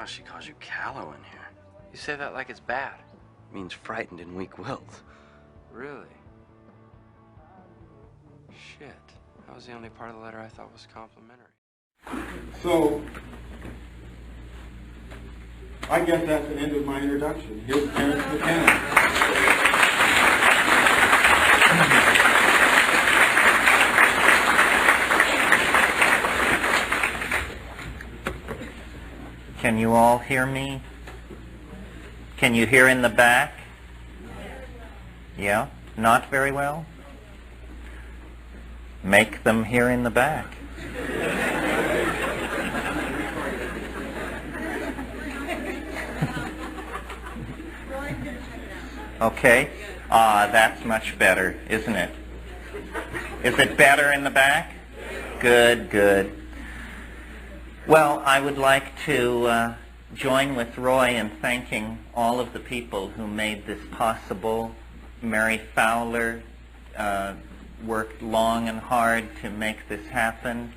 Oh, she calls you callow in here. You say that like it's bad. It means frightened and weak-willed. Really? Shit. That was the only part of the letter I thought was complimentary. So, I guess that's the end of my introduction. Here's Terence McKenna. Can you all hear me? Can you hear in the back? Yeah? Not very well? Make them hear in the back. Okay. That's much better, isn't it? Is it better in the back? Good, good. Well, I would like to join with Roy in thanking all of the people who made this possible. Mary Fowler worked long and hard to make this happen.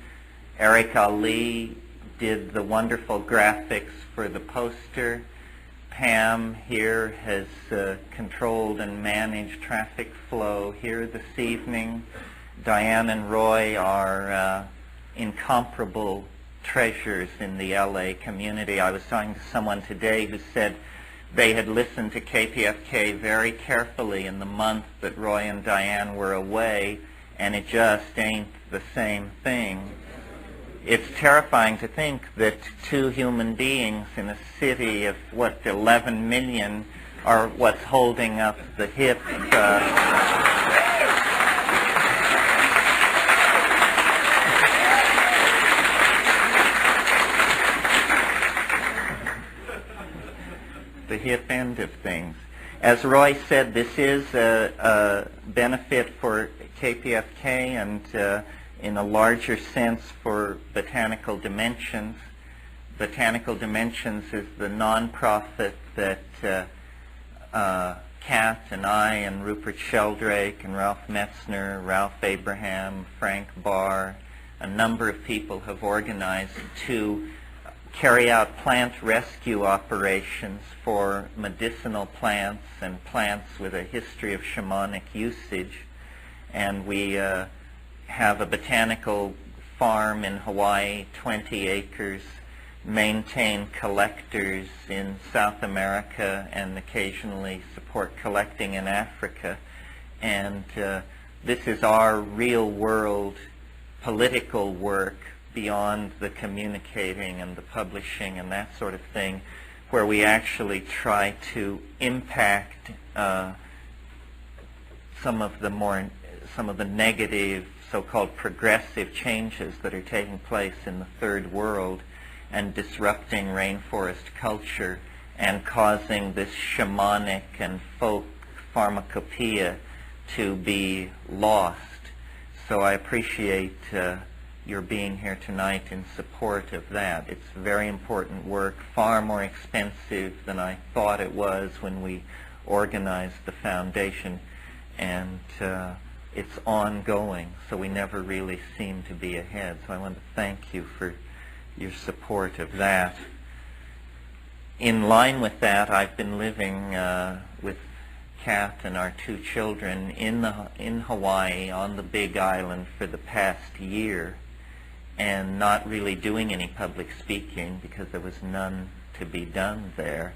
Eric Ali did the wonderful graphics for the poster. Pam here has controlled and managed traffic flow here this evening. Diane and Roy are incomparable treasures in the LA community. I was talking to someone today who said they had listened to KPFK very carefully in the month that Roy and Diane were away, and it just ain't the same thing. It's terrifying to think that two human beings in a city of, 11 million are what's holding up the hip. The hip end of things. As Roy said, this is a benefit for KPFK and in a larger sense for Botanical Dimensions. Botanical Dimensions is the nonprofit that Kat and I and Rupert Sheldrake and Ralph Metzner, Ralph Abraham, Frank Barr, a number of people have organized to carry out plant rescue operations for medicinal plants and plants with a history of shamanic usage. And we have a botanical farm in Hawaii, 20 acres, maintain collectors in South America, and occasionally support collecting in Africa. And this is our real world political work beyond the communicating and the publishing and that sort of thing, where we actually try to impact some of the negative so-called progressive changes that are taking place in the third world and disrupting rainforest culture and causing this shamanic and folk pharmacopoeia to be lost. So I appreciate your being here tonight in support of that. It's very important work, far more expensive than I thought it was when we organized the foundation, and it's ongoing, so we never really seem to be ahead. So I want to thank you for your support of that. In line with that, I've been living with Kat and our two children in Hawaii on the Big Island for the past year, and not really doing any public speaking because there was none to be done there.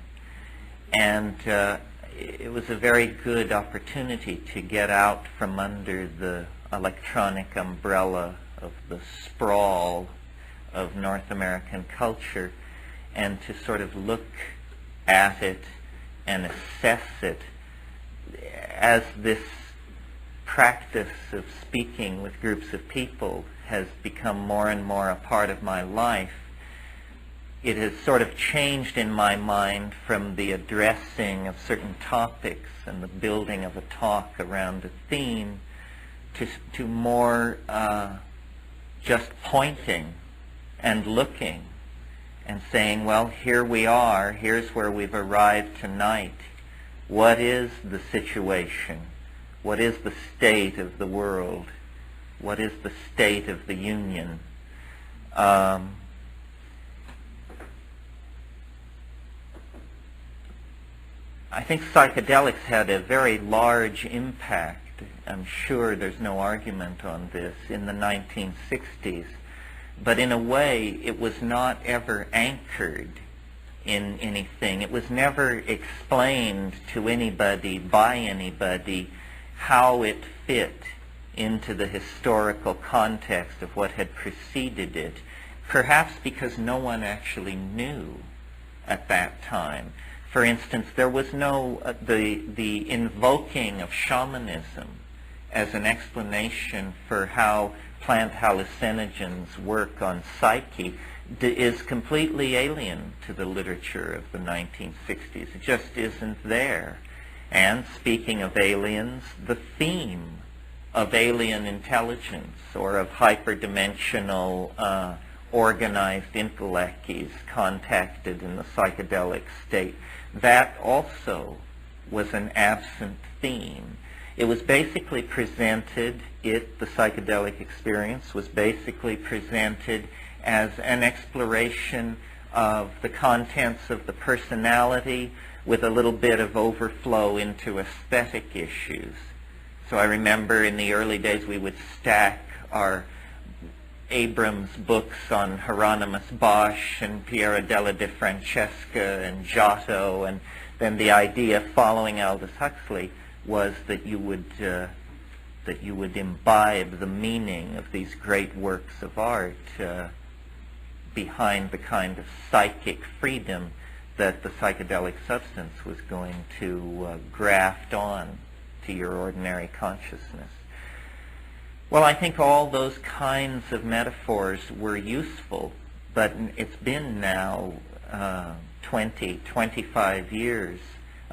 And it was a very good opportunity to get out from under the electronic umbrella of the sprawl of North American culture and to sort of look at it and assess it as this practice of speaking with groups of people has become more and more a part of my life. It has sort of changed in my mind from the addressing of certain topics and the building of a talk around a theme to more just pointing and looking and saying, well, here we are, here's where we've arrived tonight. What is the situation? What is the state of the world? What is the state of the union? I think psychedelics had a very large impact. I'm sure there's no argument on this in the 1960s. But in a way, it was not ever anchored in anything. It was never explained to anybody, by anybody, how it fit into the historical context of what had preceded it, perhaps because no one actually knew at that time. For instance, there was no, the invoking of shamanism as an explanation for how plant hallucinogens work on psyche is completely alien to the literature of the 1960s. It just isn't there. And speaking of aliens, the theme of alien intelligence or of hyperdimensional organized intellects contacted in the psychedelic state, that also was an absent theme. It was basically presented, the psychedelic experience was basically presented as an exploration of the contents of the personality with a little bit of overflow into aesthetic issues. So I remember in the early days we would stack our Abrams books on Hieronymus Bosch and Piero della De Francesca and Giotto, and then the idea following Aldous Huxley was that you would imbibe the meaning of these great works of art behind the kind of psychic freedom that the psychedelic substance was going to graft on to your ordinary consciousness. Well, I think all those kinds of metaphors were useful, but it's been now 20, 25 years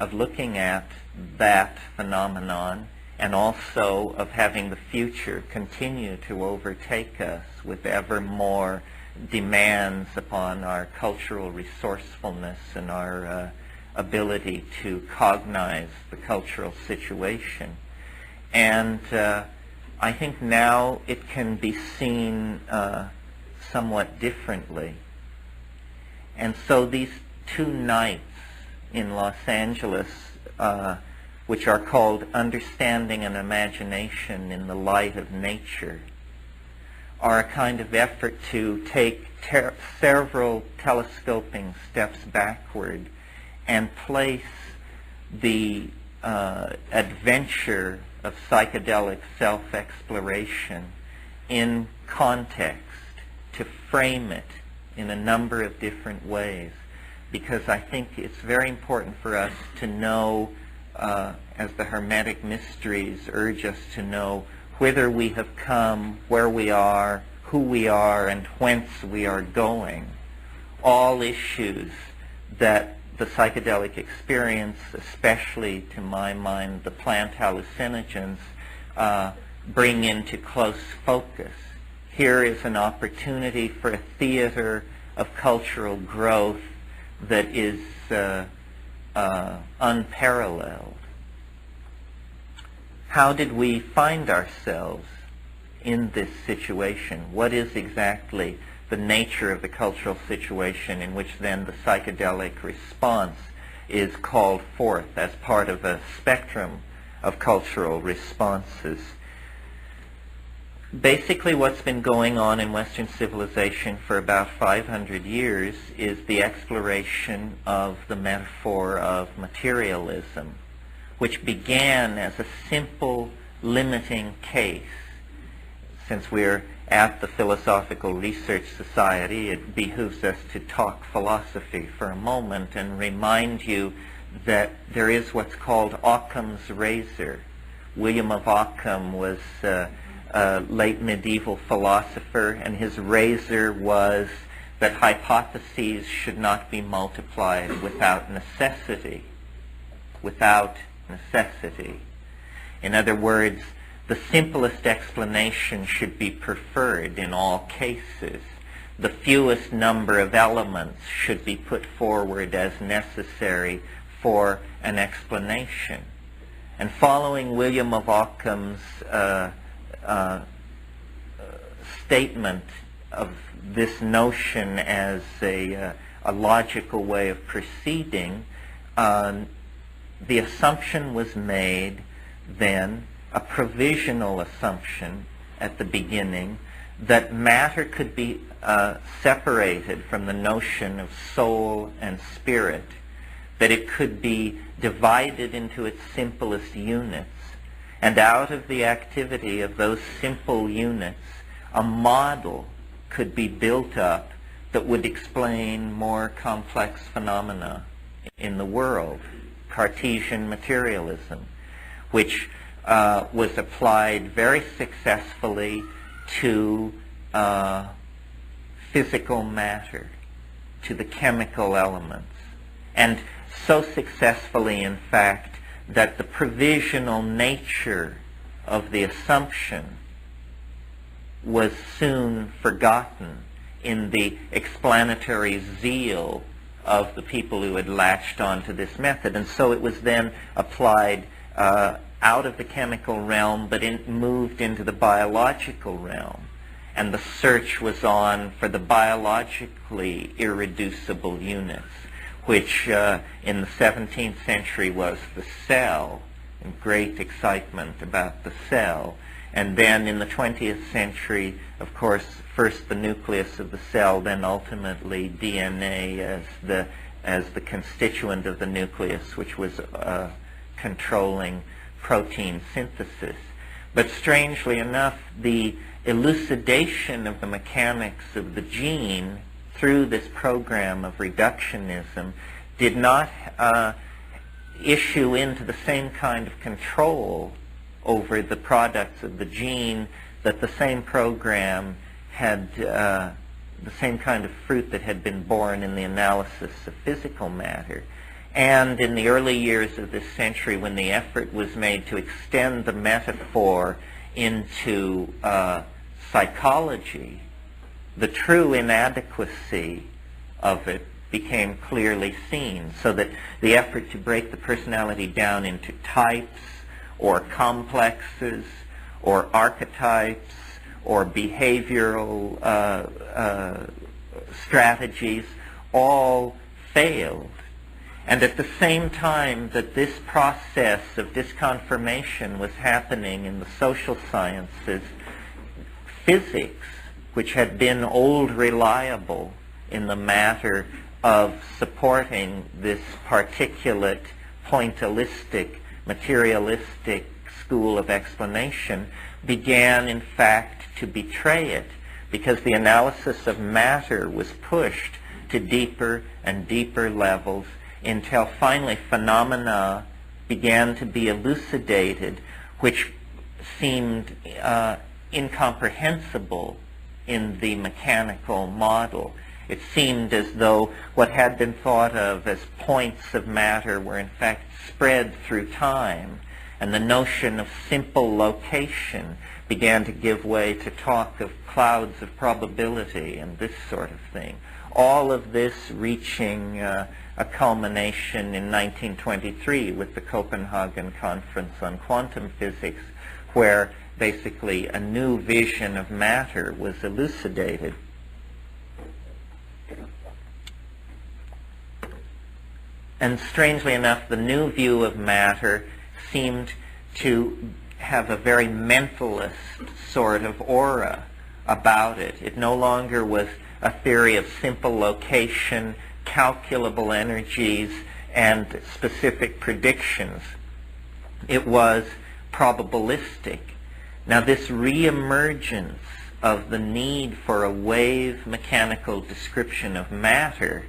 of looking at that phenomenon and also of having the future continue to overtake us with ever more demands upon our cultural resourcefulness and our ability to cognize the cultural situation. And I think now it can be seen somewhat differently. And so these 2 nights in Los Angeles, which are called Understanding and Imagination in the Light of Nature, are a kind of effort to take several telescoping steps backward and place the adventure of psychedelic self-exploration in context, to frame it in a number of different ways, because I think it's very important for us to know, as the Hermetic Mysteries urge us to know, whither we have come, where we are, who we are, and whence we are going. All issues that the psychedelic experience, especially to my mind the plant hallucinogens, bring into close focus. Here is an opportunity for a theater of cultural growth that is unparalleled. How did we find ourselves in this situation? What is exactly the nature of the cultural situation in which then the psychedelic response is called forth as part of a spectrum of cultural responses? Basically what's been going on in Western civilization for about 500 years is the exploration of the metaphor of materialism, which began as a simple limiting case. Since we're at the Philosophical Research Society, it behooves us to talk philosophy for a moment and remind you that there is what's called Occam's razor. William of Ockham was a late medieval philosopher, and his razor was that hypotheses should not be multiplied without necessity. Without necessity. In other words, the simplest explanation should be preferred in all cases. The fewest number of elements should be put forward as necessary for an explanation. And following William of Occam's statement of this notion as a logical way of proceeding, the assumption was made then, a provisional assumption at the beginning, that matter could be separated from the notion of soul and spirit, that it could be divided into its simplest units, and out of the activity of those simple units, a model could be built up that would explain more complex phenomena in the world, Cartesian materialism, which was applied very successfully to physical matter, to the chemical elements, and so successfully, in fact, that the provisional nature of the assumption was soon forgotten in the explanatory zeal of the people who had latched onto this method. And so it was then applied out of the chemical realm, but moved into the biological realm. And the search was on for the biologically irreducible units, which in the 17th century was the cell, and great excitement about the cell. And then in the 20th century, of course, first the nucleus of the cell, then ultimately DNA as the constituent of the nucleus, which was controlling protein synthesis. But strangely enough, the elucidation of the mechanics of the gene through this program of reductionism did not issue into the same kind of control over the products of the gene that the same program had, the same kind of fruit that had been born in the analysis of physical matter. And in the early years of this century, when the effort was made to extend the metaphor into psychology, the true inadequacy of it became clearly seen, so that the effort to break the personality down into types or complexes or archetypes or behavioral strategies all failed. And at the same time that this process of disconfirmation was happening in the social sciences, physics, which had been old reliable in the matter of supporting this particulate, pointillistic, materialistic school of explanation, began in fact to betray it, because the analysis of matter was pushed to deeper and deeper levels until finally phenomena began to be elucidated which seemed incomprehensible in the mechanical model. It seemed as though what had been thought of as points of matter were in fact spread through time, and the notion of simple location began to give way to talk of clouds of probability and this sort of thing. All of this reaching a culmination in 1923 with the Copenhagen Conference on Quantum Physics, where basically a new vision of matter was elucidated. And strangely enough, the new view of matter seemed to have a very mentalist sort of aura about it. It no longer was a theory of simple location, calculable energies, and specific predictions. It was probabilistic. Now, this reemergence of the need for a wave mechanical description of matter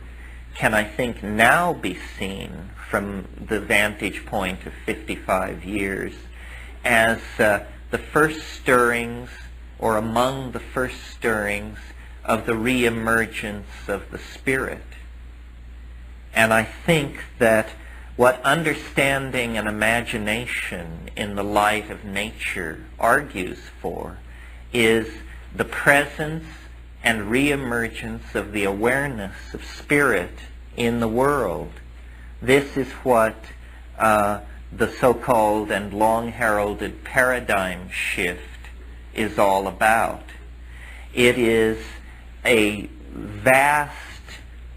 can, I think, now be seen from the vantage point of 55 years as the first stirrings, or among the first stirrings, of the reemergence of the spirit. And I think that what understanding and imagination in the light of nature argues for is the presence and reemergence of the awareness of spirit in the world. This is what the so-called and long-heralded paradigm shift is all about. It is a vast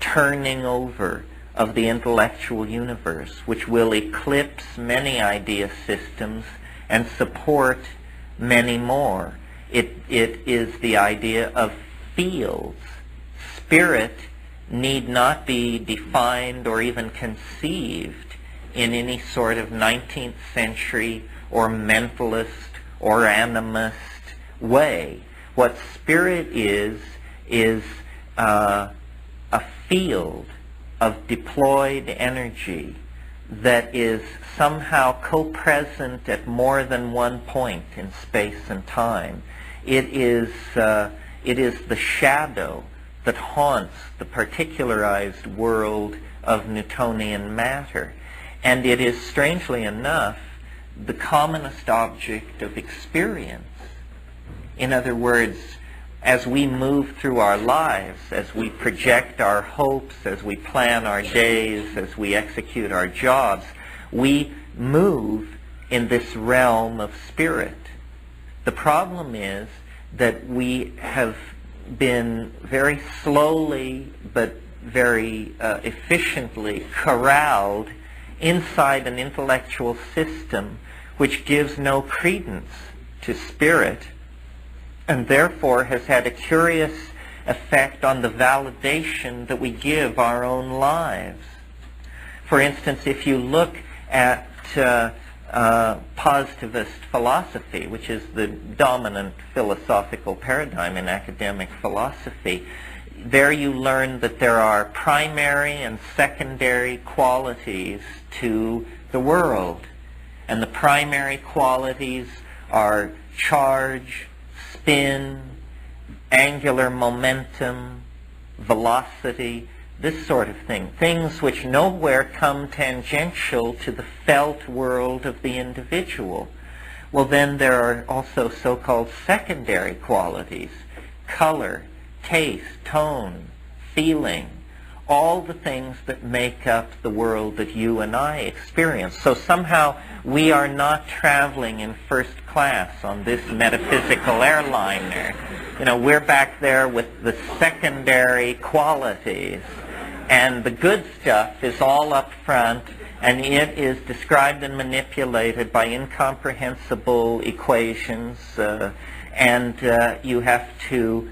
turning over of the intellectual universe, which will eclipse many idea systems and support many more. It is the idea of fields. Spirit need not be defined or even conceived in any sort of 19th century or mentalist or animist way. What spirit is a field of deployed energy that is somehow co-present at more than one point in space and time. It is the shadow that haunts the particularized world of Newtonian matter. And it is, strangely enough, the commonest object of experience. In other words, as we move through our lives, as we project our hopes, as we plan our days, as we execute our jobs, we move in this realm of spirit. The problem is that we have been very slowly but very efficiently corralled inside an intellectual system which gives no credence to spirit, and therefore has had a curious effect on the validation that we give our own lives. For instance, if you look at positivist philosophy, which is the dominant philosophical paradigm in academic philosophy, there you learn that there are primary and secondary qualities to the world. And the primary qualities are charge, spin, angular momentum, velocity, this sort of thing. Things which nowhere come tangential to the felt world of the individual. Well, then there are also so-called secondary qualities: color, taste, tone, feeling, all the things that make up the world that you and I experience. So somehow we are not traveling in first class on this metaphysical airliner. You know, we're back there with the secondary qualities, and the good stuff is all up front, and it is described and manipulated by incomprehensible equations, and you have to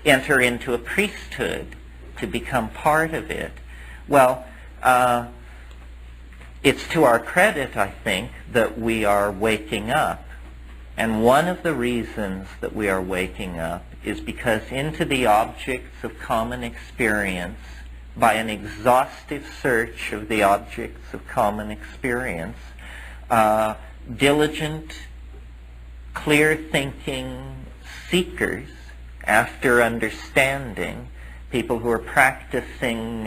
enter into a priesthood to become part of it. Well, it's to our credit, I think, that we are waking up. And one of the reasons that we are waking up is because into the objects of common experience, by an exhaustive search of the objects of common experience, diligent, clear-thinking seekers after understanding, people who are practicing,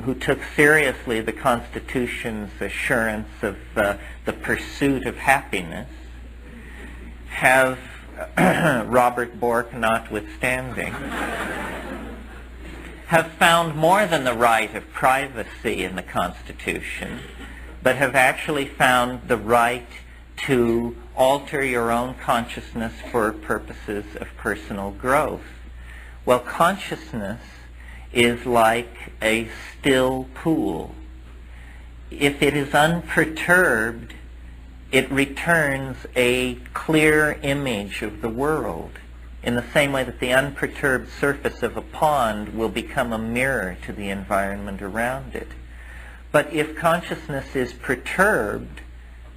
who took seriously the Constitution's assurance of the pursuit of happiness, have, Robert Bork notwithstanding, have found more than the right of privacy in the Constitution, but have actually found the right to alter your own consciousness for purposes of personal growth. Well, consciousness is like a still pool. If it is unperturbed, it returns a clear image of the world, in the same way that the unperturbed surface of a pond will become a mirror to the environment around it. But if consciousness is perturbed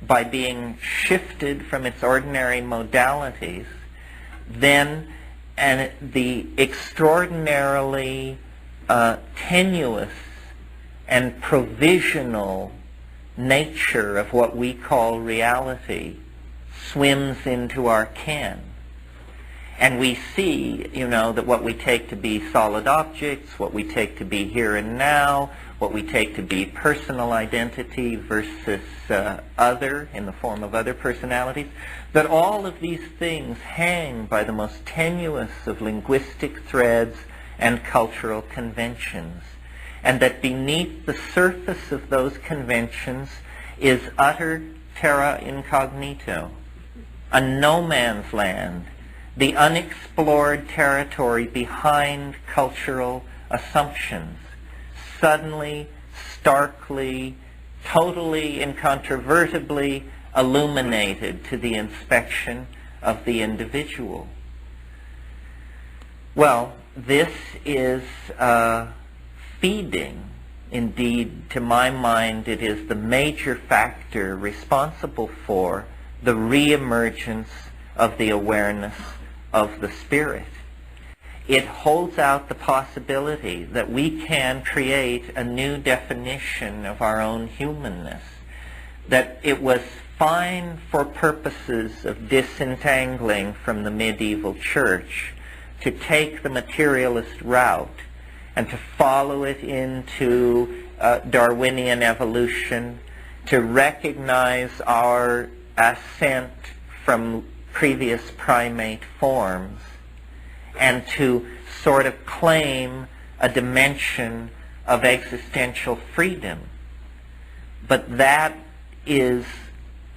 by being shifted from its ordinary modalities, then the extraordinarily tenuous and provisional nature of what we call reality swims into our ken. And we see, you know, that what we take to be solid objects, what we take to be here and now, what we take to be personal identity versus other, in the form of other personalities, that all of these things hang by the most tenuous of linguistic threads and cultural conventions, and that beneath the surface of those conventions is utter terra incognito, a no man's land, the unexplored territory behind cultural assumptions, suddenly starkly, totally, incontrovertibly illuminated to the inspection of the individual. Well, this is feeding. Indeed, to my mind, it is the major factor responsible for the reemergence of the awareness of the spirit. It holds out the possibility that we can create a new definition of our own humanness, that it was fine for purposes of disentangling from the medieval church to take the materialist route and to follow it into Darwinian evolution, to recognize our ascent from previous primate forms, and to sort of claim a dimension of existential freedom. But that is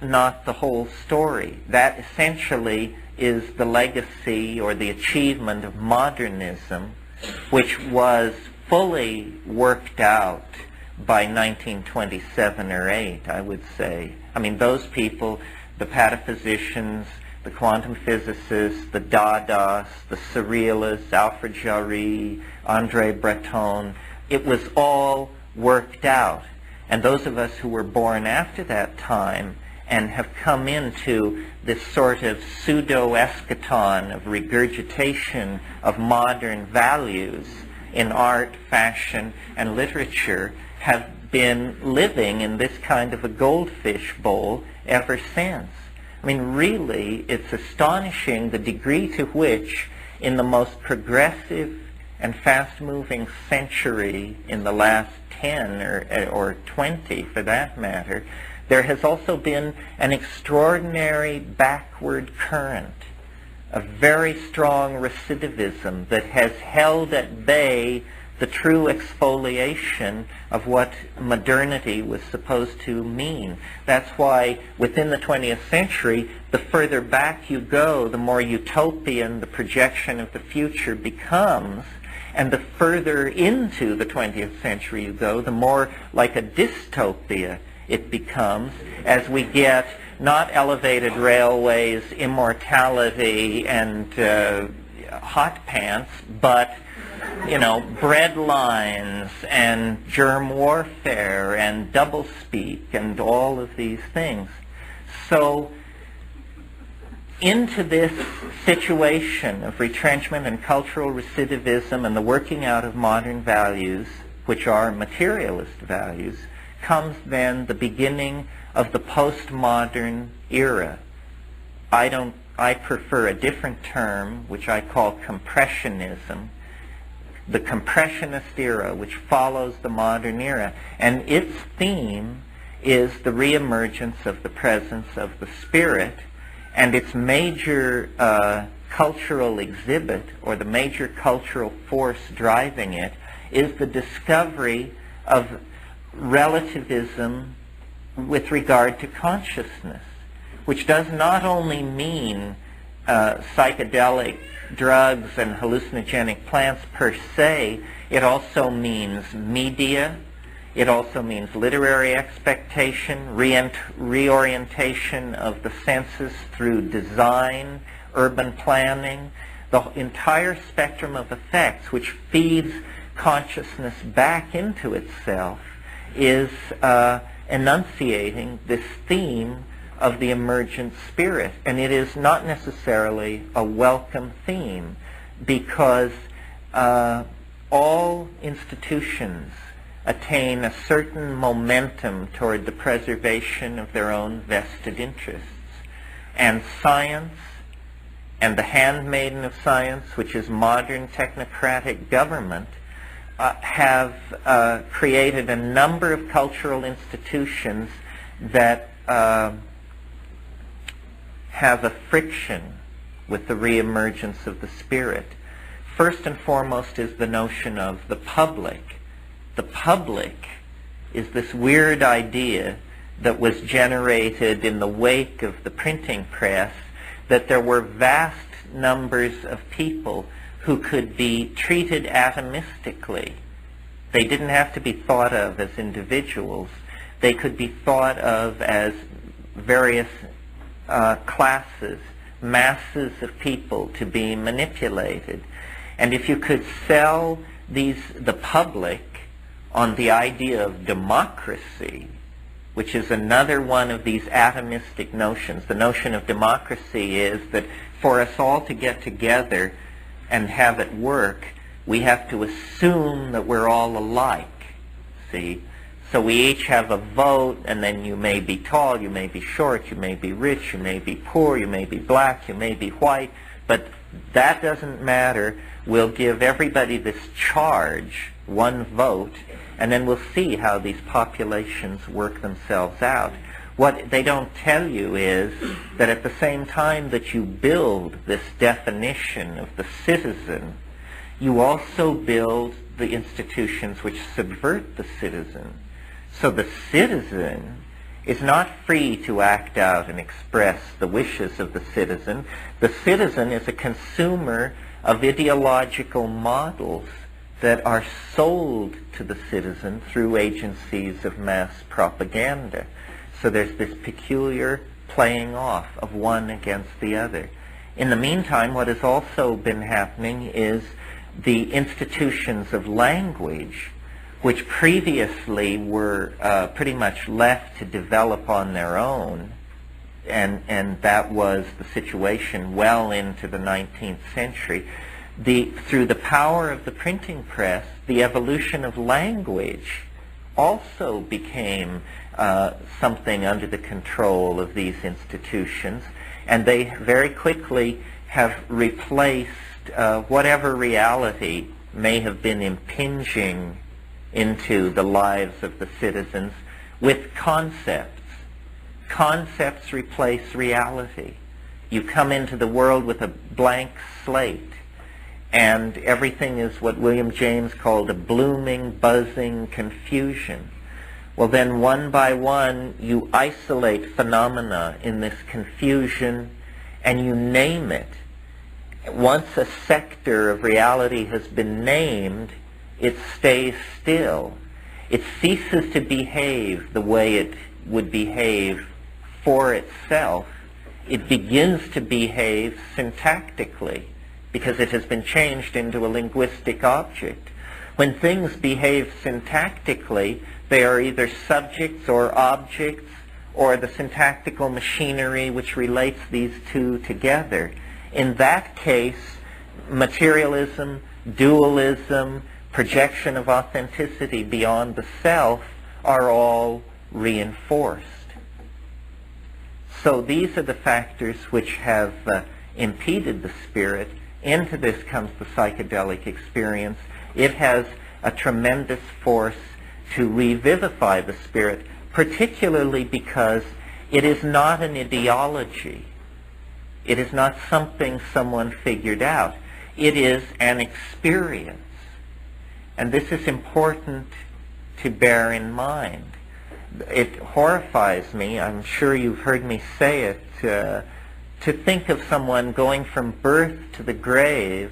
not the whole story. That essentially is the legacy or the achievement of modernism, which was fully worked out by 1927 or 8, I would say. I mean, those people, the pataphysicians, the quantum physicists, the Dadaists, the Surrealists, Alfred Jarry, André Breton, it was all worked out. And those of us who were born after that time and have come into this sort of pseudo-eschaton of regurgitation of modern values in art, fashion, and literature have been living in this kind of a goldfish bowl ever since. I mean, really, it's astonishing the degree to which, in the most progressive and fast-moving century in the last 10 or 20, for that matter, there has also been an extraordinary backward current, a very strong recidivism that has held at bay the true exfoliation of what modernity was supposed to mean. That's why within the 20th century, the further back you go, the more utopian the projection of the future becomes, and the further into the 20th century you go, the more like a dystopia it becomes, as we get not elevated railways, immortality, and hot pants, but, you know, bread lines and germ warfare and doublespeak and all of these things. So into this situation of retrenchment and cultural recidivism and the working out of modern values, which are materialist values, comes then the beginning of the postmodern era. I prefer a different term, which I call compressionism. The compressionist era, which follows the modern era, and its theme is the reemergence of the presence of the spirit, and its major cultural exhibit, or the major cultural force driving it, is the discovery of relativism with regard to consciousness, which does not only mean psychedelic drugs and hallucinogenic plants per se, it also means media, it also means literary expectation, reorientation of the senses through design, urban planning, the entire spectrum of effects which feeds consciousness back into itself is enunciating this theme of the emergent spirit. And it is not necessarily a welcome theme, because all institutions attain a certain momentum toward the preservation of their own vested interests. And science, and the handmaiden of science, which is modern technocratic government, have created a number of cultural institutions that have a friction with the reemergence of the spirit. First and foremost is the notion of the public. The public is this weird idea that was generated in the wake of the printing press, that there were vast numbers of people who could be treated atomistically, They didn't have to be thought of as individuals. They could be thought of as various classes, masses of people to be manipulated. And if you could sell the public on the idea of democracy, which is another one of these atomistic notions. The notion of democracy is that for us all to get together and have it work, we have to assume that we're all alike, see? So we each have a vote, and then you may be tall, you may be short, you may be rich, you may be poor, you may be black, you may be white, but that doesn't matter. We'll give everybody this charge, one vote, and then we'll see how these populations work themselves out. What they don't tell you is that at the same time that you build this definition of the citizen, you also build the institutions which subvert the citizen. So the citizen is not free to act out and express the wishes of the citizen. The citizen is a consumer of ideological models that are sold to the citizen through agencies of mass propaganda. So there's this peculiar playing off of one against the other. In the meantime, what has also been happening is the institutions of language, which previously were pretty much left to develop on their own, and that was the situation well into the 19th century. Through the power of the printing press, the evolution of language also became something under the control of these institutions, and they very quickly have replaced whatever reality may have been impinging into the lives of the citizens with concepts. Concepts replace reality. You come into the world with a blank slate, and everything is what William James called a blooming, buzzing confusion. Well, then one by one you isolate phenomena in this confusion and you name it. Once a sector of reality has been named, it stays still. It ceases to behave the way it would behave for itself. It begins to behave syntactically because it has been changed into a linguistic object. When things behave syntactically, they are either subjects or objects, or the syntactical machinery which relates these two together. In that case, materialism, dualism, projection of authenticity beyond the self are all reinforced. So these are the factors which have impeded the spirit. Into this comes the psychedelic experience. It has a tremendous force to revivify the spirit, particularly because it is not an ideology. It is not something someone figured out. It is an experience. And this is important to bear in mind. It horrifies me, I'm sure you've heard me say it, to think of someone going from birth to the grave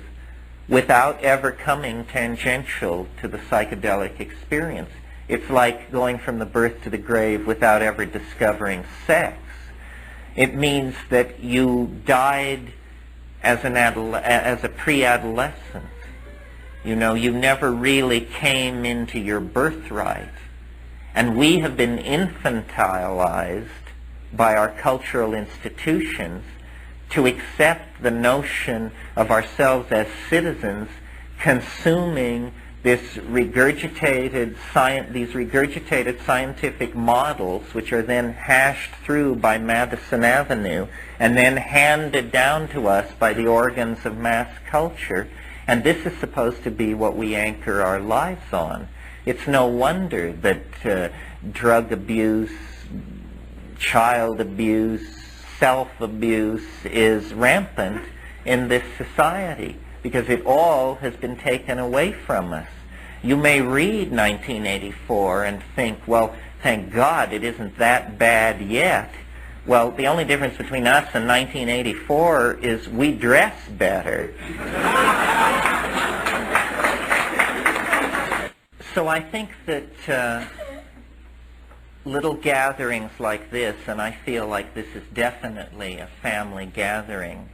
without ever coming tangential to the psychedelic experience. It's like going from the birth to the grave without ever discovering sex. It means that you died as a pre-adolescent. You know, you never really came into your birthright. And we have been infantilized by our cultural institutions to accept the notion of ourselves as citizens consuming these regurgitated scientific models, which are then hashed through by Madison Avenue and then handed down to us by the organs of mass culture. And this is supposed to be what we anchor our lives on. It's no wonder that drug abuse, child abuse, self-abuse is rampant in this society, because it all has been taken away from us. You may read 1984 and think, well, thank God it isn't that bad yet. Well, the only difference between us and 1984 is we dress better. So I think that little gatherings like this, and I feel like this is definitely a family gathering.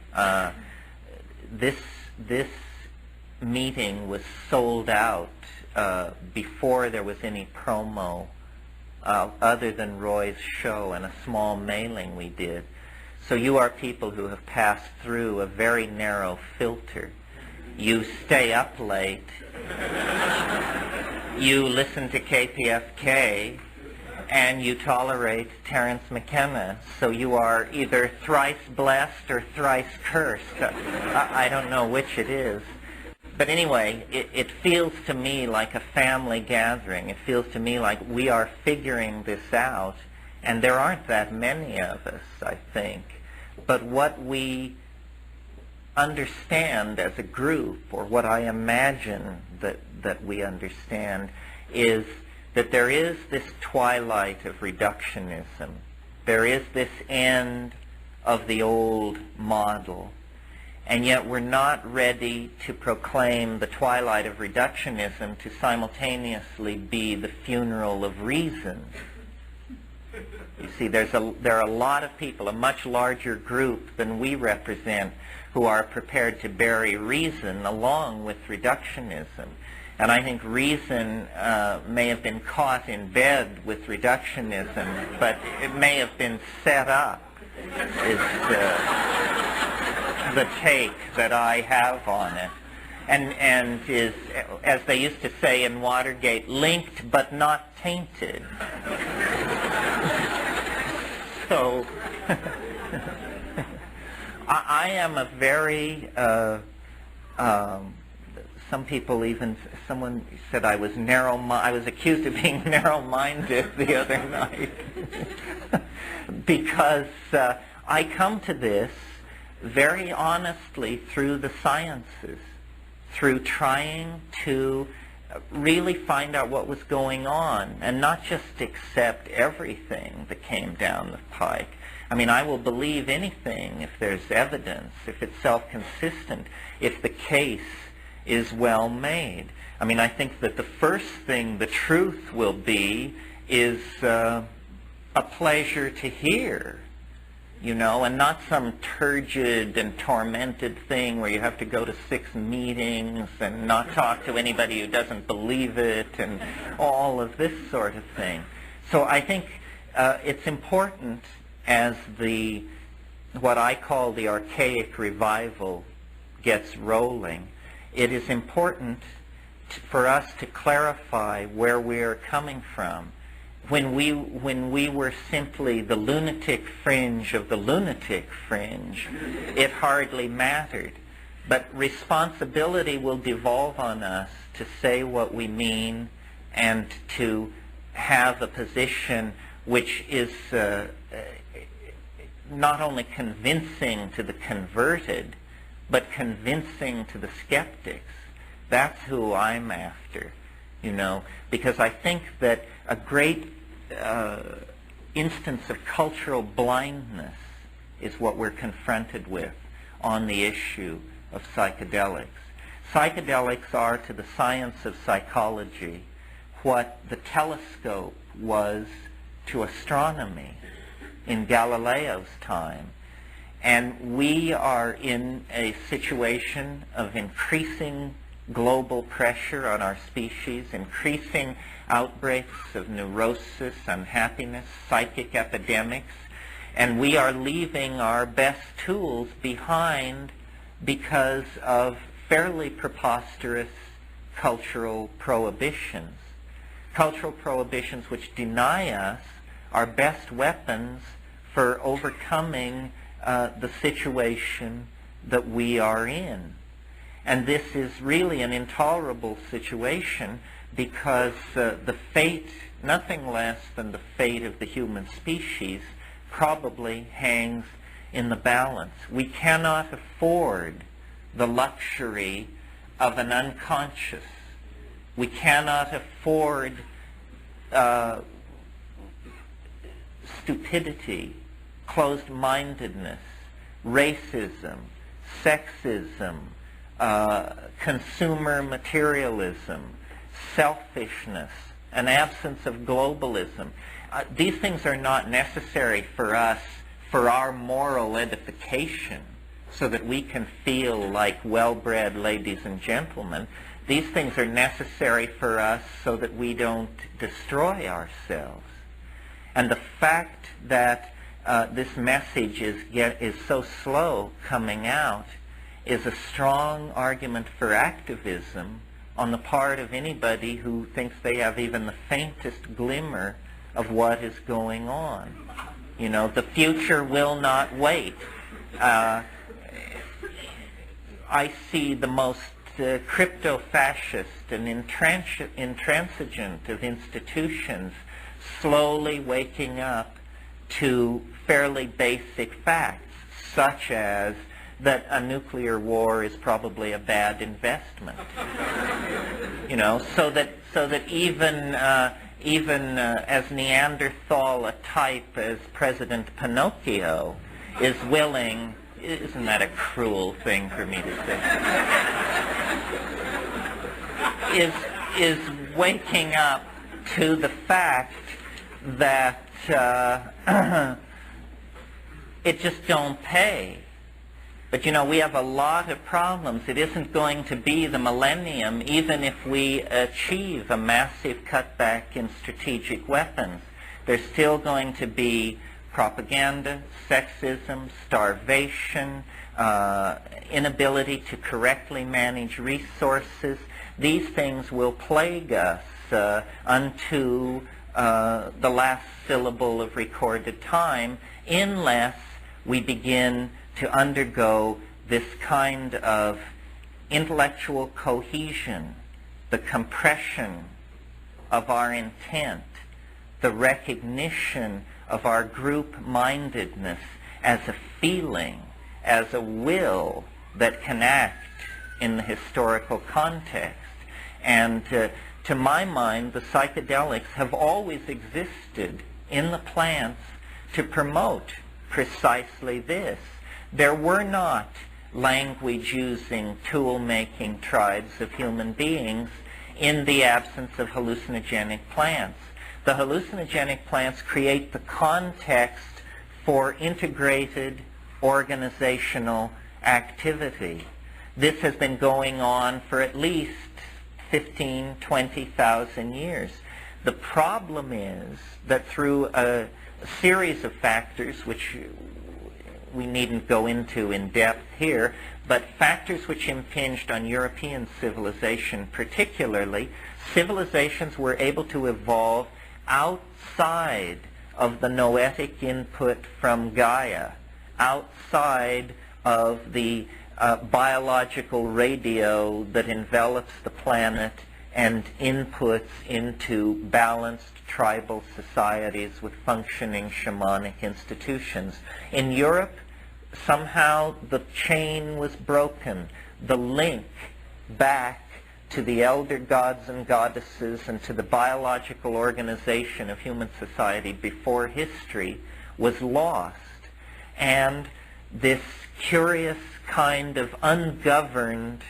This meeting was sold out before there was any promo other than Roy's show and a small mailing we did. So you are people who have passed through a very narrow filter. You stay up late. You listen to KPFK, and you tolerate Terence McKenna. So you are either thrice blessed or thrice cursed. I don't know which it is. But anyway, it feels to me like a family gathering. It feels to me like we are figuring this out, and there aren't that many of us, I think. But what we understand as a group, or what I imagine that we understand, is that there is this twilight of reductionism. There is this end of the old model. And yet we're not ready to proclaim the twilight of reductionism to simultaneously be the funeral of reason. You see, there are a lot of people, a much larger group than we represent, who are prepared to bury reason along with reductionism. And I think reason may have been caught in bed with reductionism, but it may have been set up, is the take that I have on it. And is, as they used to say in Watergate, linked but not tainted. So I am a very, some people even, someone said I was I was accused of being narrow-minded the other night. Because I come to this very honestly through the sciences, through trying to really find out what was going on and not just accept everything that came down the pike. I mean, I will believe anything if there's evidence, if it's self-consistent, if the case is well made. I mean, I think that the first thing the truth will be is a pleasure to hear, you know, and not some turgid and tormented thing where you have to go to 6 meetings and not talk to anybody who doesn't believe it and all of this sort of thing. So I think it's important as what I call the archaic revival gets rolling. It is important for us to clarify where we're coming from. When we were simply the lunatic fringe of the lunatic fringe, it hardly mattered. But responsibility will devolve on us to say what we mean and to have a position which is not only convincing to the converted, but convincing to the skeptics. That's who I'm after, you know, because I think that a great instance of cultural blindness is what we're confronted with on the issue of psychedelics. Psychedelics are to the science of psychology what the telescope was to astronomy in Galileo's time. And we are in a situation of increasing global pressure on our species, increasing outbreaks of neurosis, unhappiness, psychic epidemics, and we are leaving our best tools behind because of fairly preposterous cultural prohibitions. Cultural prohibitions which deny us our best weapons for overcoming the situation that we are in. And this is really an intolerable situation because the fate, nothing less than the fate of the human species, probably hangs in the balance. We cannot afford the luxury of an unconscious. We cannot afford stupidity, closed-mindedness, racism, sexism, consumer materialism, selfishness, an absence of globalism. These things are not necessary for us for our moral edification so that we can feel like well-bred ladies and gentlemen. These things are necessary for us so that we don't destroy ourselves. And the fact that this message is so slow coming out is a strong argument for activism on the part of anybody who thinks they have even the faintest glimmer of what is going on. You know, the future will not wait. I see the most crypto-fascist and intransigent of institutions slowly waking up to fairly basic facts, such as that a nuclear war is probably a bad investment. You know, so that even as Neanderthal a type as President Pinocchio is willing, isn't that a cruel thing for me to say, is waking up to the fact that it just don't pay. But you know, we have a lot of problems. It isn't going to be the millennium even if we achieve a massive cutback in strategic weapons. There's still going to be propaganda, sexism, starvation, inability to correctly manage resources. These things will plague us unto the last syllable of recorded time, unless we begin to undergo this kind of intellectual cohesion, the compression of our intent, the recognition of our group-mindedness as a feeling, as a will that can act in the historical context. And to my mind, the psychedelics have always existed in the plants to promote precisely this. There were not language-using, tool-making tribes of human beings in the absence of hallucinogenic plants. The hallucinogenic plants create the context for integrated organizational activity. This has been going on for at least 15,000, 20,000 years. The problem is that through a series of factors, which we needn't go into in depth here, but factors which impinged on European civilization particularly, civilizations were able to evolve outside of the noetic input from Gaia, outside of the biological radio that envelops the planet and inputs into balanced tribal societies with functioning shamanic institutions. In Europe, somehow the chain was broken. The link back to the elder gods and goddesses and to the biological organization of human society before history was lost. And this curious kind of ungoverned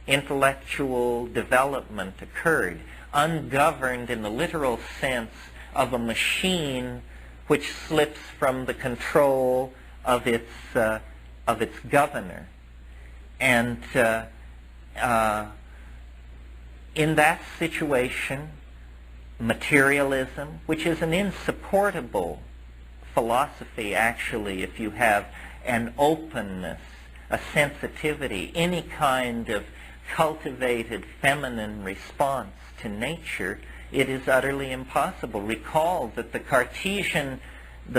intellectual development occurred, ungoverned in the literal sense of a machine which slips from the control of its governor. And in that situation, materialism, which is an insupportable philosophy actually if you have an openness, a sensitivity, any kind of cultivated feminine response to nature, it is utterly impossible. Recall that the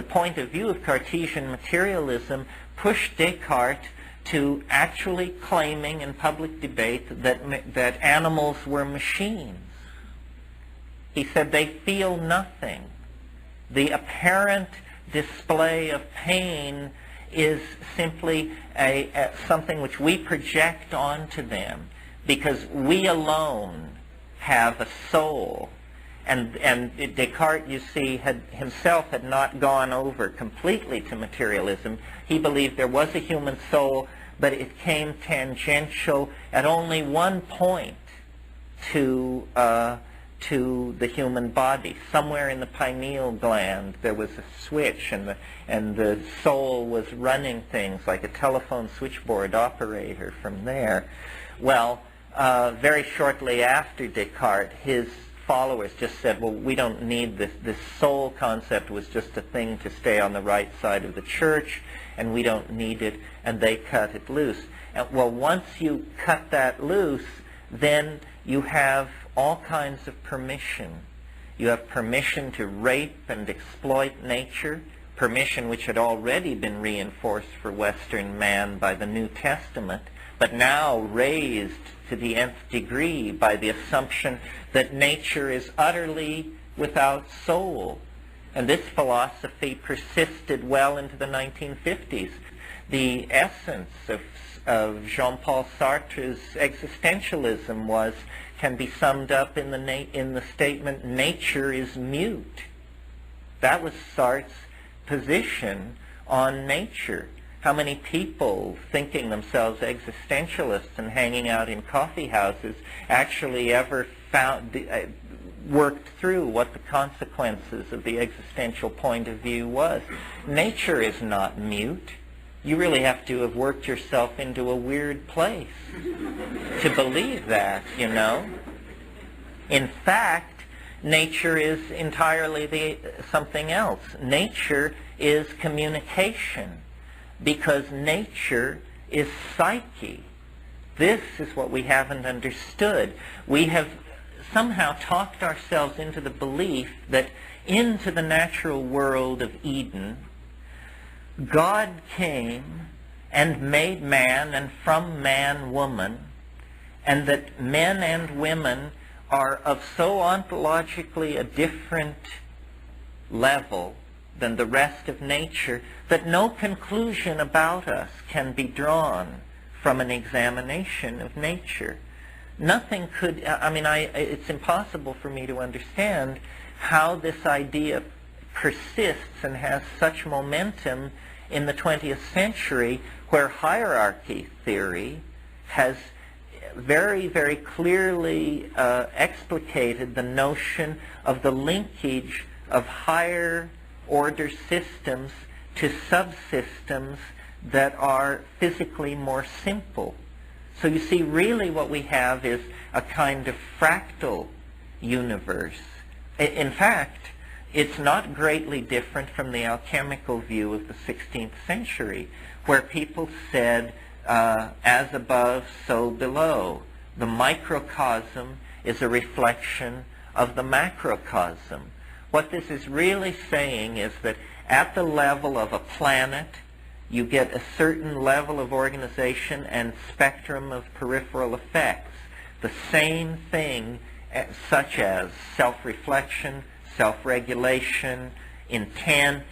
point of view of Cartesian materialism pushed Descartes to actually claiming in public debate that animals were machines. He said they feel nothing. The apparent display of pain is simply something which we project onto them because we alone have a soul. And Descartes, you see, himself had not gone over completely to materialism. He believed there was a human soul, but it came tangential at only one point to the human body. Somewhere in the pineal gland there was a switch, and the soul was running things like a telephone switchboard operator from there. Well, very shortly after Descartes, his followers just said, well, we don't need this. This soul concept was just a thing to stay on the right side of the church, and we don't need it, and they cut it loose. And, well, once you cut that loose, then you have all kinds of permission. You have permission to rape and exploit nature, permission which had already been reinforced for Western man by the New Testament, but now raised to the nth degree by the assumption that nature is utterly without soul. And this philosophy persisted well into the 1950s. The essence of Jean-Paul Sartre's existentialism can be summed up in the statement, nature is mute. That was Sartre's position on nature. How many people thinking themselves existentialists and hanging out in coffee houses actually ever worked through what the consequences of the existential point of view was? Nature is not mute. You really have to have worked yourself into a weird place to believe that, you know. In fact, nature is entirely something else. Nature is communication, because nature is psyche. This is what we haven't understood. We have somehow talked ourselves into the belief that into the natural world of Eden, God came and made man, and from man woman, and that men and women are of so ontologically a different level than the rest of nature that no conclusion about us can be drawn from an examination of nature. Nothing could, it's impossible for me to understand how this idea persists and has such momentum in the 20th century, where hierarchy theory has very, very clearly explicated the notion of the linkage of higher order systems to subsystems that are physically more simple. So you see, really what we have is a kind of fractal universe. In fact, it's not greatly different from the alchemical view of the 16th century, where people said, as above, so below. The microcosm is a reflection of the macrocosm. What this is really saying is that at the level of a planet, you get a certain level of organization and spectrum of peripheral effects. The same thing, such as self-reflection, self-regulation, intent,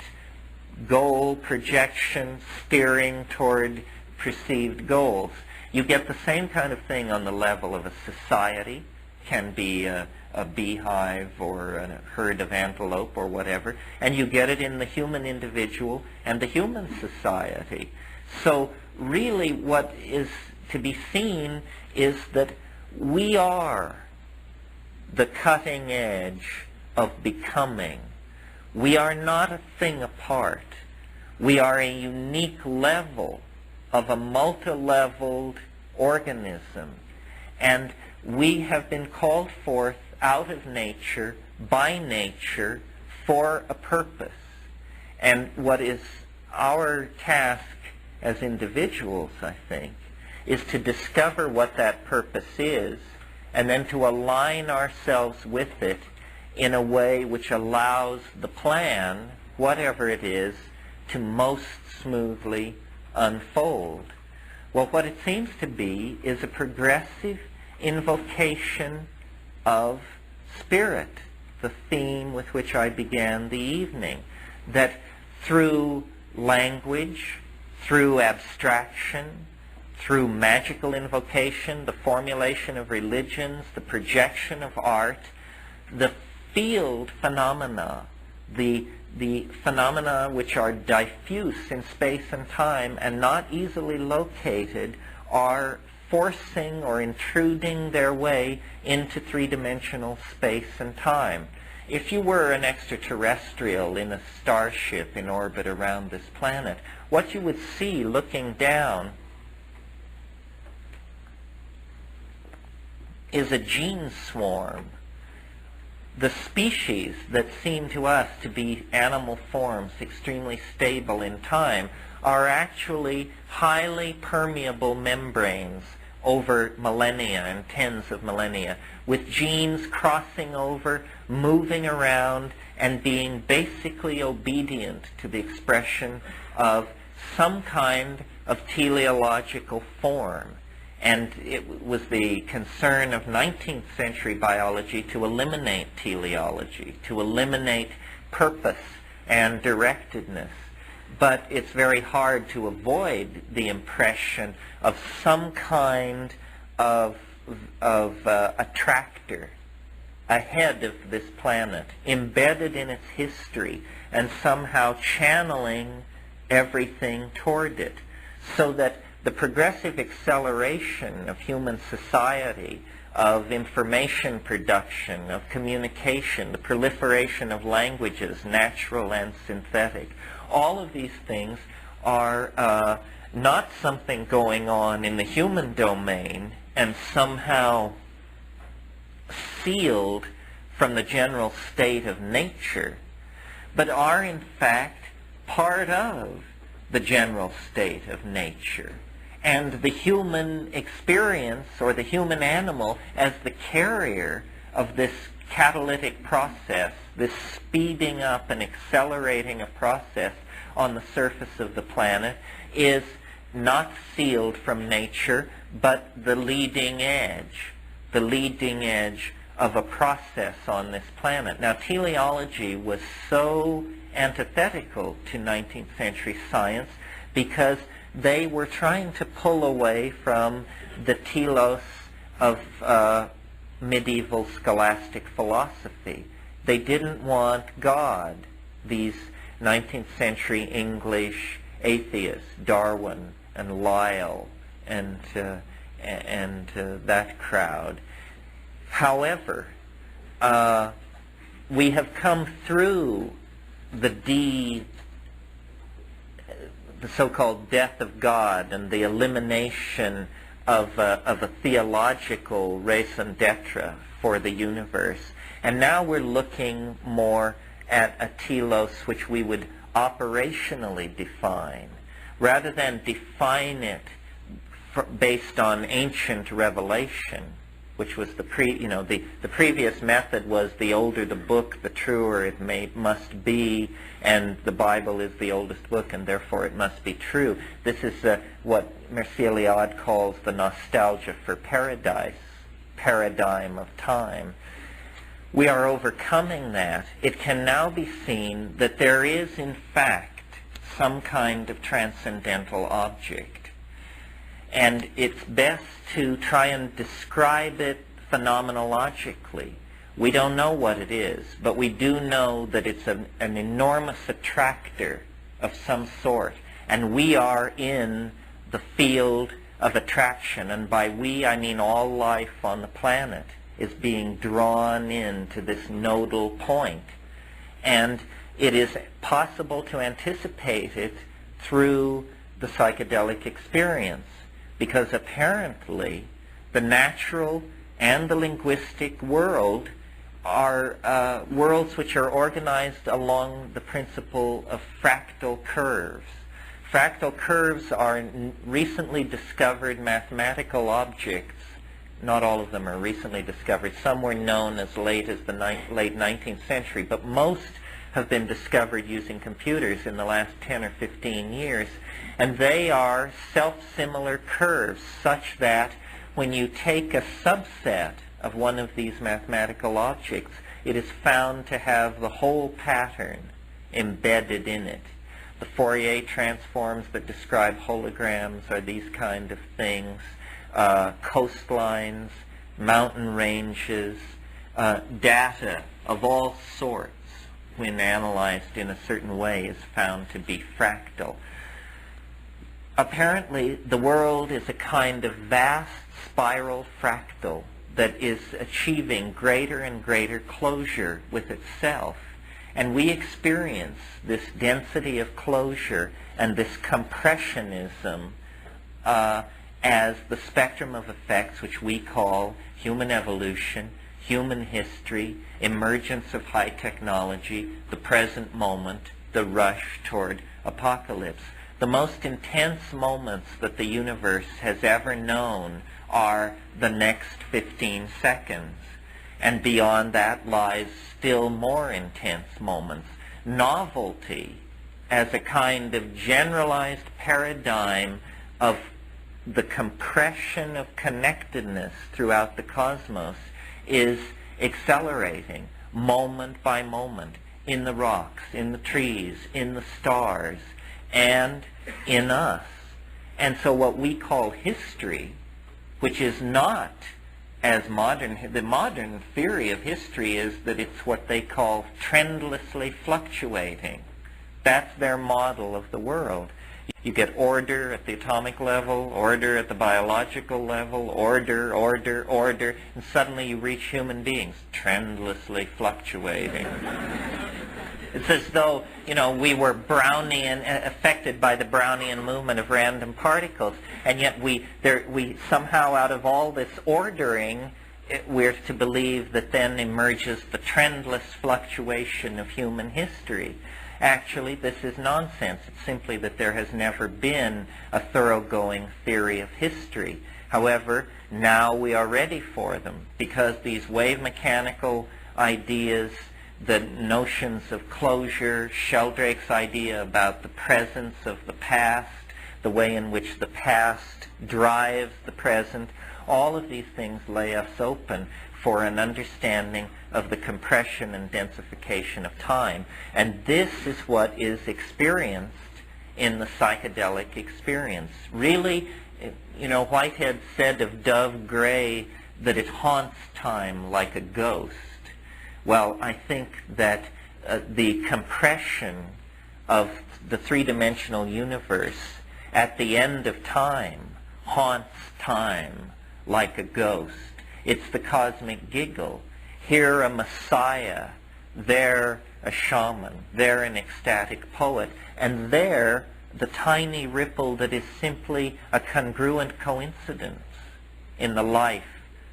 goal, projection, steering toward perceived goals. You get the same kind of thing on the level of a society. Can be a beehive or a herd of antelope or whatever, and you get it in the human individual and the human society. So really what is to be seen is that we are the cutting edge of becoming. We are not a thing apart. We are a unique level of a multi-leveled organism, and we have been called forth out of nature, by nature, for a purpose. And what is our task as individuals, I think, is to discover what that purpose is, and then to align ourselves with it in a way which allows the plan, whatever it is, to most smoothly unfold. Well, what it seems to be is a progressive invocation of spirit, the theme with which I began the evening, that through language, through abstraction, through magical invocation, the formulation of religions, the projection of art, the field phenomena, the phenomena which are diffuse in space and time and not easily located, are forcing or intruding their way into three-dimensional space and time. If you were an extraterrestrial in a starship in orbit around this planet, what you would see looking down is a gene swarm. The species that seem to us to be animal forms, extremely stable in time, are actually highly permeable membranes over millennia and tens of millennia, with genes crossing over, moving around, and being basically obedient to the expression of some kind of teleological form. And it was the concern of 19th century biology to eliminate teleology, to eliminate purpose and directedness. But it's very hard to avoid the impression of some kind of attractor ahead of this planet, embedded in its history, and somehow channeling everything toward it, so that the progressive acceleration of human society, of information production, of communication, the proliferation of languages, natural and synthetic, all of these things are not something going on in the human domain and somehow sealed from the general state of nature, but are in fact part of the general state of nature. And the human experience, or the human animal, as the carrier of this catalytic process, this speeding up and accelerating a process on the surface of the planet, is not sealed from nature, but the leading edge of a process on this planet. Now, teleology was so antithetical to 19th century science because they were trying to pull away from the telos of medieval scholastic philosophy. They didn't want God, these 19th century English atheists, Darwin and Lyell and that crowd. However, we have come through the so-called death of God and the elimination of a theological raison d'etre for the universe. And now we're looking more at a telos which we would operationally define, rather than define it based on ancient revelation, which was the previous method was the older the book, the truer it must be, and the Bible is the oldest book, and therefore it must be true. This is what Mircea Eliade calls the nostalgia for paradise, paradigm of time. We are overcoming that. It can now be seen that there is, in fact, some kind of transcendental object. And it's best to try and describe it phenomenologically. We don't know what it is, but we do know that it's an enormous attractor of some sort. And we are in the field of attraction. And by we, I mean all life on the planet is being drawn into this nodal point. And it is possible to anticipate it through the psychedelic experience, because apparently the natural and the linguistic world are worlds which are organized along the principle of fractal curves. Fractal curves are recently discovered mathematical objects. Not all of them are recently discovered. Some were known as late as the late 19th century, but most have been discovered using computers in the last 10 or 15 years. And they are self-similar curves, such that when you take a subset of one of these mathematical objects, it is found to have the whole pattern embedded in it. The Fourier transforms that describe holograms are these kind of things. Coastlines, mountain ranges, data of all sorts, when analyzed in a certain way, is found to be fractal. apparently the world is a kind of vast spiral fractal that is achieving greater and greater closure with itself. And we experience this density of closure and this compressionism as the spectrum of effects which we call human evolution, human history, emergence of high technology, the present moment, the rush toward apocalypse. The most intense moments that the universe has ever known are the next 15 seconds. And beyond that lies still more intense moments. Novelty as a kind of generalized paradigm of the compression of connectedness throughout the cosmos is accelerating moment by moment in the rocks, in the trees, in the stars, and in us. And so what we call history, which is not as modern, the modern theory of history is that it's what they call trendlessly fluctuating. That's their model of the world. You get order at the atomic level, order at the biological level, order, and suddenly you reach human beings, trendlessly fluctuating. It's as though, we were Brownian, affected by the Brownian movement of random particles, and yet we somehow, out of all this ordering, we're to believe that then emerges the trendless fluctuation of human history. Actually, this is nonsense. It's simply that there has never been a thoroughgoing theory of history. However, now we are ready for them, because these wave mechanical ideas, the notions of closure, Sheldrake's idea about the presence of the past, the way in which the past drives the present, all of these things lay us open for an understanding of the compression and densification of time. And this is what is experienced in the psychedelic experience. Really, Whitehead said of Dove Gray that it haunts time like a ghost. Well, I think that the compression of the three-dimensional universe at the end of time haunts time like a ghost. It's the cosmic giggle. Here a messiah, there a shaman, there an ecstatic poet, and there the tiny ripple that is simply a congruent coincidence in the life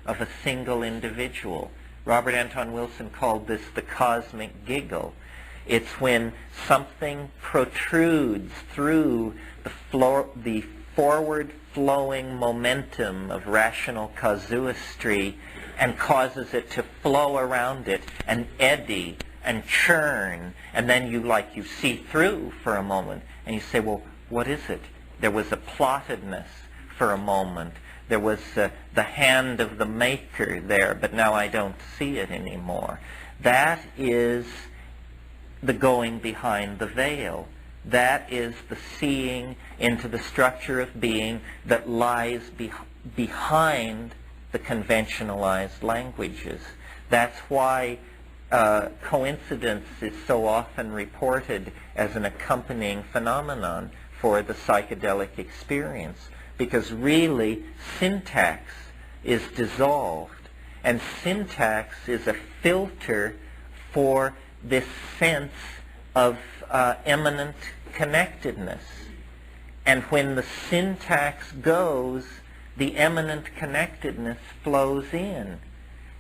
of a single individual. Robert Anton Wilson called this the cosmic giggle. It's when something protrudes through the forward-flowing momentum of rational casuistry and causes it to flow around it and eddy and churn, and then you see through for a moment, and you say, well, what is it? There was a plottedness for a moment. There was the hand of the maker there, but now I don't see it anymore. That is the going behind the veil. That is the seeing into the structure of being that lies behind the conventionalized languages. That's why coincidence is so often reported as an accompanying phenomenon for the psychedelic experience, because really syntax is dissolved, and syntax is a filter for this sense of eminent connectedness. And when the syntax goes, the eminent connectedness flows in.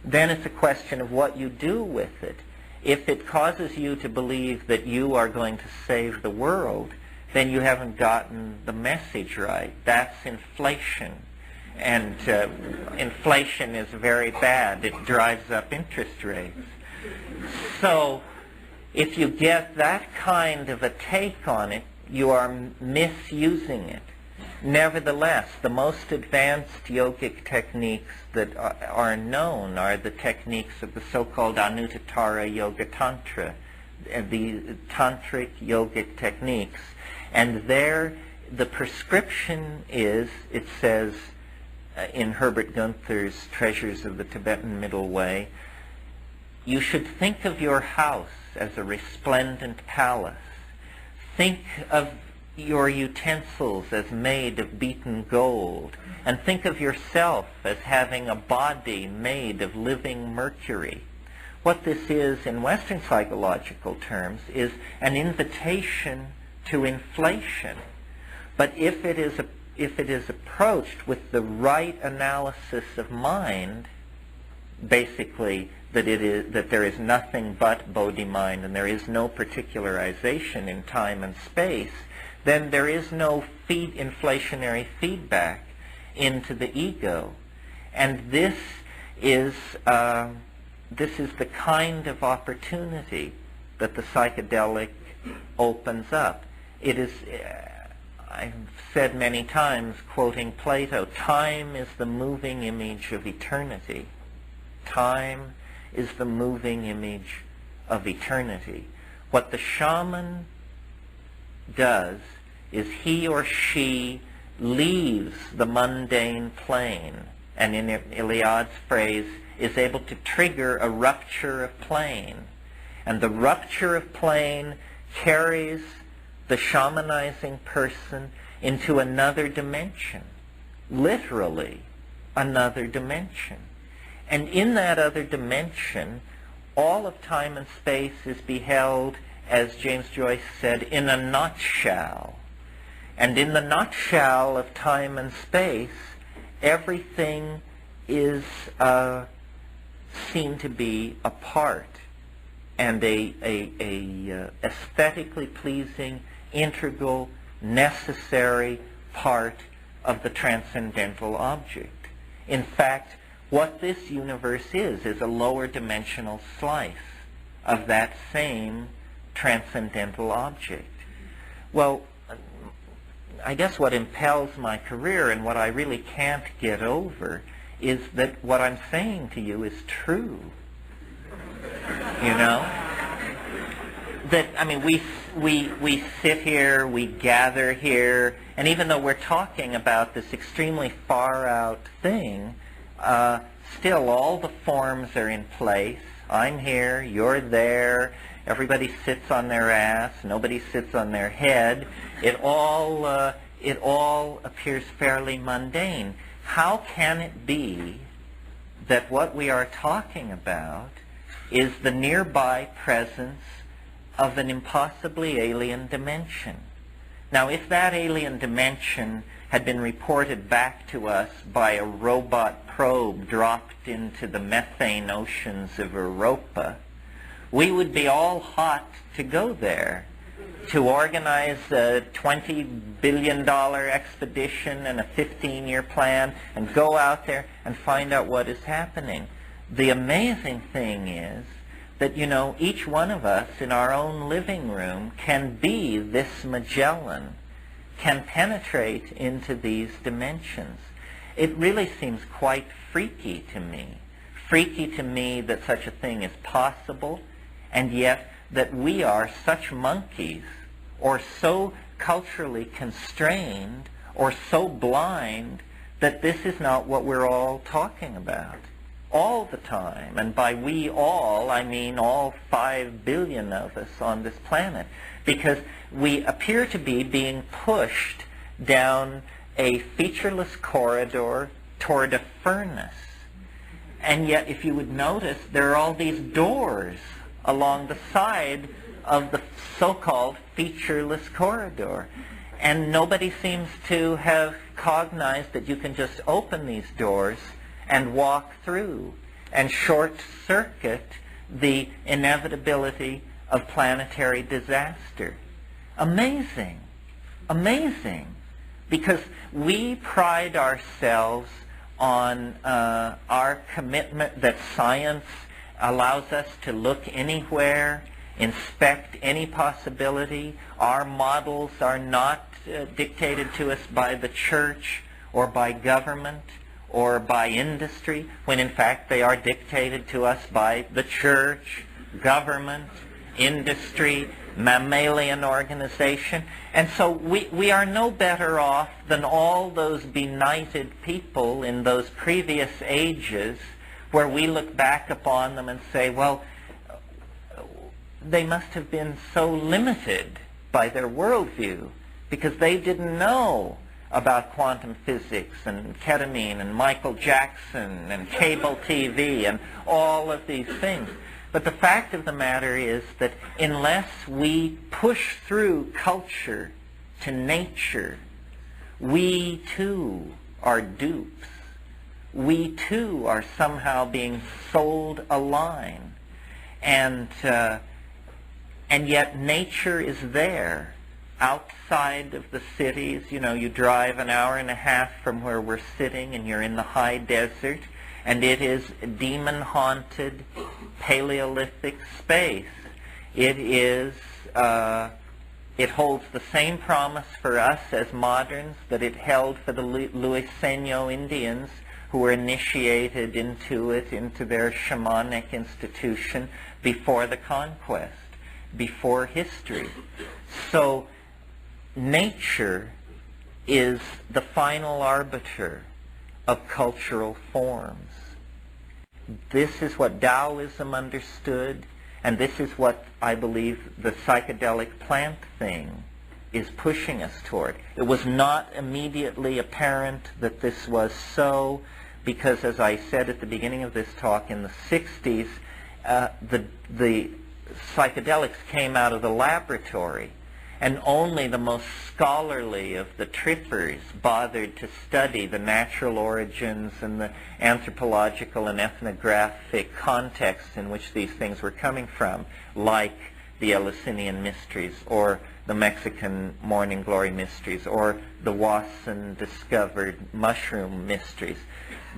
Then it's a question of what you do with it. If it causes you to believe that you are going to save the world, then you haven't gotten the message right. That's inflation. And inflation is very bad. It drives up interest rates. So if you get that kind of a take on it, you are misusing it. Nevertheless, the most advanced yogic techniques that are known are the techniques of the so-called Anuttara Yoga Tantra, the tantric yogic techniques. And there, the prescription is, it says in Herbert Gunther's Treasures of the Tibetan Middle Way, you should think of your house as a resplendent palace. Think of your utensils as made of beaten gold, and think of yourself as having a body made of living mercury. What this is in Western psychological terms is an invitation to inflation. But if it is approached with the right analysis of mind, basically that there is nothing but Bodhi mind and there is no particularization in time and space, then there is no inflationary feedback into the ego. And this is the kind of opportunity that the psychedelic opens up. It is, I've said many times, quoting Plato, time is the moving image of eternity. Time is the moving image of eternity. What the shaman does is he or she leaves the mundane plane, and in Iliad's phrase, is able to trigger a rupture of plane. And the rupture of plane carries the shamanizing person into another dimension, literally another dimension. And in that other dimension, all of time and space is beheld, as James Joyce said, in a nutshell. And in the nutshell of time and space, everything is seen to be a part and a aesthetically pleasing, integral, necessary part of the transcendental object. In fact, what this universe is a lower dimensional slice of that same transcendental object. Well, I guess what impels my career and what I really can't get over is that what I'm saying to you is true. You know? That, I mean, we sit here, we gather here, and even though we're talking about this extremely far out thing, still all the forms are in place. I'm here, you're there, everybody sits on their ass, nobody sits on their head. It all appears fairly mundane. How can it be that what we are talking about is the nearby presence of an impossibly alien dimension? Now, if that alien dimension had been reported back to us by a robot probe dropped into the methane oceans of Europa, we would be all hot to go there, to organize a $20 billion expedition and a 15-year plan and go out there and find out what is happening. The amazing thing is that, you know, each one of us in our own living room can be this Magellan, can penetrate into these dimensions. It really seems quite freaky to me. Freaky to me that such a thing is possible, and yet that we are such monkeys, or so culturally constrained, or so blind, that this is not what we're all talking about all the time. And by we all, I mean all 5 billion of us on this planet, because we appear to be being pushed down a featureless corridor toward a furnace. And yet, if you would notice, there are all these doors along the side of the so-called featureless corridor. And nobody seems to have cognized that you can just open these doors and walk through and short-circuit the inevitability of planetary disaster. Amazing. Amazing. Because we pride ourselves on our commitment that science allows us to look anywhere, inspect any possibility. Our models are not dictated to us by the church or by government or by industry, when in fact they are dictated to us by the church, government, industry, mammalian organization. And so we are no better off than all those benighted people in those previous ages where we look back upon them and say, well, they must have been so limited by their worldview because they didn't know about quantum physics and ketamine and Michael Jackson and cable TV and all of these things. But the fact of the matter is that unless we push through culture to nature, we too are dupes. We too are somehow being sold a line. And yet nature is there outside of the cities. You know, you drive an hour and a half from where we're sitting and you're in the high desert, and it is demon-haunted Paleolithic space. It is, it holds the same promise for us as moderns that it held for the Luiseno Indians who were initiated into it, into their shamanic institution before the conquest, before history. So nature is the final arbiter of cultural forms. This is what Taoism understood, and this is what I believe the psychedelic plant thing is pushing us toward. It was not immediately apparent that this was so, because as I said at the beginning of this talk, in the 60s, the psychedelics came out of the laboratory, and only the most scholarly of the trippers bothered to study the natural origins and the anthropological and ethnographic contexts in which these things were coming from, like the Eleusinian mysteries or the Mexican morning glory mysteries or the Wasson discovered mushroom mysteries.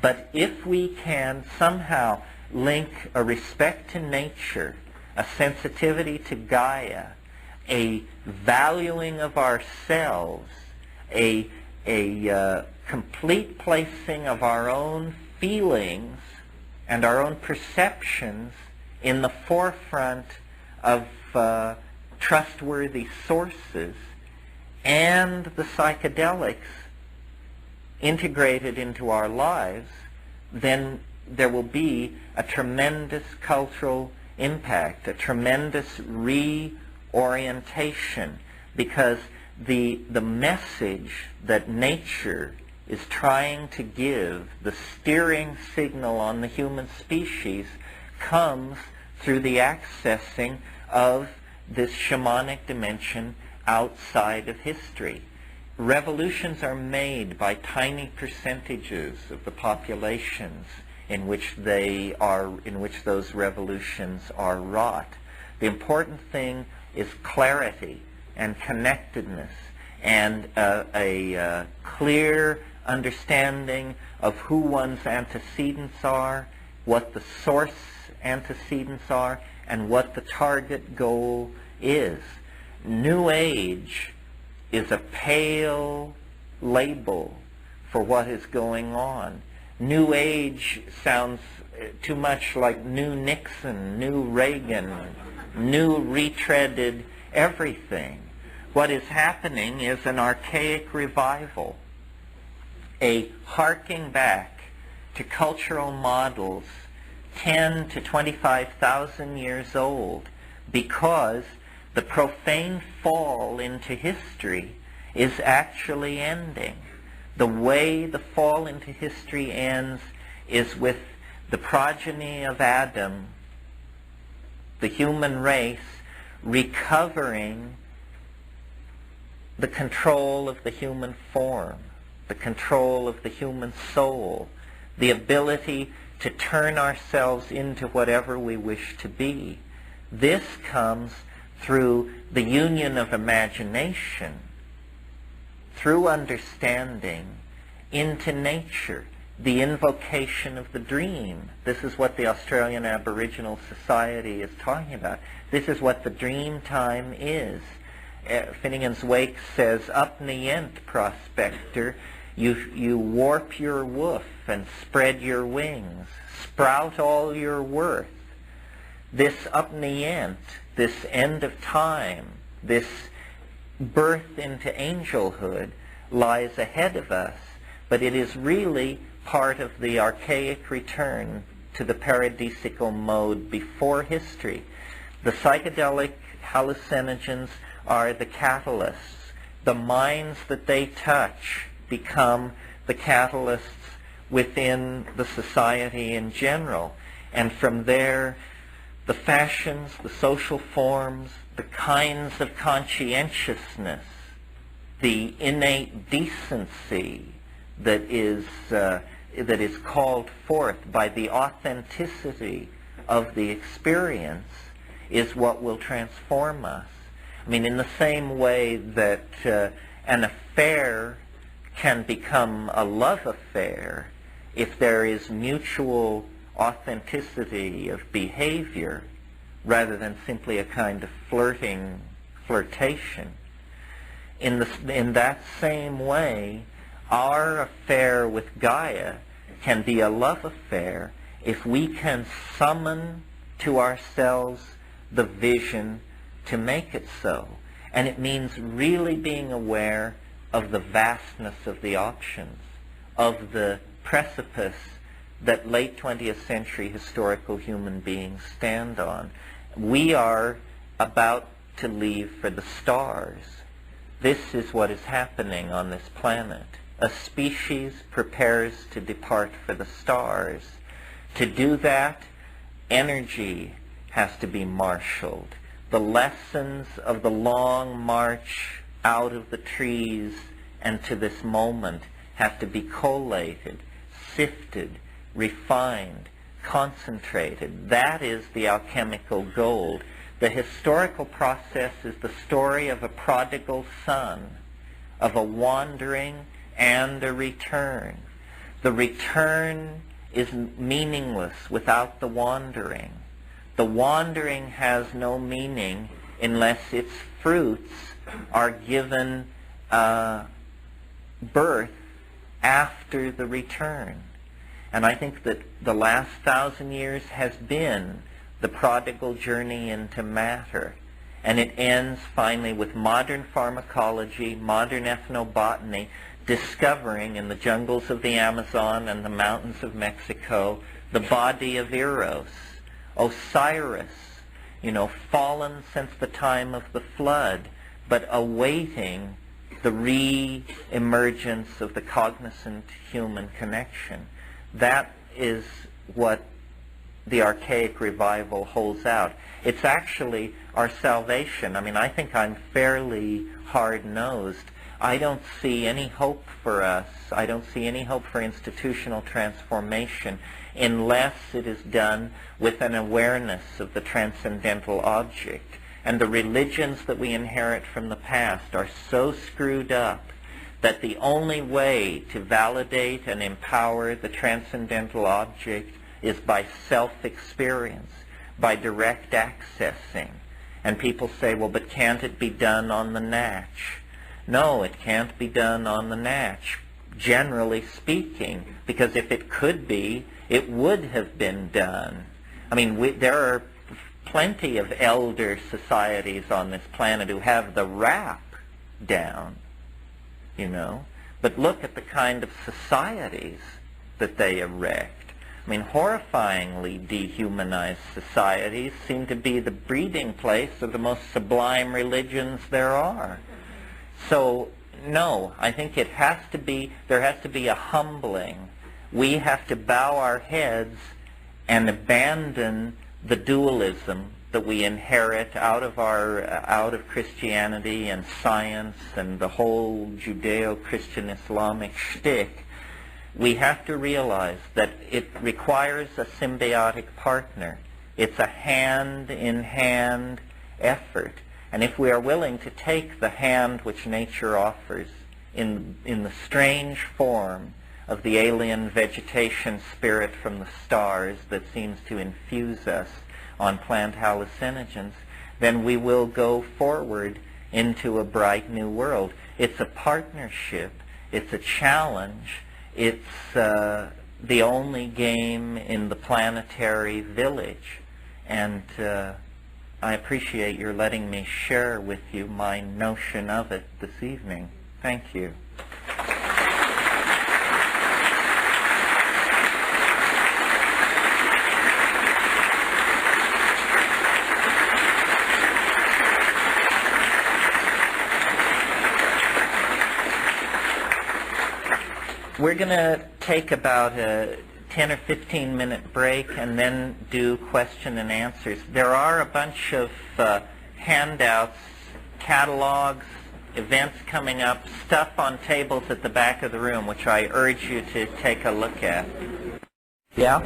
But if we can somehow link a respect to nature, a sensitivity to Gaia, a valuing of ourselves, a complete placing of our own feelings and our own perceptions in the forefront of trustworthy sources, and the psychedelics integrated into our lives, then there will be a tremendous cultural impact, a tremendous reorientation, because the message that nature is trying to give, the steering signal on the human species, comes through the accessing of this shamanic dimension outside of history. Revolutions are made by tiny percentages of the populations in which those revolutions are wrought. The important thing is clarity and connectedness and a clear understanding of who one's antecedents are, what the source antecedents are, and what the target goal is. New Age is a pale label for what is going on. New Age sounds too much like New Nixon, New Reagan, New retreaded everything. What is happening is an archaic revival, a harking back to cultural models 10 to 25,000 years old, because the profane fall into history is actually ending. The way the fall into history ends is with the progeny of Adam, the human race, recovering the control of the human form, the control of the human soul, the ability to turn ourselves into whatever we wish to be. This comes through the union of imagination, through understanding, into nature, the invocation of the dream. This is what the Australian Aboriginal Society is talking about. This is what the dream time is. Finnegan's Wake says, up nient, prospector, you warp your woof and spread your wings, sprout all your worth. This up nient, this end of time, this birth into angelhood lies ahead of us, but it is really part of the archaic return to the paradisical mode before history. The psychedelic hallucinogens are the catalysts. the minds that they touch become the catalysts within the society in general. And from there, the fashions, the social forms, the kinds of conscientiousness, the innate decency that is called forth by the authenticity of the experience is what will transform us. I mean, in the same way that an affair can become a love affair if there is mutual authenticity of behavior rather than simply a kind of flirtation. In that same way, our affair with Gaia can be a love affair if we can summon to ourselves the vision to make it so. And it means really being aware of the vastness of the options, of the precipice that late 20th century historical human beings stand on. We are about to leave for the stars. This is what is happening on this planet. A species prepares to depart for the stars. To do that, energy has to be marshaled. The lessons of the long march out of the trees and to this moment have to be collated, sifted, refined, concentrated. That is the alchemical gold. The historical process is the story of a prodigal son, of a wandering and a return. The return is meaningless without the wandering. The wandering has no meaning unless its fruits are given birth after the return. And I think that the last 1,000 years has been the prodigal journey into matter. And it ends finally with modern pharmacology, modern ethnobotany, discovering in the jungles of the Amazon and the mountains of Mexico the body of Eros, Osiris, fallen since the time of the flood, but awaiting the re-emergence of the cognizant human connection. That is what the archaic revival holds out. It's actually our salvation. I mean, I think I'm fairly hard-nosed. I don't see any hope for us. I don't see any hope for institutional transformation unless it is done with an awareness of the transcendental object. And the religions that we inherit from the past are so screwed up that the only way to validate and empower the transcendental object is by self-experience, by direct accessing. And people say, well, but can't it be done on the natch? No, it can't be done on the natch, generally speaking, because if it could be, it would have been done. I mean, there are plenty of elder societies on this planet who have the rap down, but look at the kind of societies that they erect. I mean, horrifyingly dehumanized societies seem to be the breeding place of the most sublime religions there are. So, no, I think there has to be a humbling. We have to bow our heads and abandon the dualism that we inherit out of Christianity and science and the whole Judeo-Christian Islamic shtick. We have to realize that it requires a symbiotic partner. It's a hand-in-hand effort. And if we are willing to take the hand which nature offers in the strange form of the alien vegetation spirit from the stars that seems to infuse us on plant hallucinogens, then we will go forward into a bright new world. It's a partnership. It's a challenge. It's the only game in the planetary village. And I appreciate your letting me share with you my notion of it this evening. Thank you. We're going to take about a 10 or 15 minute break and then do question and answers. There are a bunch of handouts, catalogs, events coming up, stuff on tables at the back of the room, which I urge you to take a look at. Yeah?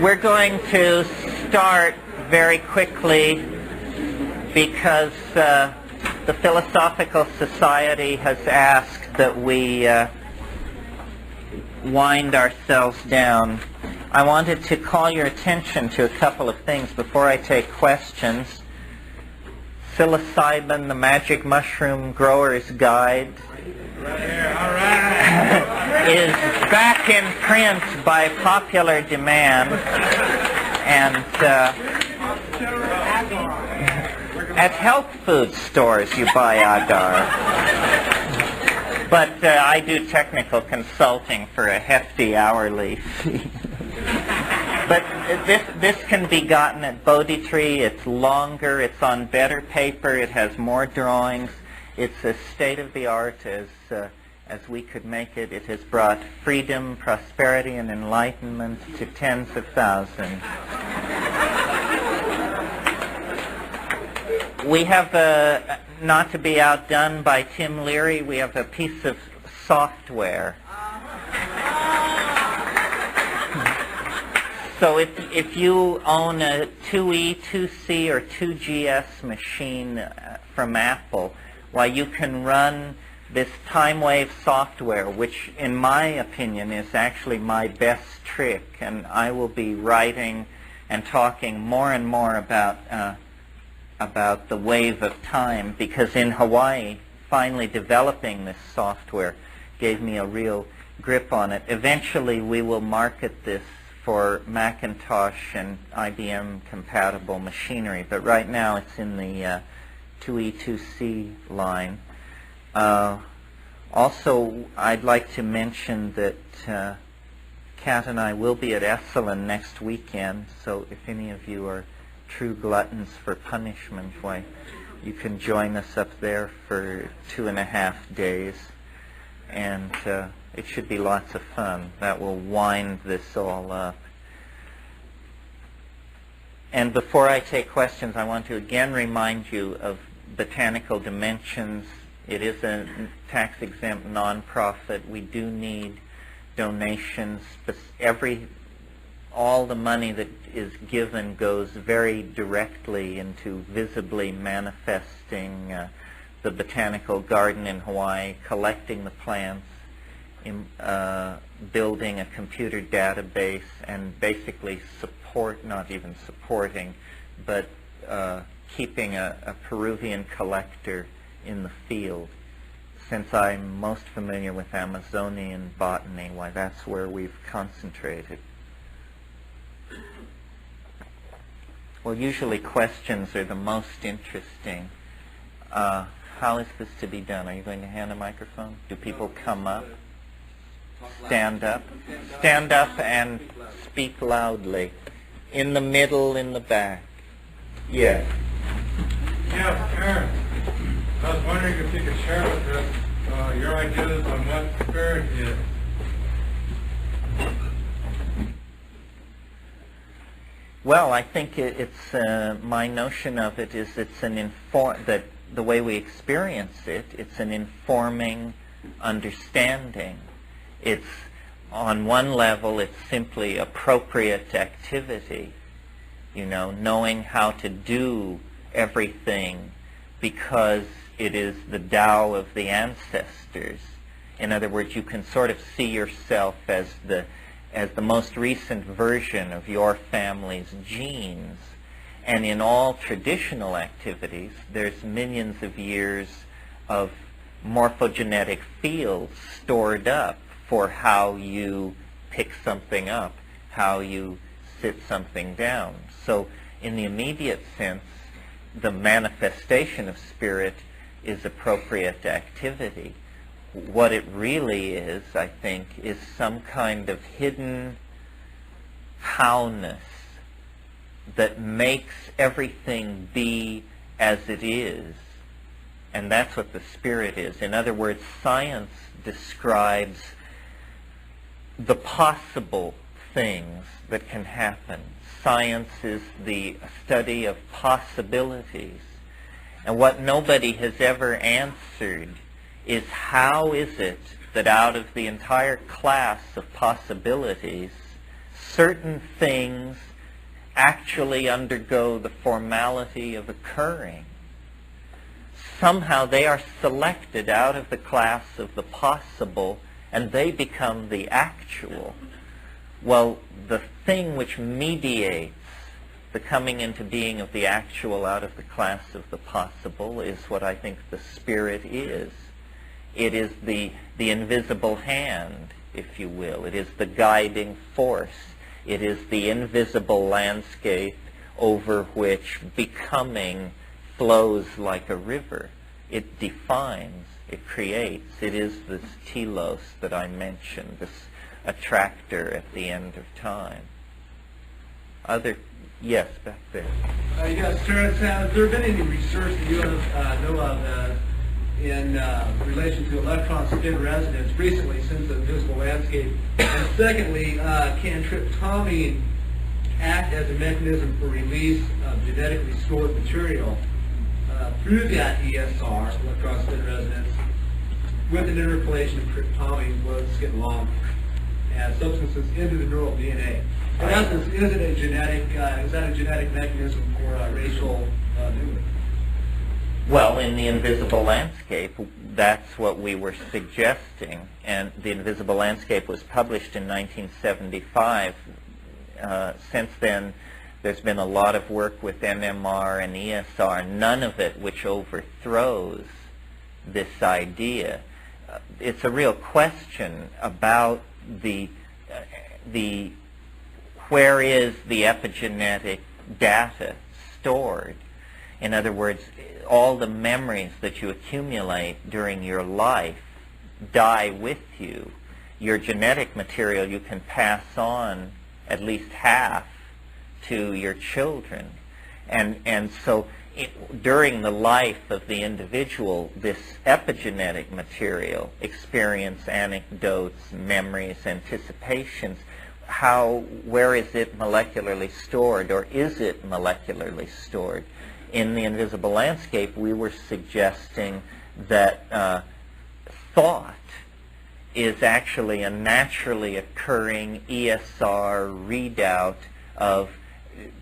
We're going to start very quickly because the Philosophical Society has asked that we wind ourselves down. I wanted to call your attention to a couple of things before I take questions. Psilocybin, the Magic Mushroom Grower's Guide, is back in print by popular demand, and at health food stores you buy agar. But I do technical consulting for a hefty hourly fee. But this can be gotten at Bodhi Tree. It's longer, it's on better paper, it has more drawings. It's as state-of-the-art as we could make it. It has brought freedom, prosperity, and enlightenment to tens of thousands. We have, not to be outdone by Tim Leary, we have a piece of software. So if you own a 2E, 2C, or 2GS machine from Apple, why, you can run this time wave software, which in my opinion is actually my best trick, and I will be writing and talking more and more about the wave of time, because in Hawaii, finally developing this software gave me a real grip on it. Eventually we will market this for Macintosh and IBM compatible machinery, but right now it's in the 2E, 2C line. Also, I'd like to mention that Kat and I will be at Esalen next weekend, so if any of you are true gluttons for punishment, why, you can join us up there for 2.5 days, and it should be lots of fun. That will wind this all up. And before I take questions, I want to again remind you of Botanical Dimensions. It is a tax-exempt nonprofit. We do need donations. All the money that is given goes very directly into visibly manifesting the botanical garden in Hawaii, collecting the plants, building a computer database, and basically not even supporting, but keeping a Peruvian collector in the field. Since I'm most familiar with Amazonian botany, why, that's where we've concentrated. Well, usually questions are the most interesting. How is this to be done? Are you going to hand a microphone? Do people come up? Stand up? Stand up and speak loudly. In the middle, in the back. Yes. Yeah, Terence, I was wondering if you could share with us your ideas on what spirit is. Well, I think it's my notion of it is it's that the way we experience it, it's an informing understanding. It's, on one level, it's simply appropriate activity, knowing how to do everything because it is the Tao of the ancestors. In other words, you can sort of see yourself as the most recent version of your family's genes. And in all traditional activities, there's millions of years of morphogenetic fields stored up for how you pick something up, how you sit something down. So in the immediate sense, the manifestation of spirit is appropriate activity. What it really is, I think, is some kind of hidden howness that makes everything be as it is And that's what the spirit is. In other words, science describes the possible things that can happen. Science is the study of possibilities. And what nobody has ever answered is how is it that out of the entire class of possibilities, certain things actually undergo the formality of occurring. Somehow they are selected out of the class of the possible and they become the actual. Well, the thing which mediates the coming into being of the actual out of the class of the possible is what I think the spirit is. It is the invisible hand, if you will. It is the guiding force. It is the invisible landscape over which becoming flows like a river. It defines, it creates. It is this telos that I mentioned, this attractor at the end of time. Yes, back there. Yes, Terence, has there been any research that you know of in relation to electron spin resonance recently since the invisible landscape? And secondly, can tryptamine act as a mechanism for release of genetically stored material through that ESR, electron spin resonance, with an interpolation of tryptamine was getting along as substances into the neural DNA? In essence, is that a genetic mechanism for racial movement? Well, in the invisible landscape, that's what we were suggesting. And the invisible landscape was published in 1975. Since then, there's been a lot of work with NMR and ESR, none of it which overthrows this idea. It's a real question about where is the epigenetic data stored. In other words, all the memories that you accumulate during your life die with you. Your genetic material you can pass on at least half to your children. And so during the life of the individual, this epigenetic material, experience, anecdotes, memories, anticipations, where is it molecularly stored, or is it molecularly stored? In the invisible landscape, we were suggesting that thought is actually a naturally occurring ESR readout of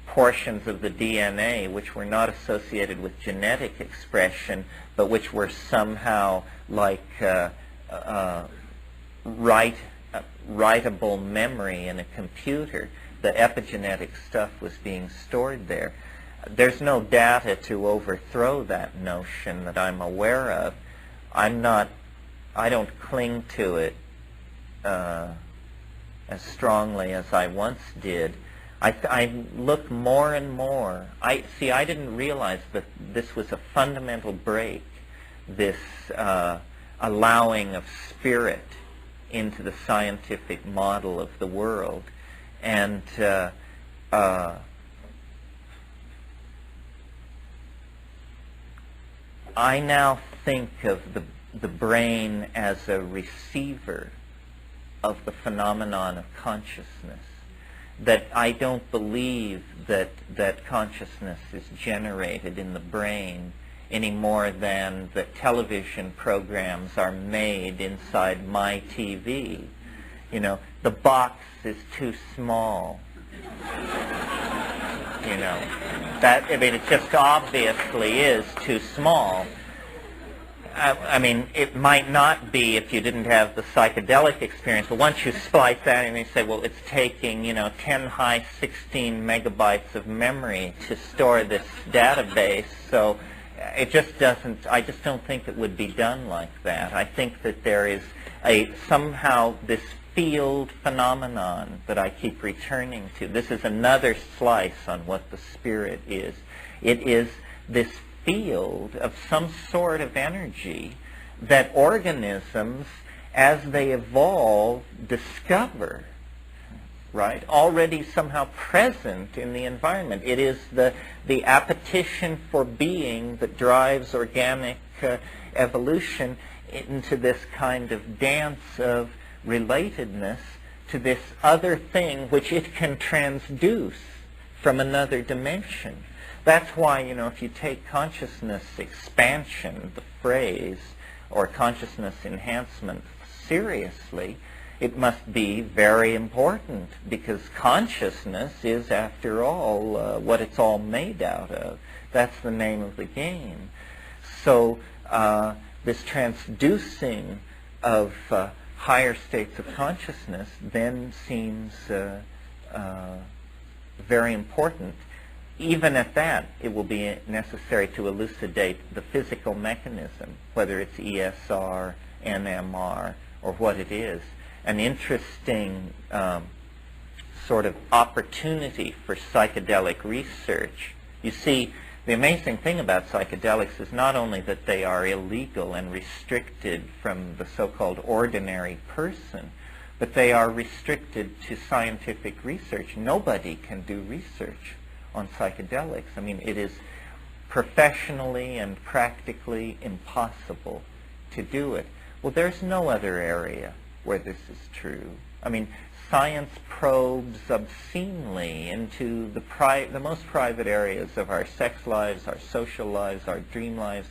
portions of the DNA which were not associated with genetic expression, but which were somehow like writable memory in a computer. The epigenetic stuff was being stored there. There's no data to overthrow that notion that I'm aware of. I don't cling to it as strongly as I once did. I look more and more. I didn't realize that this was a fundamental break, this allowing of spirit into the scientific model of the world. And I now think of the brain as a receiver of the phenomenon of consciousness. That I don't believe that consciousness is generated in the brain any more than that television programs are made inside my TV. You know, the box is too small. You know, it just obviously is too small. I mean, it might not be if you didn't have the psychedelic experience, but once you splice that and you say, well, it's taking, 10 high 16 megabytes of memory to store this database, so it just doesn't, I just don't think it would be done like that. I think that there is somehow this field phenomenon that I keep returning to. This is another slice on what the spirit is. It is this field of some sort of energy that organisms, as they evolve, discover, right? Already somehow present in the environment. It is the appetition for being that drives organic evolution into this kind of dance of relatedness to this other thing which it can transduce from another dimension. That's why, if you take consciousness expansion, the phrase, or consciousness enhancement seriously, it must be very important, because consciousness is, after all, what it's all made out of. That's the name of the game. So this transducing of higher states of consciousness then seems very important. Even at that, it will be necessary to elucidate the physical mechanism, whether it's ESR, NMR, or what it is. An interesting sort of opportunity for psychedelic research. You see, the amazing thing about psychedelics is not only that they are illegal and restricted from the so-called ordinary person, but they are restricted to scientific research. Nobody can do research on psychedelics. I mean, it is professionally and practically impossible to do it. Well, there's no other area where this is true. I mean, science probes obscenely into the most private areas of our sex lives, our social lives, our dream lives.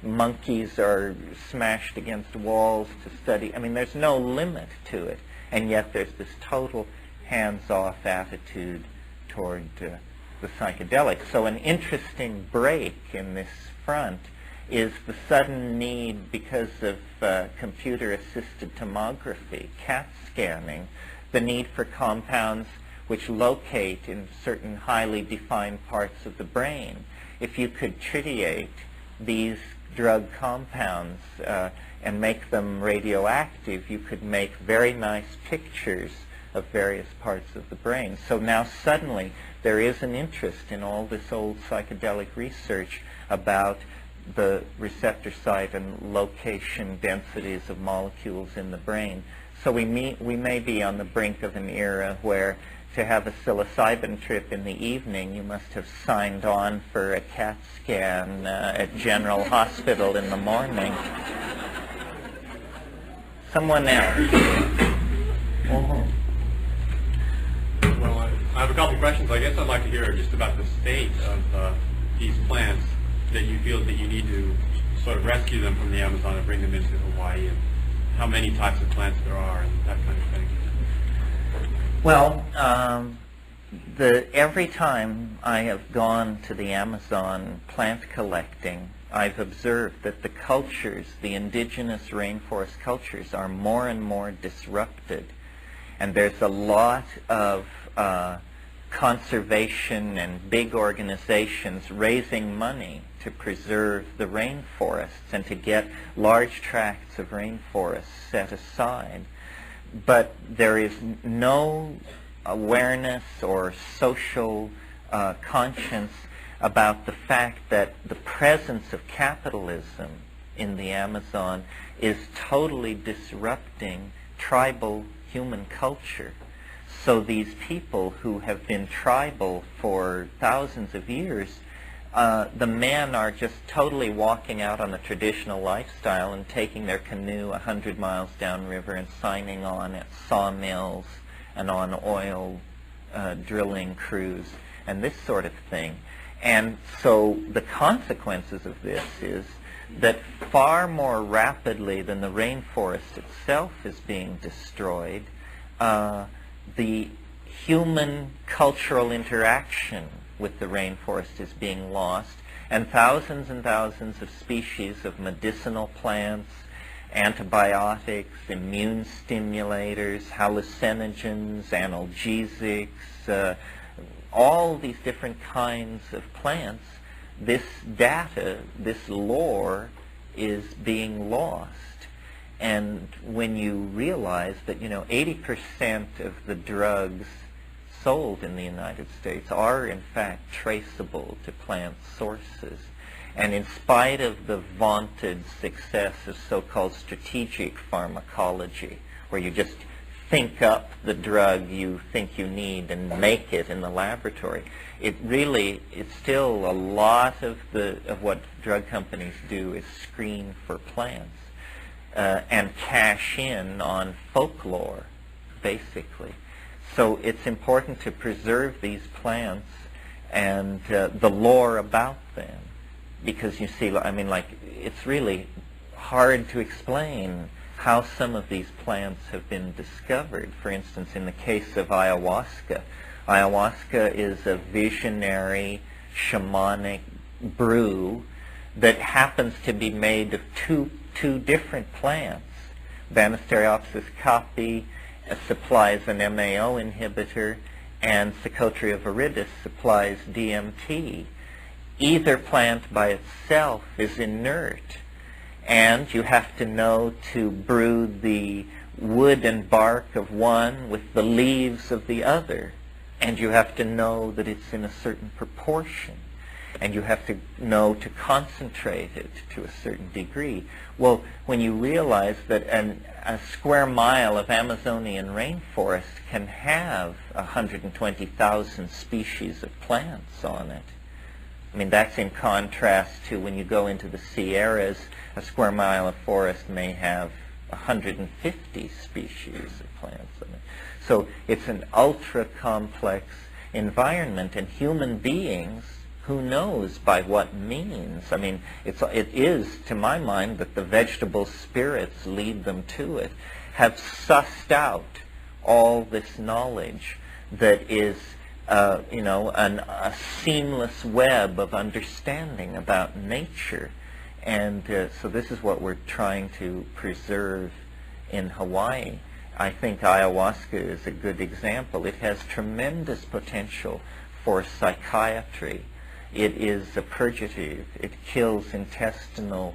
Monkeys are smashed against walls to study. I mean, there's no limit to it. And yet there's this total hands-off attitude toward the psychedelics. So an interesting break in this front is the sudden need, because of computer-assisted tomography, CAT scanning, the need for compounds which locate in certain highly defined parts of the brain. If you could tritiate these drug compounds and make them radioactive, you could make very nice pictures of various parts of the brain. So now suddenly there is an interest in all this old psychedelic research about the receptor site and location densities of molecules in the brain. So we may be on the brink of an era where to have a psilocybin trip in the evening, you must have signed on for a CAT scan at General Hospital in the morning. Someone else. Well, I have a couple of questions. I guess I'd like to hear just about the state of these plants that you feel that you need to sort of rescue them from the Amazon and bring them into Hawaii, and how many types of plants there are, and that kind of thing. Well, every time I have gone to the Amazon plant collecting, I've observed that the cultures, the indigenous rainforest cultures, are more and more disrupted. And there's a lot of conservation and big organizations raising money to preserve the rainforests and to get large tracts of rainforests set aside. But there is no awareness or social conscience about the fact that the presence of capitalism in the Amazon is totally disrupting tribal human culture. So these people who have been tribal for thousands of years, the men are just totally walking out on the traditional lifestyle and taking their canoe 100 miles downriver and signing on at sawmills and on oil drilling crews and this sort of thing. And so the consequences of this is that far more rapidly than the rainforest itself is being destroyed, the human cultural interaction with the rainforest is being lost, and thousands of species of medicinal plants, antibiotics, immune stimulators, hallucinogens, analgesics, all these different kinds of plants, this data, this lore is being lost. And when you realize that, 80% of the drugs sold in the United States are in fact traceable to plant sources. And in spite of the vaunted success of so-called strategic pharmacology, where you just think up the drug you think you need and make it in the laboratory. It's still a lot of what drug companies do is screen for plants and cash in on folklore, basically. So it's important to preserve these plants and the lore about them, because you see, I mean, like, it's really hard to explain how some of these plants have been discovered. For instance, in the case of ayahuasca, ayahuasca is a visionary shamanic brew that happens to be made of two different plants. Banisteriopsis caapi supplies an MAO inhibitor, and Psychotria viridis supplies DMT. Either plant by itself is inert, and you have to know to brew the wood and bark of one with the leaves of the other, and you have to know that it's in a certain proportion, and you have to know to concentrate it to a certain degree. Well, when you realize that a square mile of Amazonian rainforest can have 120,000 species of plants on it, I mean, that's in contrast to when you go into the Sierras, a square mile of forest may have 150 species of plants in it. So it's an ultra-complex environment, and human beings, who knows by what means? I mean, it is, to my mind, that the vegetable spirits lead them to it, have sussed out all this knowledge that is a seamless web of understanding about nature. And so this is what we're trying to preserve in Hawaii. I think ayahuasca is a good example. It has tremendous potential for psychiatry. It is a purgative. It kills intestinal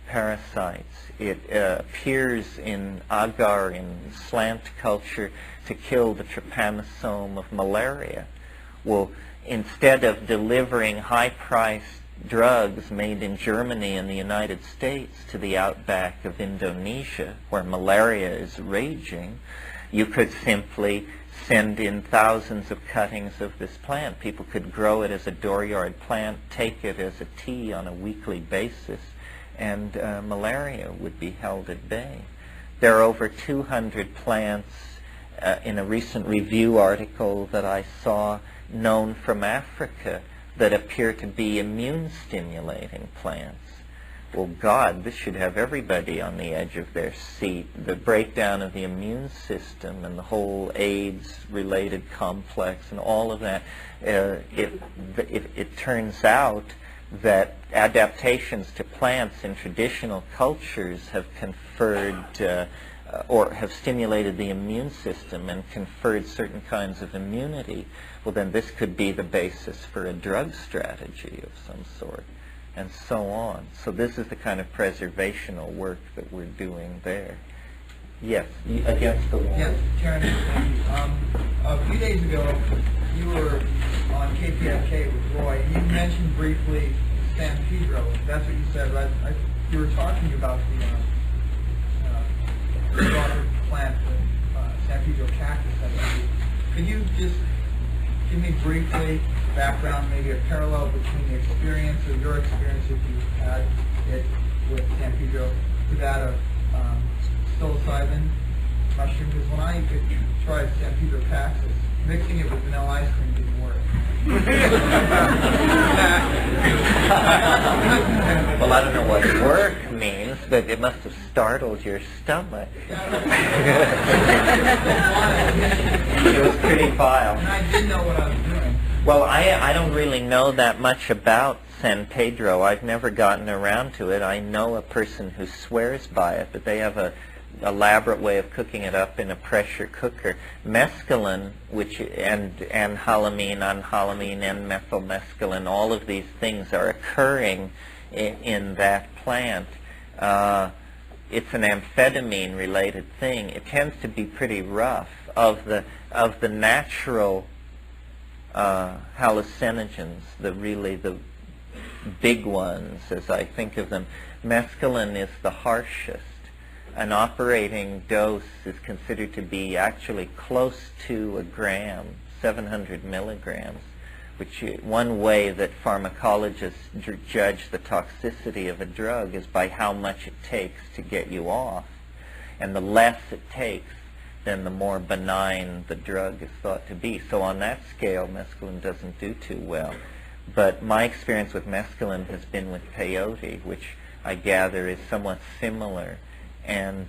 parasites. It appears in agar, in slant culture, to kill the trypanosome of malaria. Well, instead of delivering high-priced drugs made in Germany and the United States to the outback of Indonesia, where malaria is raging, you could simply send in thousands of cuttings of this plant. People could grow it as a dooryard plant, take it as a tea on a weekly basis, and malaria would be held at bay. There are over 200 plants in a recent review article that I saw known from Africa that appear to be immune-stimulating plants. Well, God, this should have everybody on the edge of their seat. The breakdown of the immune system and the whole AIDS-related complex and all of that, it turns out that adaptations to plants in traditional cultures have conferred or have stimulated the immune system and conferred certain kinds of immunity. Well, then this could be the basis for a drug strategy of some sort, and so on. So this is the kind of preservational work that we're doing there. Yes, against the wall. Yes, Terence, thank you. A few days ago, you were on KPFK with Roy, and you mentioned briefly San Pedro. That's what you said, right? You were talking about the broader plant, the San Pedro cactus. Could you just give me briefly background, maybe a parallel between the experience or your experience if you had it with San Pedro to that of psilocybin mushroom? Because when I tried San Pedro cactus, mixing it with vanilla ice cream didn't work. Well, I don't know what work means, but it must have startled your stomach. It was pretty vile. And I didn't know what I was doing. Well, I don't really know that much about San Pedro. I've never gotten around to it. I know a person who swears by it, but they have a elaborate way of cooking it up in a pressure cooker. Mescaline, and anhalamine, N-methylmescaline, all of these things are occurring in that plant. It's an amphetamine-related thing. It tends to be pretty rough. Of the natural hallucinogens, the big ones, as I think of them, mescaline is the harshest. an operating dose is considered to be actually close to a gram, 700 milligrams, which one way that pharmacologists judge the toxicity of a drug is by how much it takes to get you off. And the less it takes, then the more benign the drug is thought to be. So on that scale, mescaline doesn't do too well. But my experience with mescaline has been with peyote, which I gather is somewhat similar. And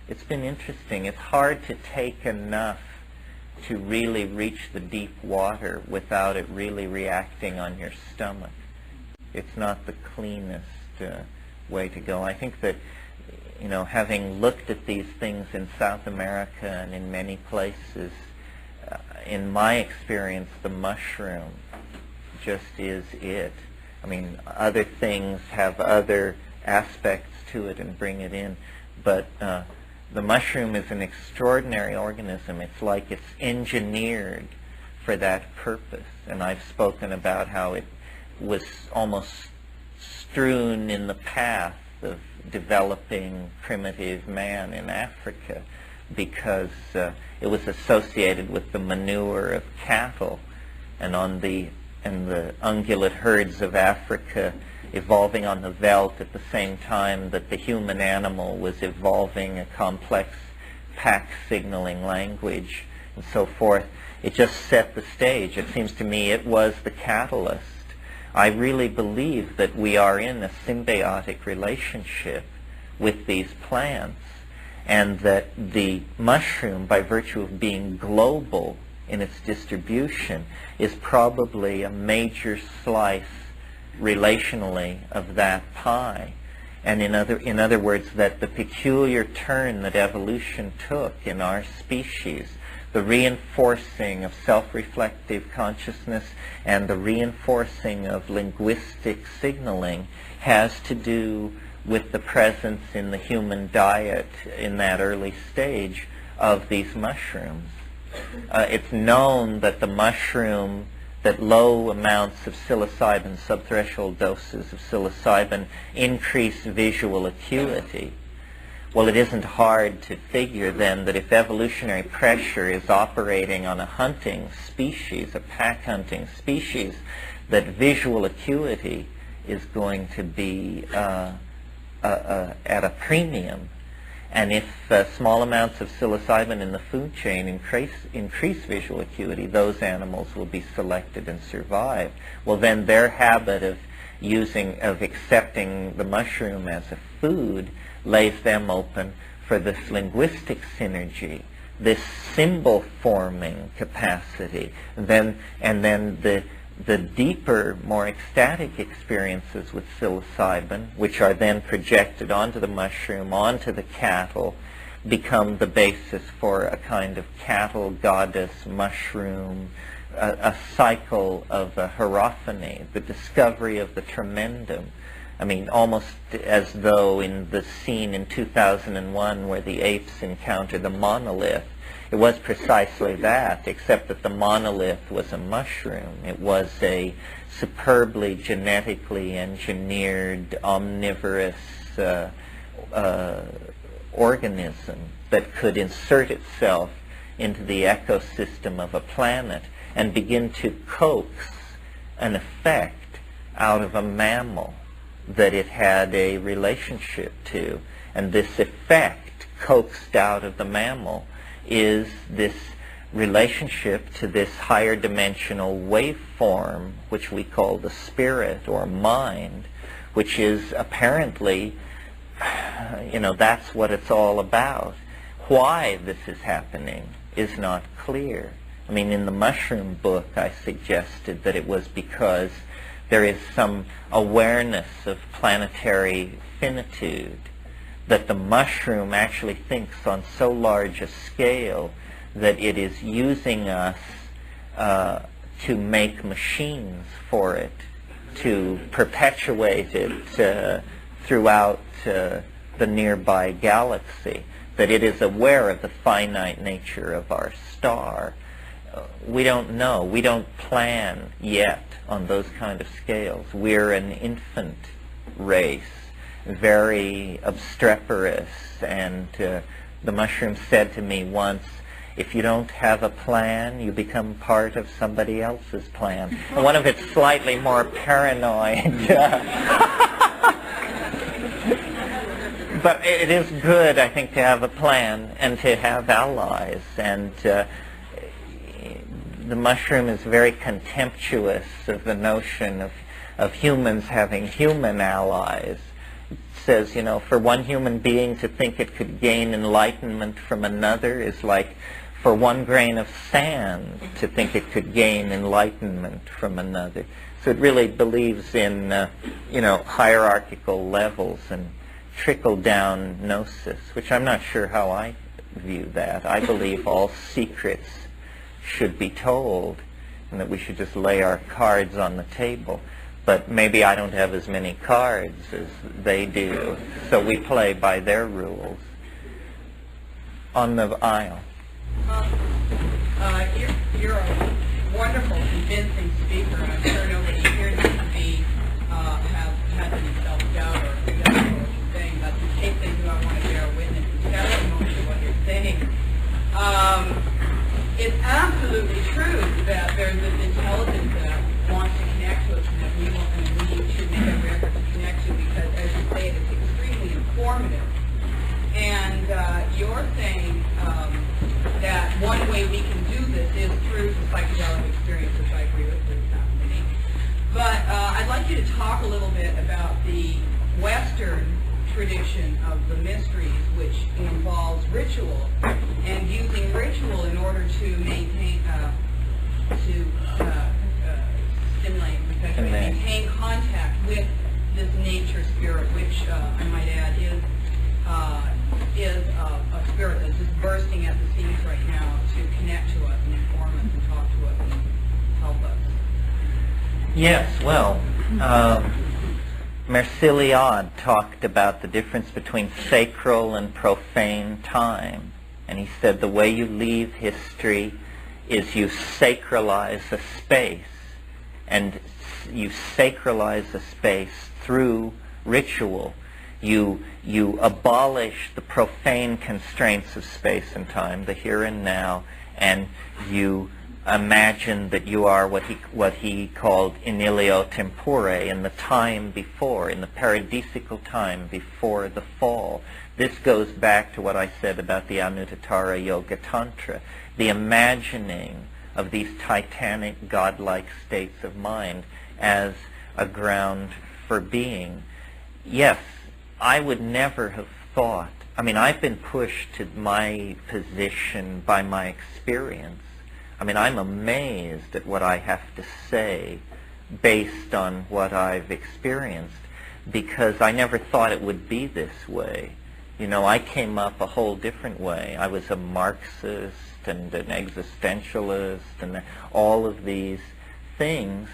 it's been interesting. It's hard to take enough to really reach the deep water without it really reacting on your stomach. It's not the cleanest way to go. I think that, you know, having looked at these things in South America and in many places, in my experience, the mushroom just is it. I mean, other things have other aspects to it and bring it in, but the mushroom is an extraordinary organism. It's like it's engineered for that purpose. And I've spoken about how it was almost strewn in the path of developing primitive man in Africa because it was associated with the manure of cattle, and the ungulate herds of Africa evolving on the veldt at the same time that the human animal was evolving a complex pack signaling language and so forth. It just set the stage. It seems to me it was the catalyst. I really believe that we are in a symbiotic relationship with these plants, and that the mushroom, by virtue of being global in its distribution, is probably a major slice relationally of that pie. And in other words, that the peculiar turn that evolution took in our species, the reinforcing of self-reflective consciousness and the reinforcing of linguistic signaling, has to do with the presence in the human diet in that early stage of these mushrooms. It's known that the mushroom, that low amounts of psilocybin, subthreshold doses of psilocybin, increase visual acuity. Well, it isn't hard to figure then that if evolutionary pressure is operating on a hunting species, a pack hunting species, that visual acuity is going to be at a premium. And if small amounts of psilocybin in the food chain increase visual acuity, those animals will be selected and survive. Well, then their habit of accepting the mushroom as a food lays them open for this linguistic synergy, this symbol-forming capacity, and then the deeper, more ecstatic experiences with psilocybin, which are then projected onto the mushroom, onto the cattle, become the basis for a kind of cattle goddess mushroom, a cycle of a hierophany, the discovery of the tremendum. I mean, almost as though in the scene in 2001 where the apes encounter the monolith, it was precisely that, except that the monolith was a mushroom. It was a superbly genetically engineered, omnivorous organism that could insert itself into the ecosystem of a planet and begin to coax an effect out of a mammal that it had a relationship to. And this effect coaxed out of the mammal is this relationship to this higher dimensional waveform, which we call the spirit or mind, which is apparently, that's what it's all about. Why this is happening is not clear. I mean, in the mushroom book, I suggested that it was because there is some awareness of planetary finitude, that the mushroom actually thinks on so large a scale that it is using us to make machines for it, to perpetuate it throughout the nearby galaxy, that it is aware of the finite nature of our star. We don't know. We don't plan yet on those kind of scales. We're an infant race. very obstreperous. And the mushroom said to me once, if you don't have a plan, you become part of somebody else's plan. And one of its slightly more paranoid. But it is good, I think, to have a plan and to have allies. And the mushroom is very contemptuous of the notion of humans having human allies. It says, you know, for one human being to think it could gain enlightenment from another is like for one grain of sand to think it could gain enlightenment from another. So it really believes in, you know, hierarchical levels and trickle-down gnosis, which I'm not sure how I view that. I believe all secrets should be told and that we should just lay our cards on the table. But maybe I don't have as many cards as they do, so we play by their rules. On the aisle. You're a wonderful, convincing speaker. I'm sure nobody here needs to be, have had any self-doubt or doubt what you're saying, but in case they do, I want to bear witness to testimony to what you're saying. It's absolutely true that there's this intelligence that wants to connect to us and that we should make every effort to connect to, because, as you say, it's extremely informative. And you're saying that one way we can do this is through the psychedelic experience, which I agree with, it's happening. But I'd like you to talk a little bit about the Western tradition of the mysteries, which involves ritual, and using ritual in order to maintain, stimulate, maintain contact with this nature spirit, which I might add is a spirit that's just bursting at the seams right now to connect to us and inform us and talk to us and help us. Yes, well, Mercilliard talked about the difference between sacral and profane time. And he said the way you leave history is you sacralize a space. And you sacralize a space through ritual. You abolish the profane constraints of space and time, the here and now, and you imagine that you are what he called in ilio tempore, in the time before, in the paradisical time before the fall. This goes back to what I said about the Anuttara Yoga Tantra, the imagining of these titanic godlike states of mind as a ground for being. Yes, I would never have thought, I mean, I've been pushed to my position by my experience. I mean, I'm amazed at what I have to say based on what I've experienced, because I never thought it would be this way. You know, I came up a whole different way. I was a Marxist and an existentialist and all of these things,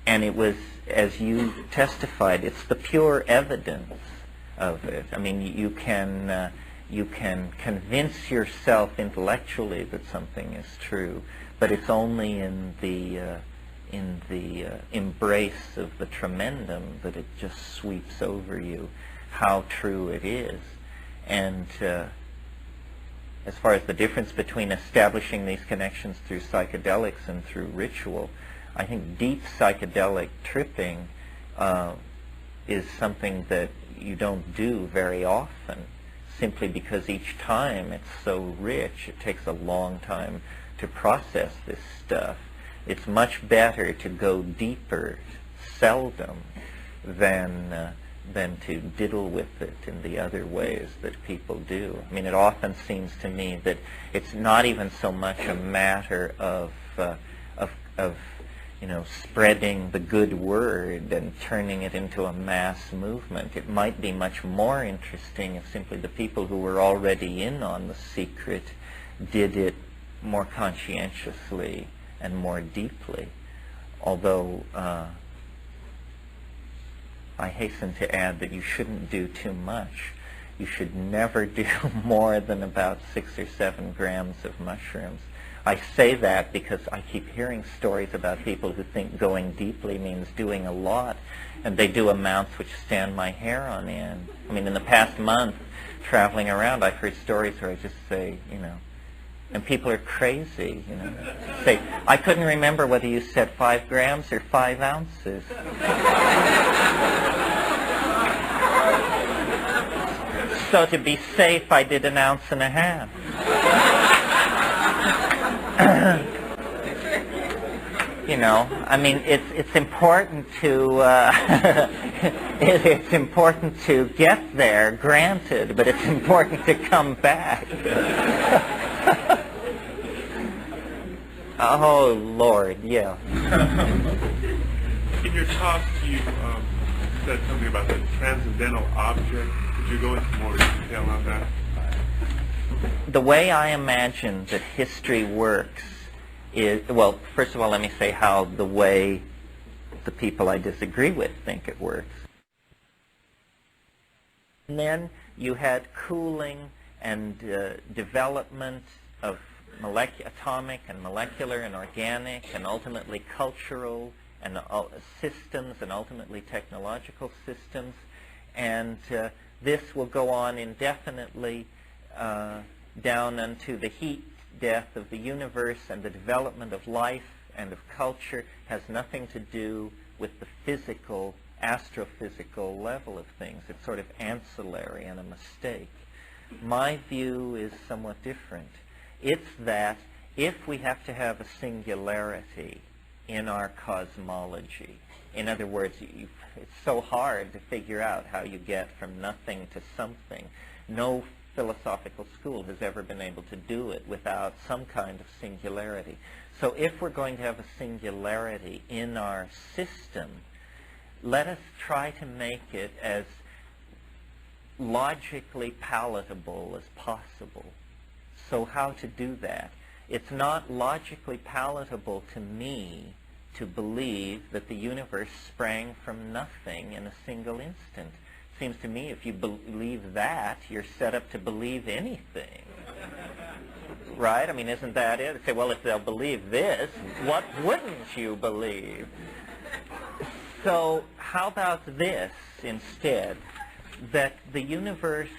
and it was, as you testified, it's the pure evidence of it. I mean, you can convince yourself intellectually that something is true, but it's only in the embrace of the tremendum that it just sweeps over you how true it is. And as far as the difference between establishing these connections through psychedelics and through ritual, I think deep psychedelic tripping is something that you don't do very often, simply because each time it's so rich, it takes a long time to process this stuff. It's much better to go deeper, seldom, than to diddle with it in the other ways that people do. I mean, it often seems to me that it's not even so much a matter of you know, spreading the good word and turning it into a mass movement. It might be much more interesting if simply the people who were already in on the secret did it more conscientiously and more deeply. Although I hasten to add that you shouldn't do too much. you should never do more than about 6 or 7 grams of mushrooms. I say that because I keep hearing stories about people who think going deeply means doing a lot, and they do amounts which stand my hair on end. I mean, in the past month, traveling around, I've heard stories where I just say, you know, and people are crazy, you know. Say, I couldn't remember whether you said 5 grams or 5 ounces. So to be safe, I did 1.5 ounces. You know, I mean, it's important to it's important to get there, granted, but it's important to come back. Oh Lord, yeah. In your talk, you said something about the transcendental object. Could you go into more detail on that? The way I imagine that history works is, well, first of all, let me say how the way the people I disagree with think it works. And then you had cooling and development of atomic and molecular and organic and ultimately cultural and systems and ultimately technological systems. And this will go on indefinitely down unto the heat death of the universe, and the development of life and of culture has nothing to do with the physical, astrophysical level of things. It's sort of ancillary and a mistake. My view is somewhat different. It's that if we have to have a singularity in our cosmology, in other words, it's so hard to figure out how you get from nothing to something. No philosophical school has ever been able to do it without some kind of singularity. So if we're going to have a singularity in our system, let us try to make it as logically palatable as possible. So how to do that? It's not logically palatable to me to believe that the universe sprang from nothing in a single instant. Seems to me if you believe that, you're set up to believe anything. Right? I mean, isn't that it? Say, well, if they'll believe this, what wouldn't you believe? So how about this instead? That the universe,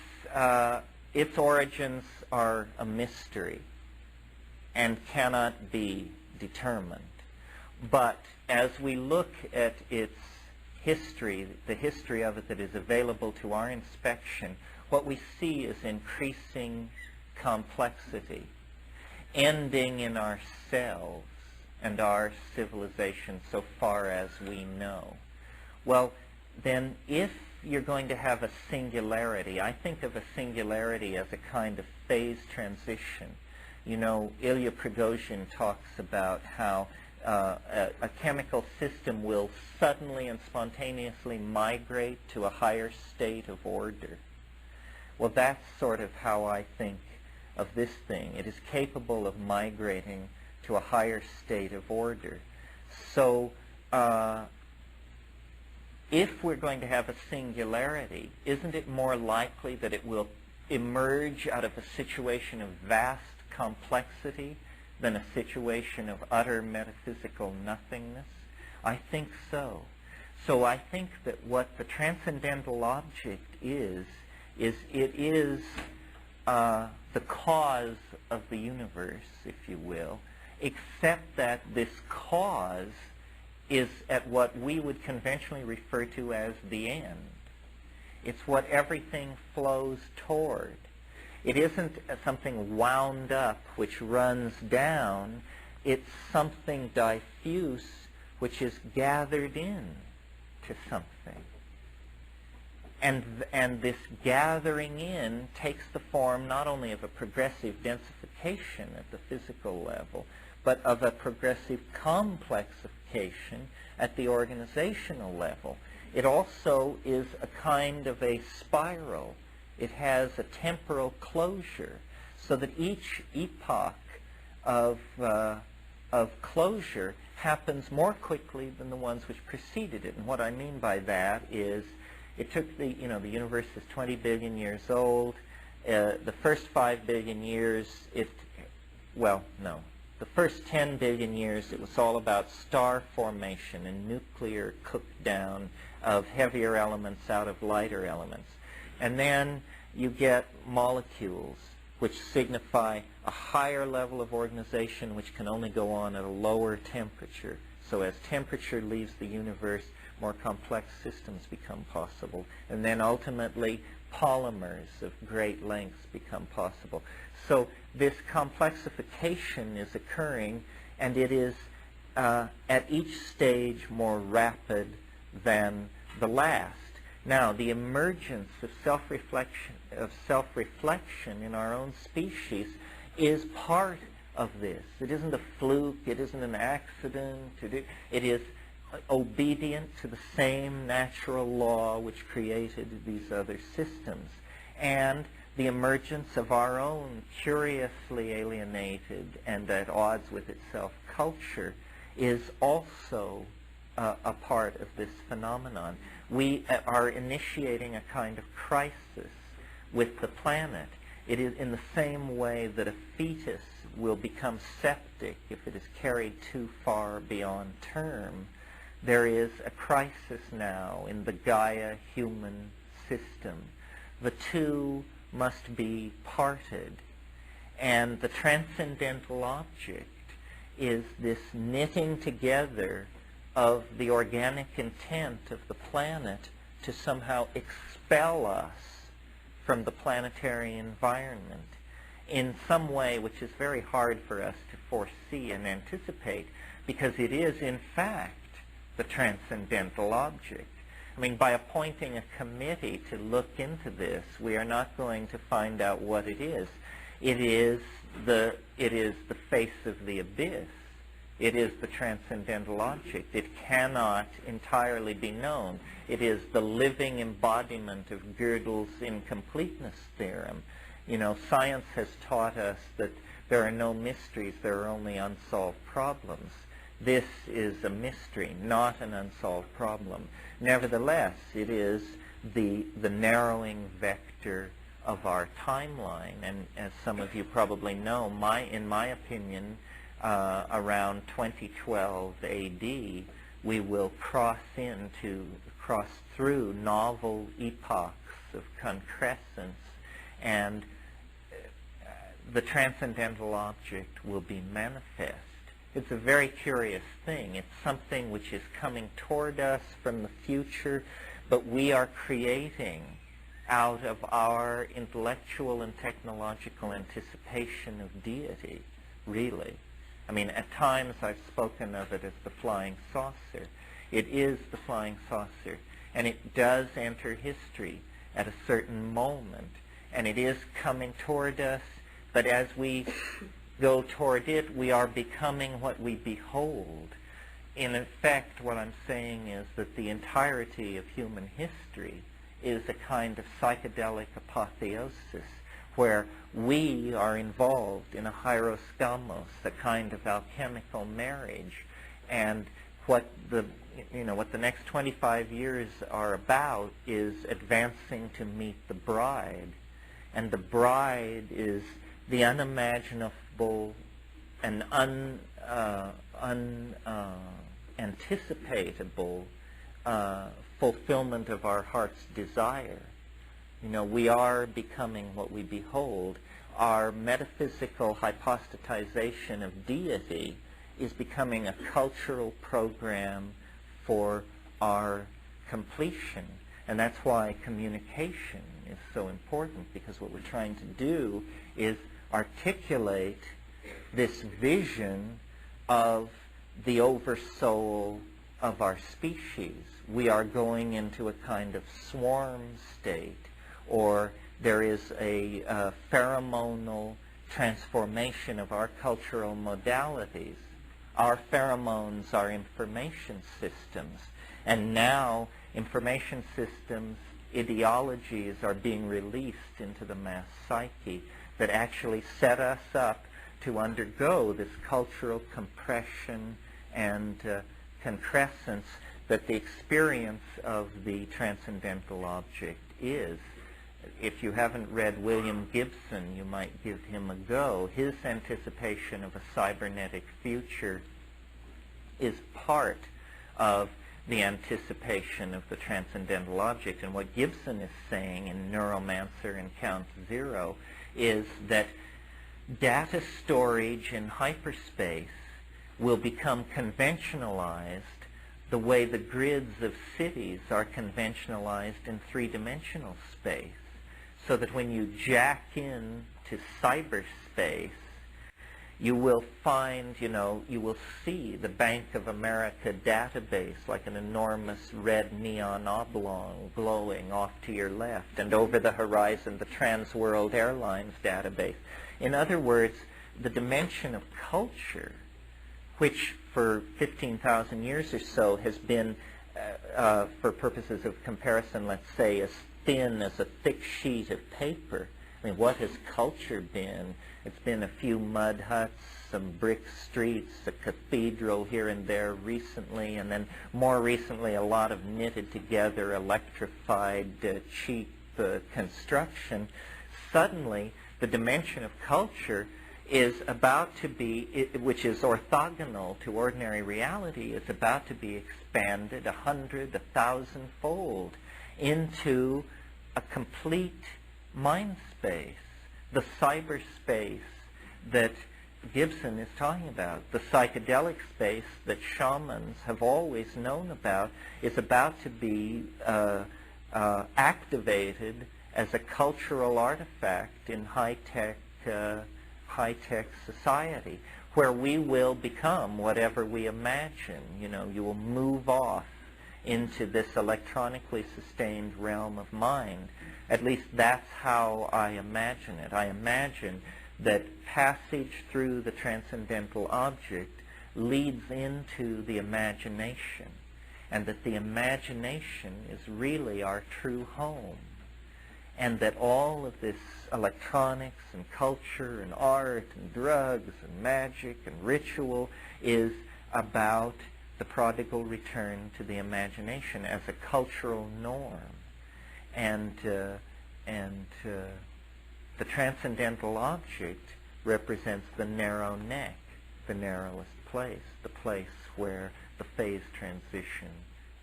its origins are a mystery and cannot be determined. But as we look at its history, the history of it that is available to our inspection, what we see is increasing complexity, ending in ourselves and our civilization so far as we know. Well, then if you're going to have a singularity, I think of a singularity as a kind of phase transition. You know, Ilya Prigozhin talks about how a chemical system will suddenly and spontaneously migrate to a higher state of order. Well, that's sort of how I think of this thing. It is capable of migrating to a higher state of order. So if we're going to have a singularity, isn't it more likely that it will emerge out of a situation of vast complexity than a situation of utter metaphysical nothingness? I think so. So I think that what the transcendental object is it is the cause of the universe, if you will, except that this cause is at what we would conventionally refer to as the end. It's what everything flows toward. It isn't something wound up which runs down. It's something diffuse which is gathered in to something. And this gathering in takes the form not only of a progressive densification at the physical level, but of a progressive complexification at the organizational level. It also is a kind of a spiral. It has a temporal closure, so that each epoch of closure happens more quickly than the ones which preceded it. And what I mean by that is It took the universe is 20 billion years old. The first 5 billion years, the first 10 billion years, it was all about star formation and nuclear cook down of heavier elements out of lighter elements. And then you get molecules, which signify a higher level of organization which can only go on at a lower temperature. So as temperature leaves the universe, more complex systems become possible. And then ultimately, polymers of great lengths become possible. So this complexification is occurring, and it is at each stage more rapid than the last. Now, the emergence of self-reflection in our own species is part of this. It isn't a fluke. It isn't an accident. It is obedient to the same natural law which created these other systems. And the emergence of our own curiously alienated and at odds with itself culture is also a part of this phenomenon. We are initiating a kind of crisis with the planet. It is in the same way that a fetus will become septic if it is carried too far beyond term. There is a crisis now in the Gaia human system. The two must be parted. And the transcendental object is this knitting together of the organic intent of the planet to somehow expel us from the planetary environment in some way which is very hard for us to foresee and anticipate, because it is in fact the transcendental object. I mean, by appointing a committee to look into this, we are not going to find out what it is. It is the face of the abyss. It is the transcendental object. It cannot entirely be known. It is the living embodiment of Gödel's incompleteness theorem. You know, science has taught us that there are no mysteries, there are only unsolved problems. This is a mystery, not an unsolved problem. Nevertheless, it is the narrowing vector of our timeline. And as some of you probably know, in my opinion, around 2012 AD, we will cross through novel epochs of concrescence, and the transcendental object will be manifest. It's a very curious thing. It's something which is coming toward us from the future, but we are creating out of our intellectual and technological anticipation of deity, really. I mean, at times I've spoken of it as the flying saucer. It is the flying saucer, and it does enter history at a certain moment, and it is coming toward us, but as we go toward it, we are becoming what we behold. In effect, what I'm saying is that the entirety of human history is a kind of psychedelic apotheosis, where we are involved in a hieroskamos, a kind of alchemical marriage. And what the next 25 years are about is advancing to meet the bride. And the bride is the unimaginable and unanticipatable fulfillment of our heart's desire. You know, we are becoming what we behold. Our metaphysical hypostatization of deity is becoming a cultural program for our completion. And that's why communication is so important, because what we're trying to do is articulate this vision of the oversoul of our species. We are going into a kind of swarm state, or there is a pheromonal transformation of our cultural modalities. Our pheromones are information systems, and now information systems, ideologies are being released into the mass psyche that actually set us up to undergo this cultural compression and concrescence that the experience of the transcendental object is, if you haven't read William Gibson, you might give him a go. His anticipation of a cybernetic future is part of the anticipation of the transcendental object. And what Gibson is saying in Neuromancer and Count Zero is that data storage in hyperspace will become conventionalized the way the grids of cities are conventionalized in three-dimensional space. So that when you jack in to cyberspace, you will find, you will see the Bank of America database like an enormous red neon oblong glowing off to your left, and over the horizon the Trans World Airlines database. In other words, the dimension of culture, which for 15,000 years or so has been, for purposes of comparison, let's say, as thin as a thick sheet of paper. I mean, what has culture been? It's been a few mud huts, some brick streets, a cathedral here and there recently, and then more recently a lot of knitted together, electrified, cheap construction. Suddenly, the dimension of culture is about to be, which is orthogonal to ordinary reality, is about to be expanded 100, 1,000-fold into a complete mind space, the cyberspace that Gibson is talking about. The psychedelic space that shamans have always known about is about to be activated as a cultural artifact in high-tech society, where we will become whatever we imagine. You will move off into this electronically sustained realm of mind. At least that's how I imagine it. I imagine that passage through the transcendental object leads into the imagination, and that the imagination is really our true home, and that all of this electronics and culture and art and drugs and magic and ritual is about the prodigal return to the imagination as a cultural norm. And the transcendental object represents the narrow neck, the narrowest place, the place where the phase transition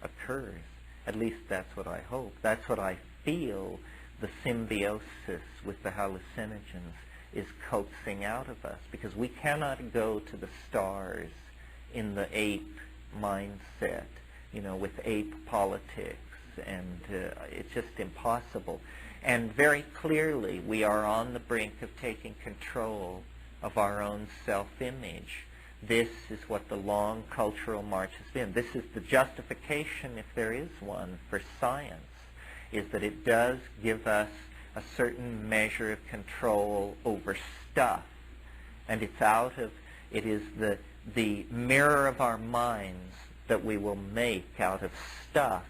occurs. At least that's what I hope. That's what I feel the symbiosis with the hallucinogens is coaxing out of us, because we cannot go to the stars in the ape mindset, with ape politics, and it's just impossible. And very clearly, we are on the brink of taking control of our own self-image. This is what the long cultural march has been. This is the justification, if there is one, for science, is that it does give us a certain measure of control over stuff. And it is the mirror of our minds that we will make out of stuff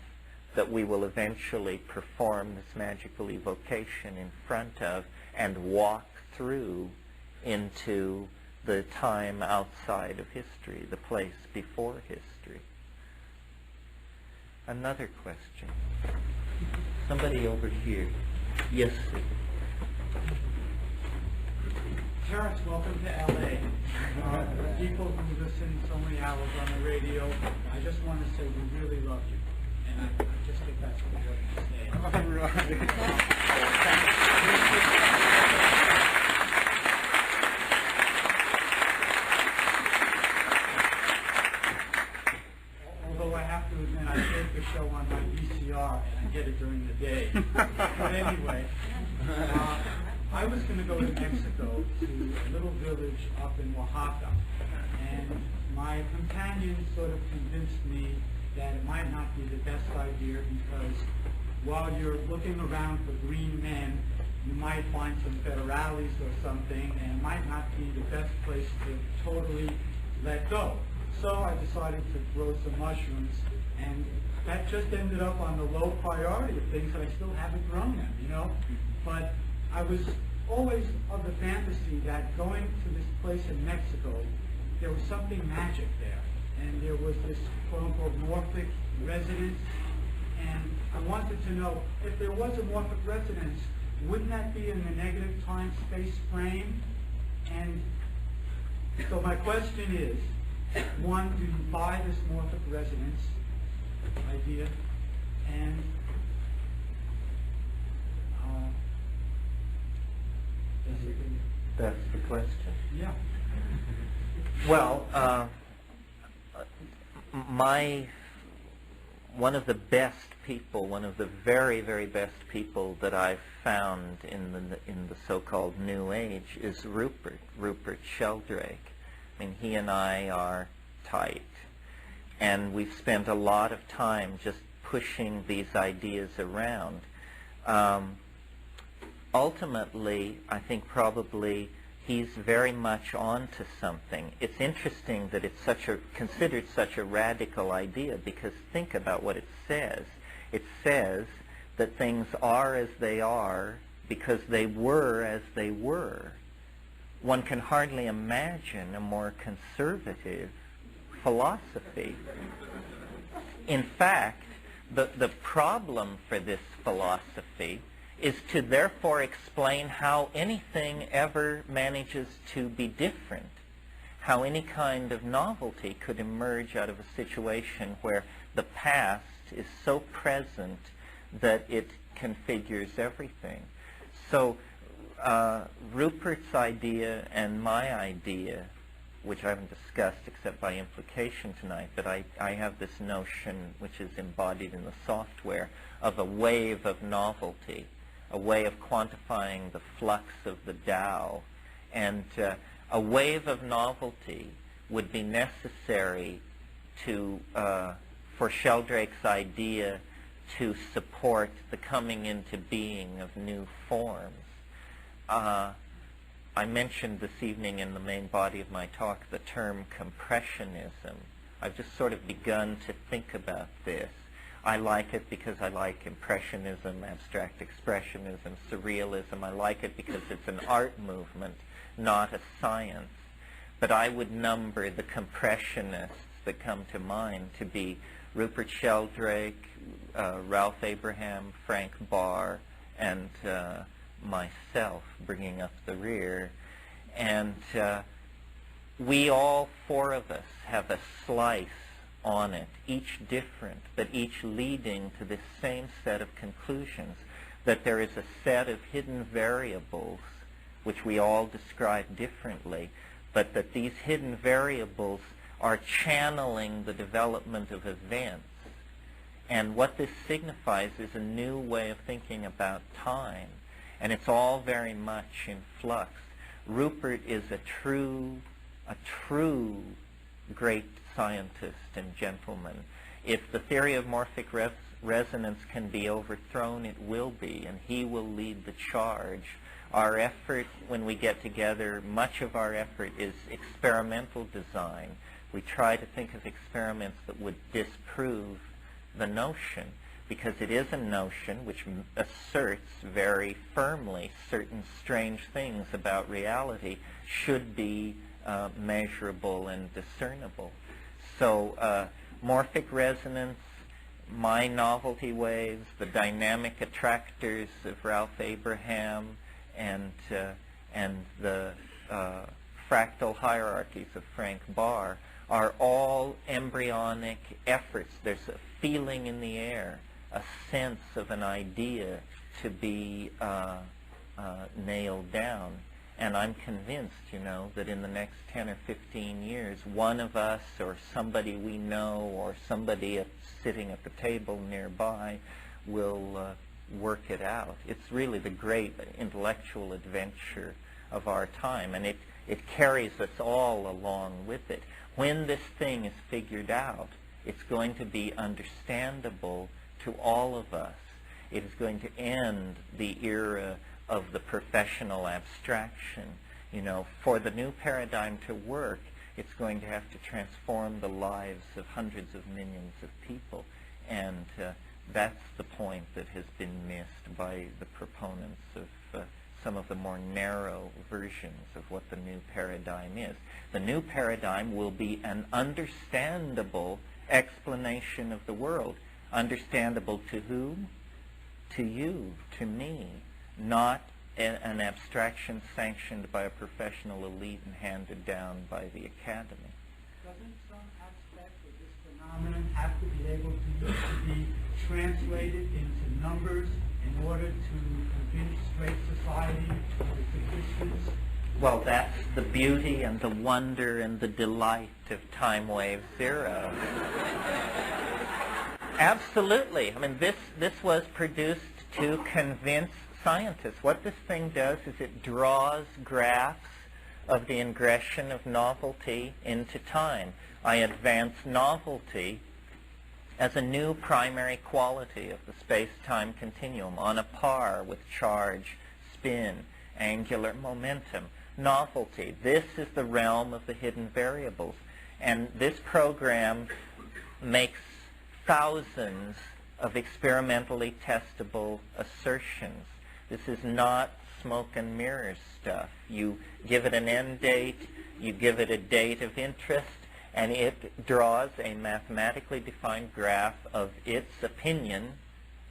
that we will eventually perform this magical evocation in front of and walk through into the time outside of history, the place before history. Another question. Somebody over here. Yes, sir. Terence, welcome to LA. People who listen so many hours on the radio, I just want to say we really love you. And I just think that's important to say. Although I have to admit, I take the show on my VCR and I get it during the day. But anyway, I was going to go to Mexico to a little village up in Oaxaca, and my companion sort of convinced me that it might not be the best idea, because while you're looking around for green men, you might find some federales or something, and it might not be the best place to totally let go. So I decided to grow some mushrooms, and that just ended up on the low priority of things that I still haven't grown them, But I was always of the fantasy that going to this place in Mexico, there was something magic there. and there was this quote-unquote morphic resonance. And I wanted to know, if there was a morphic resonance, wouldn't that be in the negative time-space frame? And so my question is, one, do you buy this morphic resonance idea? And That's the question. yeah. Well, one of the best people, one of the very, very best people that I've found in the so-called New Age is Rupert Sheldrake. I mean, he and I are tight, and we've spent a lot of time just pushing these ideas around. Ultimately, I think probably he's very much onto something. It's interesting that it's considered such a radical idea, because think about what it says. It says that things are as they are because they were as they were. One can hardly imagine a more conservative philosophy. In fact, the problem for this philosophy is to therefore explain how anything ever manages to be different, how any kind of novelty could emerge out of a situation where the past is so present that it configures everything. So Rupert's idea and my idea, which I haven't discussed except by implication tonight, but I have this notion, which is embodied in the software, of a wave of novelty, a way of quantifying the flux of the Tao. And a wave of novelty would be necessary for Sheldrake's idea to support the coming into being of new forms. I mentioned this evening in the main body of my talk the term compressionism. I've just sort of begun to think about this. I like it because I like Impressionism, Abstract Expressionism, Surrealism. I like it because it's an art movement, not a science. But I would number the Compressionists that come to mind to be Rupert Sheldrake, Ralph Abraham, Frank Barr, and myself, bringing up the rear. And we all four of us have a slice on it, each different, but each leading to this same set of conclusions, that there is a set of hidden variables which we all describe differently, but that these hidden variables are channeling the development of events. And what this signifies is a new way of thinking about time, and it's all very much in flux. Rupert is a true great scientist and gentleman. If the theory of morphic resonance can be overthrown, it will be, and he will lead the charge. Our effort, when we get together, much of our effort is experimental design. We try to think of experiments that would disprove the notion, because it is a notion which asserts very firmly certain strange things about reality should be measurable and discernible. So morphic resonance, my novelty waves, the dynamic attractors of Ralph Abraham, and the fractal hierarchies of Frank Barr are all embryonic efforts. There's a feeling in the air, a sense of an idea to be nailed down. And I'm convinced, that in the next 10 or 15 years, one of us or somebody we know or somebody sitting at the table nearby will work it out. It's really the great intellectual adventure of our time, and it carries us all along with it. When this thing is figured out, it's going to be understandable to all of us. It is going to end the era of the professional abstraction. For the new paradigm to work, it's going to have to transform the lives of hundreds of millions of people. And that's the point that has been missed by the proponents of some of the more narrow versions of what the new paradigm is. The new paradigm will be an understandable explanation of the world. Understandable to whom? To you, to me, not an abstraction sanctioned by a professional elite and handed down by the academy. Doesn't some aspect of this phenomenon have to be able to be translated into numbers in order to convince straight society of its existence? Well, that's the beauty and the wonder and the delight of time wave zero. Absolutely. I mean, this was produced to convince scientists. What this thing does is it draws graphs of the ingression of novelty into time. I advance novelty as a new primary quality of the space-time continuum on a par with charge, spin, angular momentum. Novelty. This is the realm of the hidden variables. And this program makes thousands of experimentally testable assertions. This is not smoke and mirrors stuff. You give it an end date, you give it a date of interest, and it draws a mathematically defined graph of its opinion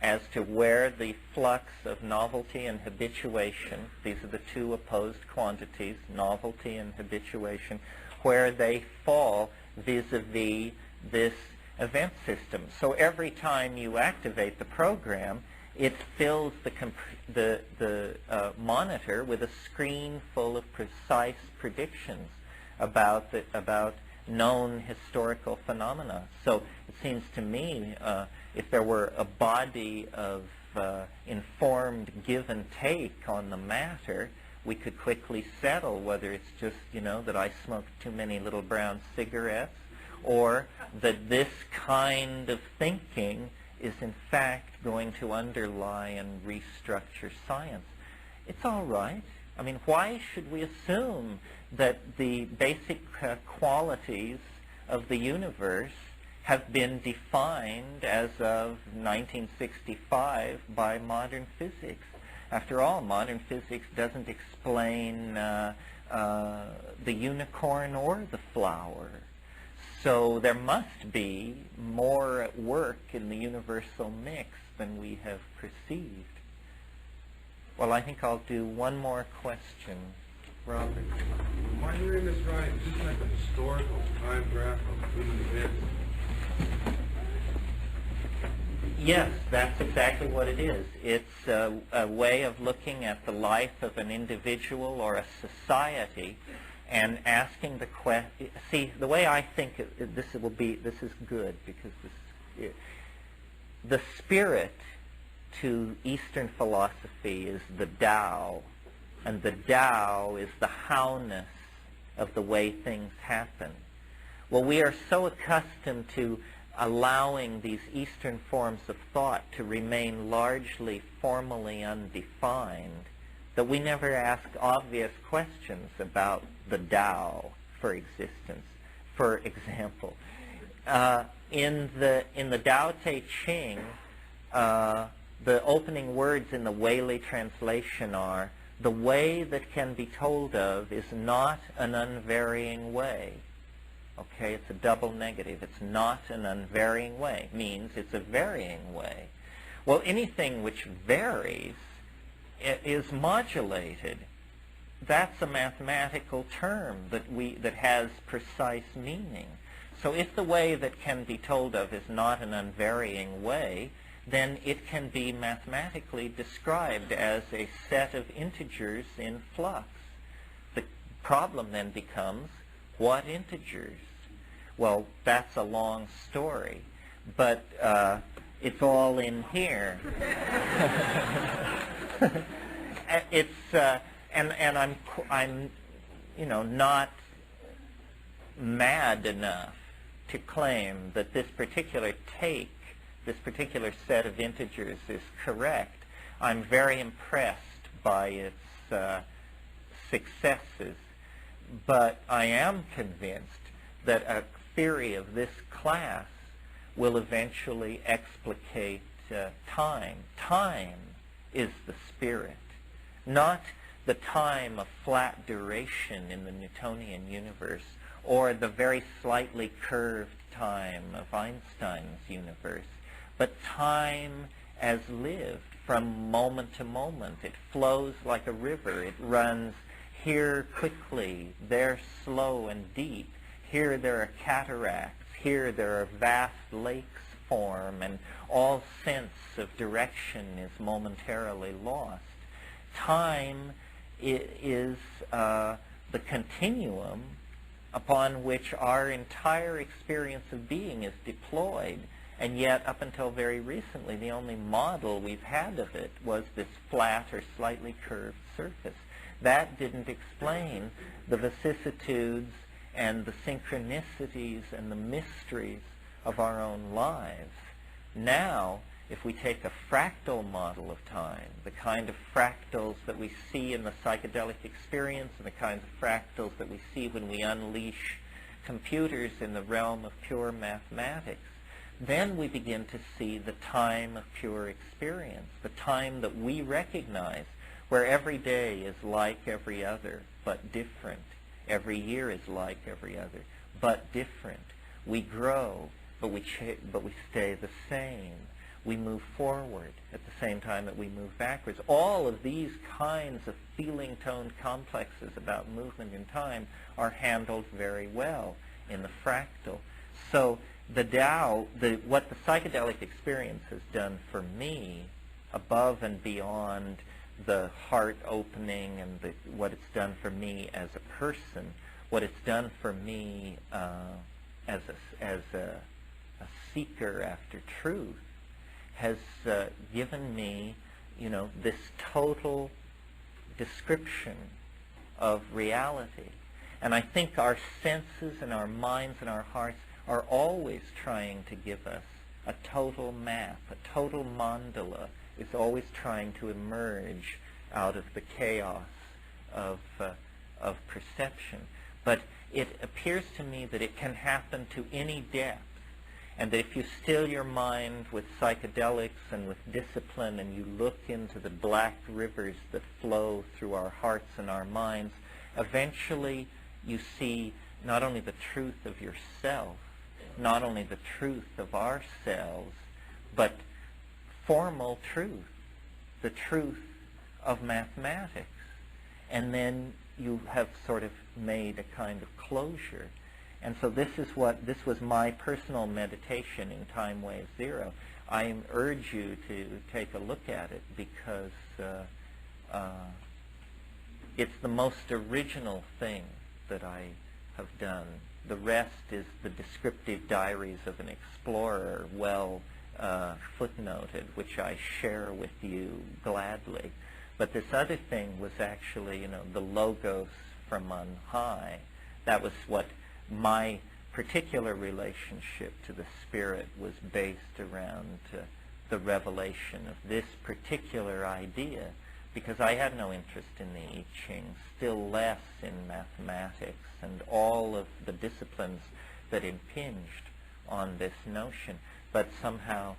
as to where the flux of novelty and habituation, these are the two opposed quantities, novelty and habituation, where they fall vis-a-vis this event system. So every time you activate the program, it fills the monitor with a screen full of precise predictions about known historical phenomena. So it seems to me, if there were a body of informed give and take on the matter, we could quickly settle whether it's just, that I smoked too many little brown cigarettes, or that this kind of thinking is in fact going to underlie and restructure science. It's all right. I mean, why should we assume that the basic qualities of the universe have been defined as of 1965 by modern physics? After all, modern physics doesn't explain the unicorn or the flower. So there must be more at work in the universal mix than we have perceived. Well, I think I'll do one more question. Robert. Am I hearing this right? Is this like a historical time graph of human events? Yes, that's exactly what it is. It's a way of looking at the life of an individual or a society and asking the question. See, the way I think this is good, because the spirit to Eastern philosophy is the Tao, and the Tao is the how-ness of the way things happen. Well, we are so accustomed to allowing these Eastern forms of thought to remain largely formally undefined that we never ask obvious questions about the Tao for existence. For example, in the Tao Te Ching, the opening words in the Whaley translation are, "The way that can be told of is not an unvarying way." Okay, it's a double negative. It's not an unvarying way. Means it's a varying way. Well, anything which varies is modulated. That's a mathematical term that has precise meaning. So if the way that can be told of is not an unvarying way, then it can be mathematically described as a set of integers in flux. The problem then becomes, what integers? Well, that's a long story, but it's all in here. It's and I'm not mad enough to claim that this particular particular set of integers is correct. I'm very impressed by its successes, but I am convinced that a theory of this class will eventually explicate time. Time is the spirit, not the time of flat duration in the Newtonian universe, or the very slightly curved time of Einstein's universe, but time as lived from moment to moment. It flows like a river. It runs here quickly, there slow and deep. Here there are cataracts. Here there are vast lakes form, and all sense of direction is momentarily lost. Time is the continuum upon which our entire experience of being is deployed, and yet up until very recently the only model we've had of it was this flat or slightly curved surface. That didn't explain the vicissitudes and the synchronicities and the mysteries of our own lives. Now, if we take a fractal model of time, the kind of fractals that we see in the psychedelic experience and the kinds of fractals that we see when we unleash computers in the realm of pure mathematics, then we begin to see the time of pure experience, the time that we recognize, where every day is like every other, but different. Every year is like every other, but different. We grow, but we stay the same. We move forward at the same time that we move backwards. All of these kinds of feeling-toned complexes about movement in time are handled very well in the fractal. So the Tao, what the psychedelic experience has done for me, above and beyond the heart opening and what it's done for me as a person, what it's done for me as a seeker after truth, has given me, this total description of reality. And I think our senses and our minds and our hearts are always trying to give us a total map, a total mandala. Is always trying to emerge out of the chaos of perception. But it appears to me that it can happen to any depth, and that if you still your mind with psychedelics and with discipline, and you look into the black rivers that flow through our hearts and our minds, eventually you see not only the truth of yourself, not only the truth of ourselves, but formal truth, the truth of mathematics. And then you have sort of made a kind of closure. And so this was my personal meditation in Time Wave Zero. I urge you to take a look at it, because it's the most original thing that I have done. The rest is the descriptive diaries of an explorer, well footnoted, which I share with you gladly. But this other thing was actually, the logos from on high. That was what my particular relationship to the Spirit was based around, the revelation of this particular idea, because I had no interest in the I Ching, still less in mathematics and all of the disciplines that impinged on this notion. But somehow,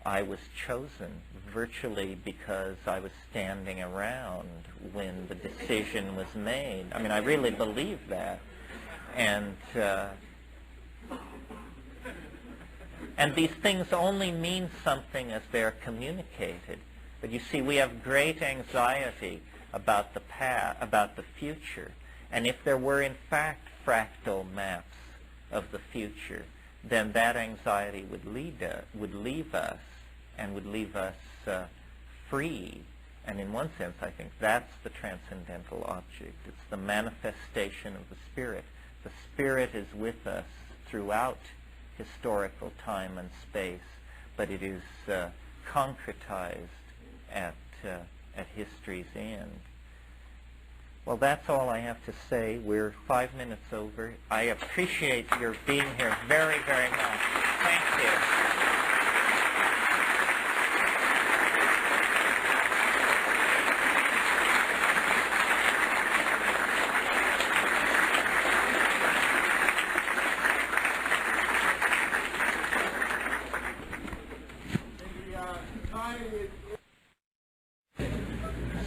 I was chosen virtually because I was standing around when the decision was made. I mean, I really believe that. And these things only mean something as they're communicated. But you see, we have great anxiety about the past, about the future. And if there were in fact fractal maps of the future, then that anxiety would leave us and would leave us free. And in one sense, I think that's the transcendental object. It's the manifestation of the Spirit. The Spirit is with us throughout historical time and space, but it is concretized at history's end. Well, that's all I have to say. We're 5 minutes over. I appreciate your being here very, very much. Thank you.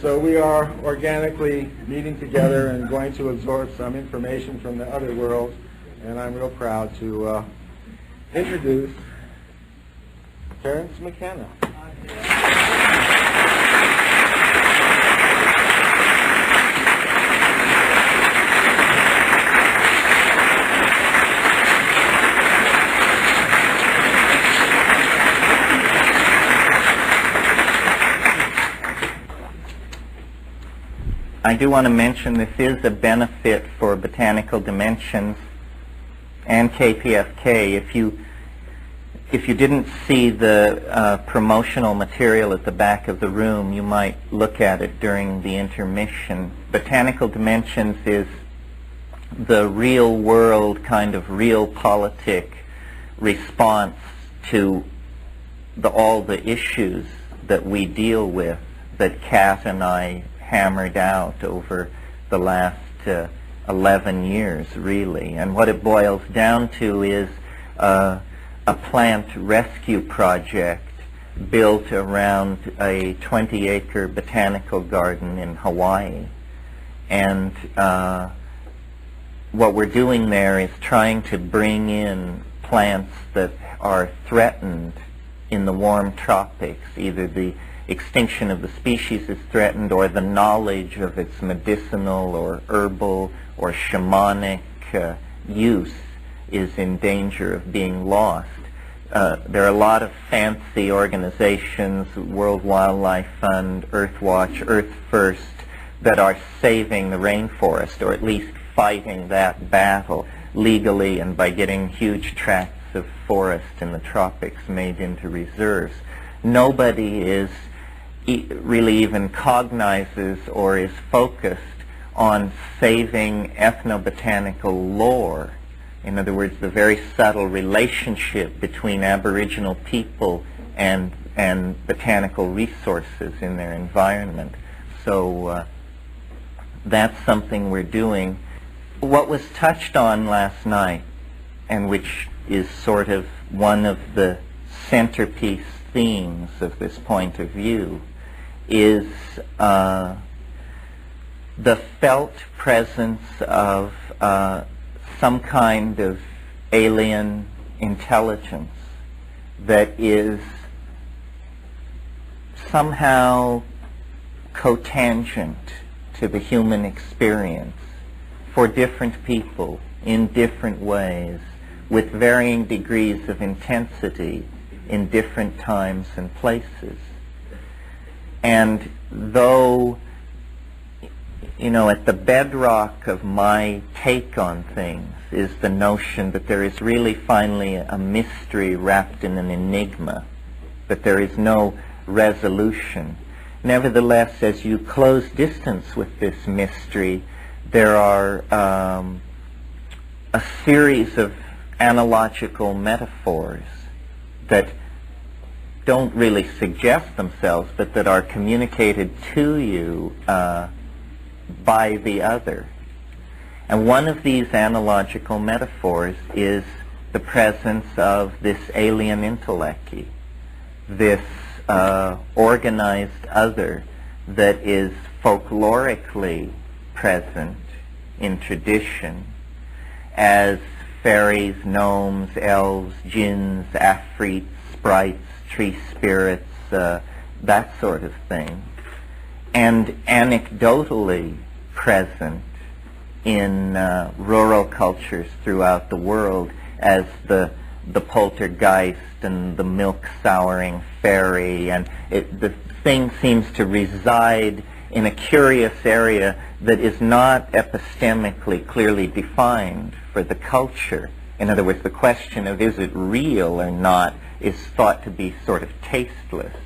So we are organically meeting together and going to absorb some information from the other world, and I'm real proud to introduce Terence McKenna. I do want to mention this is a benefit for Botanical Dimensions and KPFK. If you didn't see the promotional material at the back of the room, you might look at it during the intermission. Botanical Dimensions is the real world kind of realpolitik response to all the issues that we deal with, that Kat and I hammered out over the last 11 years, really. And what it boils down to is a plant rescue project built around a 20-acre botanical garden in Hawaii. And what we're doing there is trying to bring in plants that are threatened in the warm tropics. Either the extinction of the species is threatened, or the knowledge of its medicinal or herbal or shamanic use is in danger of being lost. There are a lot of fancy organizations, World Wildlife Fund, Earthwatch, Earth First, that are saving the rainforest, or at least fighting that battle legally and by getting huge tracts of forest in the tropics made into reserves. Nobody is really even cognizes or is focused on saving ethnobotanical lore. In other words, the very subtle relationship between Aboriginal people and botanical resources in their environment. So that's something we're doing. What was touched on last night, and which is sort of one of the centerpiece themes of this point of view, is the felt presence of some kind of alien intelligence that is somehow cotangent to the human experience for different people in different ways, with varying degrees of intensity in different times and places. And though, you know, at the bedrock of my take on things is the notion that there is really finally a mystery wrapped in an enigma, that there is no resolution. Nevertheless, as you close distance with this mystery, there are a series of analogical metaphors that don't really suggest themselves, but that are communicated to you by the other. And one of these analogical metaphors is the presence of this alien intellecti, this organized other that is folklorically present in tradition as fairies, gnomes, elves, jinns, afrits, sprites, tree spirits, that sort of thing, and anecdotally present in rural cultures throughout the world as the poltergeist and the milk-souring fairy, and the thing seems to reside in a curious area that is not epistemically clearly defined for the culture. In other words, the question of is it real or not is thought to be sort of tasteless.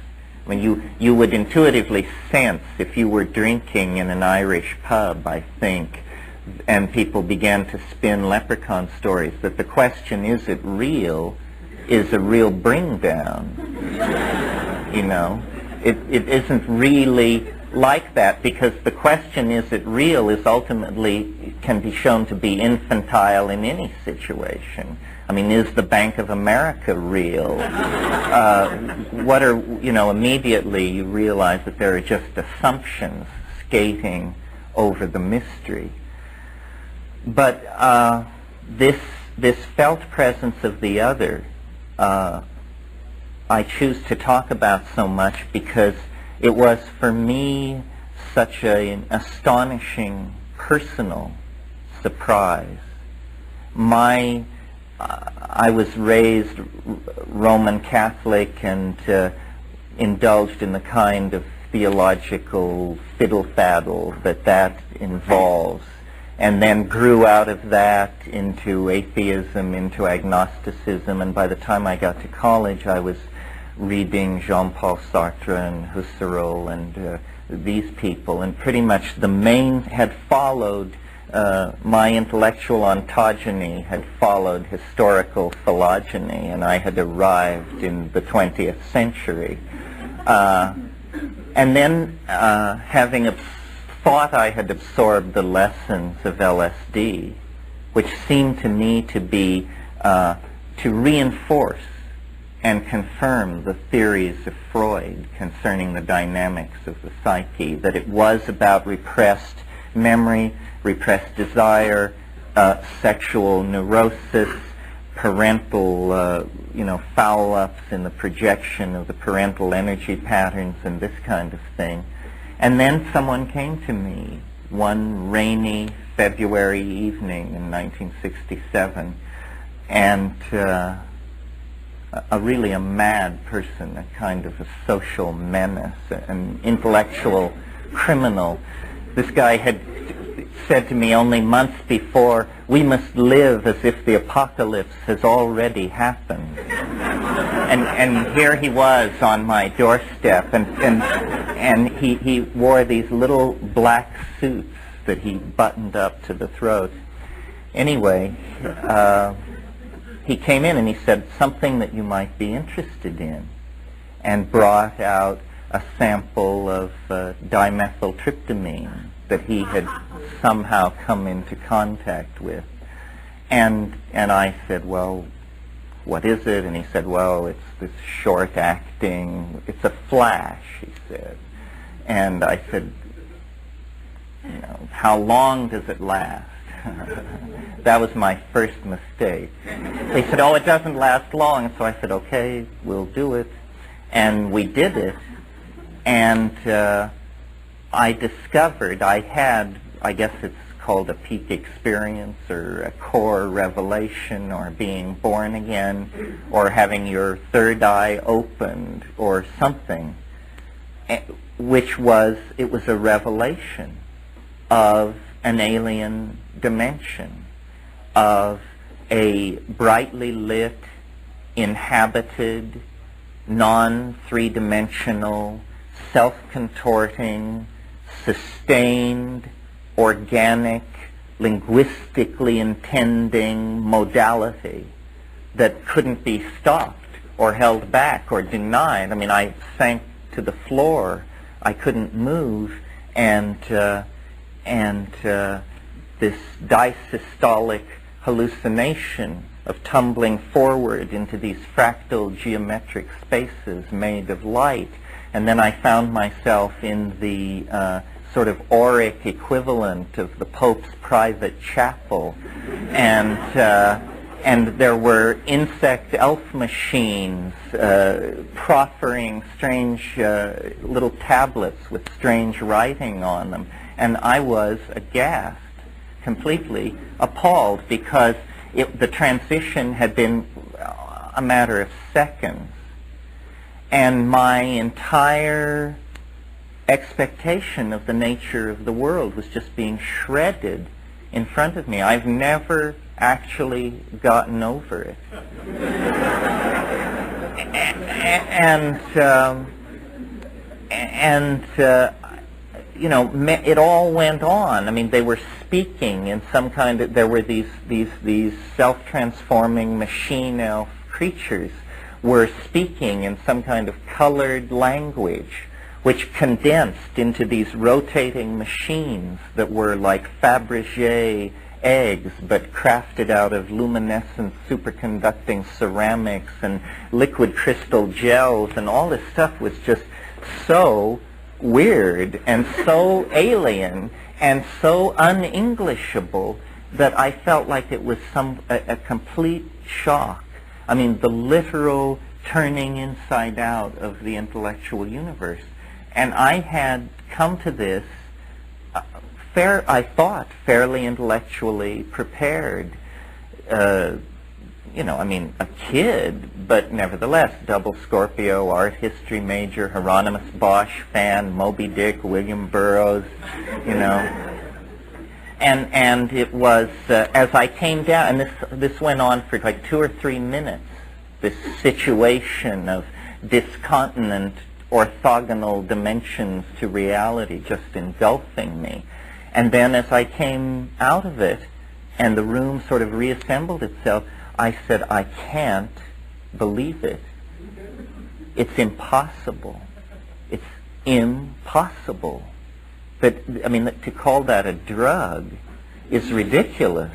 I mean, you would intuitively sense if you were drinking in an Irish pub, I think, and people began to spin leprechaun stories, that the question, is it real, is a real bring down. You know, it isn't really like that, because the question, is it real, is ultimately can be shown to be infantile in any situation. I mean, is the Bank of America real? What are, immediately you realize that there are just assumptions skating over the mystery. But this felt presence of the other, I choose to talk about so much because it was for me such an astonishing personal surprise. I was raised Roman Catholic and indulged in the kind of theological fiddle-faddle that involves, and then grew out of that into atheism, into agnosticism, and by the time I got to college I was reading Jean-Paul Sartre and Husserl and these people, and pretty much the main had followed my intellectual ontogeny had followed historical phylogeny, and I had arrived in the 20th century. And then, having thought I had absorbed the lessons of LSD, which seemed to me to be to reinforce and confirm the theories of Freud concerning the dynamics of the psyche, that it was about repressed memory, repressed desire, sexual neurosis, parental, foul-ups in the projection of the parental energy patterns and this kind of thing. And then someone came to me one rainy February evening in 1967, and really a mad person, a kind of a social menace, an intellectual criminal. This guy had said to me only months before, "We must live as if the apocalypse has already happened." And here he was on my doorstep, and he wore these little black suits that he buttoned up to the throat. Anyway, he came in and he said, "Something that you might be interested in," and brought out a sample of dimethyltryptamine that he had somehow come into contact with. And I said, "Well, what is it?" And he said, "Well, it's this short-acting, it's a flash," he said. And I said, "How long does it last?" That was my first mistake. He said, "Oh, it doesn't last long." So I said, "Okay, we'll do it." And we did it. And I discovered I had, I guess it's called a peak experience or a core revelation or being born again or having your third eye opened or something, which was, it was a revelation of an alien dimension, of a brightly lit, inhabited, non-three-dimensional, self-contorting, sustained, organic, linguistically intending modality that couldn't be stopped or held back or denied. I mean, I sank to the floor. I couldn't move, and this disystolic hallucination of tumbling forward into these fractal geometric spaces made of light. And then I found myself in the sort of auric equivalent of the Pope's private chapel, and there were insect elf machines proffering strange little tablets with strange writing on them, and I was aghast, completely appalled, because the transition had been a matter of seconds, and my entire expectation of the nature of the world was just being shredded in front of me. I've never actually gotten over it. It all went on. I mean, they were speaking in some kind of, there were these self-transforming machine elf creatures were speaking in some kind of colored language, which condensed into these rotating machines that were like Fabergé eggs, but crafted out of luminescent superconducting ceramics and liquid crystal gels, and all this stuff was just so weird and so alien and so un-Englishable that I felt like it was a complete shock. I mean, the literal turning inside out of the intellectual universe. And I had come to this, I thought, fairly intellectually prepared. You know, I mean, a kid, but nevertheless, double Scorpio, art history major, Hieronymus Bosch fan, Moby Dick, William Burroughs, you know. And it was, as I came down, and this went on for like 2 or 3 minutes, this situation of discontinent orthogonal dimensions to reality just engulfing me. And then as I came out of it, and the room sort of reassembled itself, I said, I can't believe it. It's impossible. It's impossible. But, I mean, to call that a drug is ridiculous.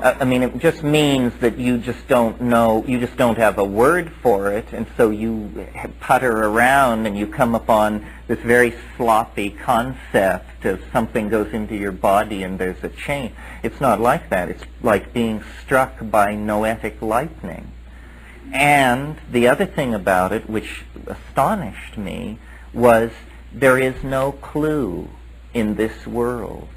I mean, it just means that you just don't know, you just don't have a word for it, and so you putter around and you come upon this very sloppy concept of something goes into your body and there's a change. It's not like that. It's like being struck by noetic lightning. And the other thing about it, which astonished me, was there is no clue in this world.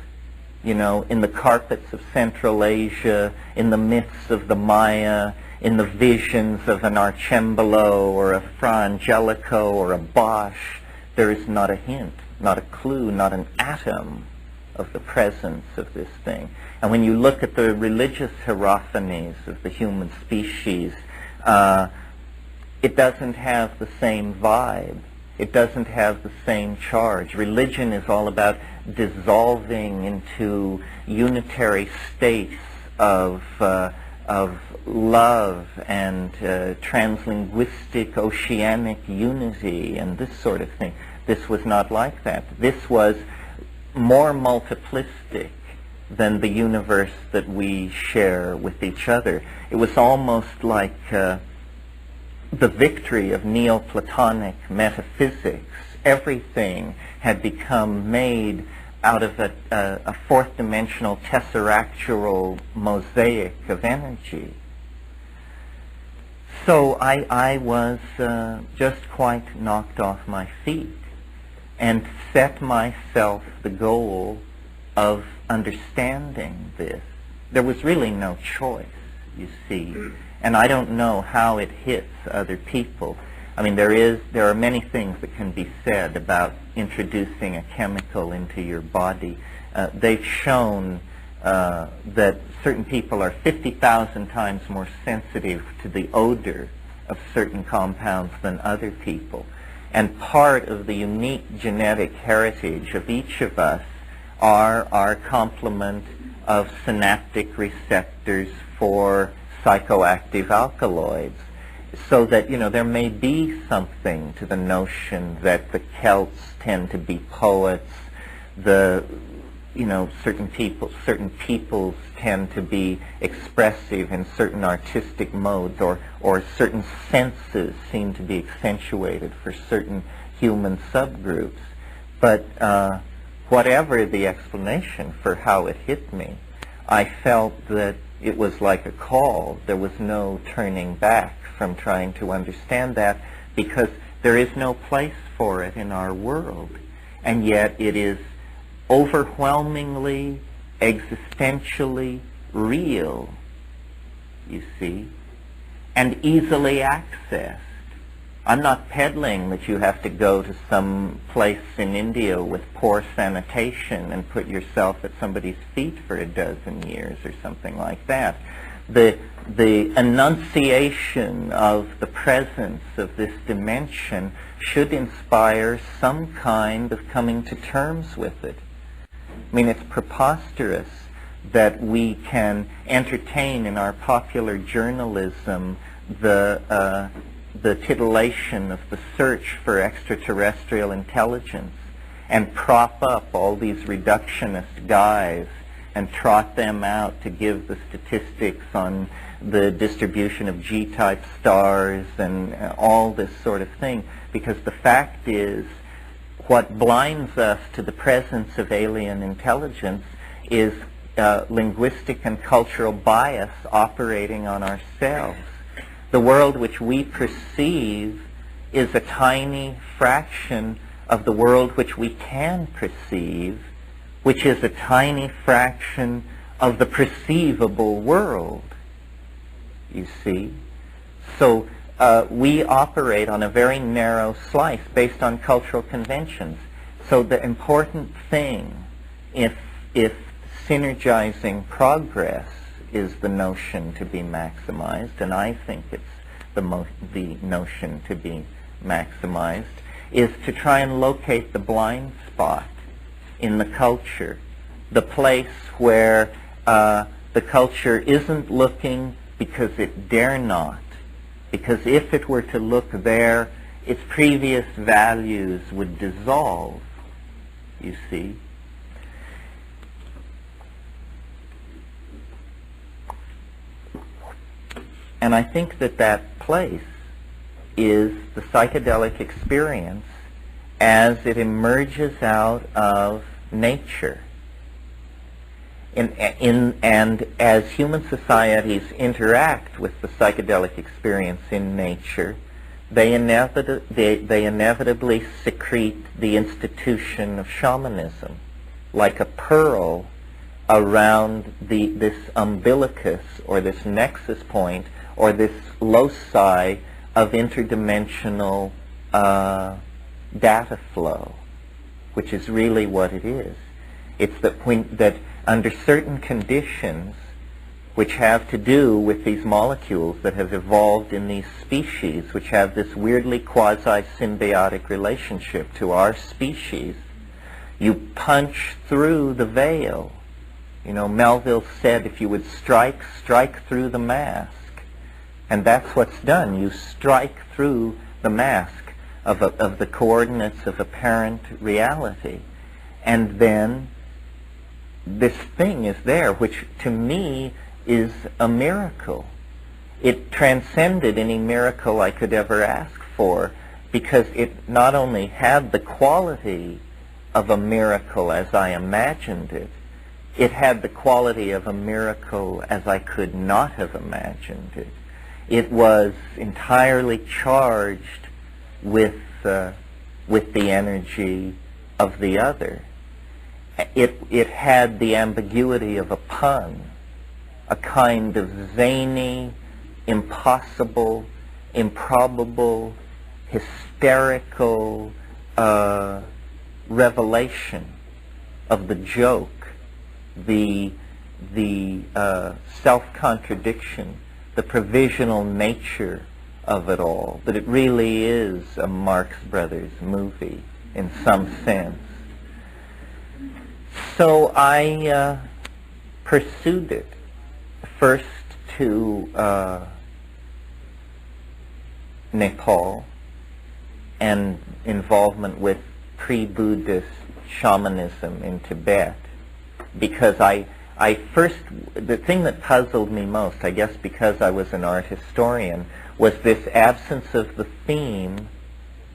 You know, in the carpets of Central Asia, in the myths of the Maya, in the visions of an Arcembalo or a Fra Angelico or a Bosch, there is not a hint, not a clue, not an atom of the presence of this thing. And when you look at the religious hierophanies of the human species, it doesn't have the same vibe. It doesn't have the same charge. Religion is all about dissolving into unitary states of love and translinguistic oceanic unity and this sort of thing. This was not like that. This was more multiplistic than the universe that we share with each other. It was almost like the victory of Neoplatonic metaphysics. Everything had become made out of a fourth-dimensional tesseractual mosaic of energy. So I was just quite knocked off my feet and set myself the goal of understanding this. There was really no choice, you see. And I don't know how it hits other people. I mean, there are many things that can be said about introducing a chemical into your body. They've shown that certain people are 50,000 times more sensitive to the odor of certain compounds than other people. And part of the unique genetic heritage of each of us are our complement of synaptic receptors for psychoactive alkaloids, so that, you know, there may be something to the notion that the Celts tend to be poets, certain peoples tend to be expressive in certain artistic modes, or certain senses seem to be accentuated for certain human subgroups. But whatever the explanation for how it hit me, I felt that it was like a call. There was no turning back from trying to understand that, because there is no place for it in our world. And yet it is overwhelmingly, existentially real, you see, and easily accessed. I'm not peddling that you have to go to some place in India with poor sanitation and put yourself at somebody's feet for a dozen years or something like that. The enunciation of the presence of this dimension should inspire some kind of coming to terms with it. I mean, it's preposterous that we can entertain in our popular journalism the titillation of the search for extraterrestrial intelligence and prop up all these reductionist guys and trot them out to give the statistics on the distribution of G-type stars and all this sort of thing, because the fact is what blinds us to the presence of alien intelligence is linguistic and cultural bias operating on ourselves. The world which we perceive is a tiny fraction of the world which we can perceive, which is a tiny fraction of the perceivable world, you see. So we operate on a very narrow slice based on cultural conventions. So the important thing, if synergizing progress is the notion to be maximized, and I think it's the notion to be maximized, is to try and locate the blind spot in the culture, the place where the culture isn't looking because it dare not, because if it were to look there, its previous values would dissolve, you see. And I think that that place is the psychedelic experience as it emerges out of nature. And as human societies interact with the psychedelic experience in nature, they inevitably secrete the institution of shamanism, like a pearl around this umbilicus or this nexus point or this loci of interdimensional data flow, which is really what it is. It's that under certain conditions which have to do with these molecules that have evolved in these species, which have this weirdly quasi-symbiotic relationship to our species, you punch through the veil. You know, Melville said if you would strike through the mask. And that's what's done. You strike through the mask of the coordinates of apparent reality. And then this thing is there, which to me is a miracle. It transcended any miracle I could ever ask for, because it not only had the quality of a miracle as I imagined it, it had the quality of a miracle as I could not have imagined it. It was entirely charged with the energy of the other. It had the ambiguity of a pun, a kind of zany, impossible, improbable, hysterical revelation of the joke, the self-contradiction, the provisional nature of it all, that it really is a Marx Brothers movie in some sense. So I pursued it first to Nepal and involvement with pre-Buddhist shamanism in Tibet, because the thing that puzzled me most, I guess because I was an art historian, was this absence of the theme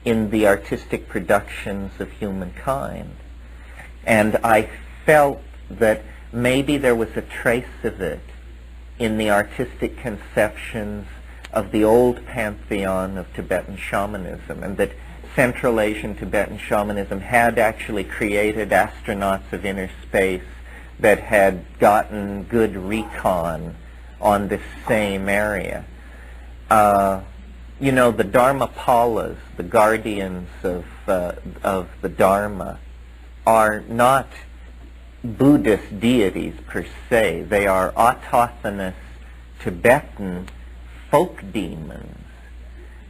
in the artistic productions of humankind. And I felt that maybe there was a trace of it in the artistic conceptions of the old pantheon of Tibetan shamanism, and that Central Asian Tibetan shamanism had actually created astronauts of inner space that had gotten good recon on this same area. You know, the Dharmapalas, the guardians of the Dharma, are not Buddhist deities per se. They are autochthonous Tibetan folk demons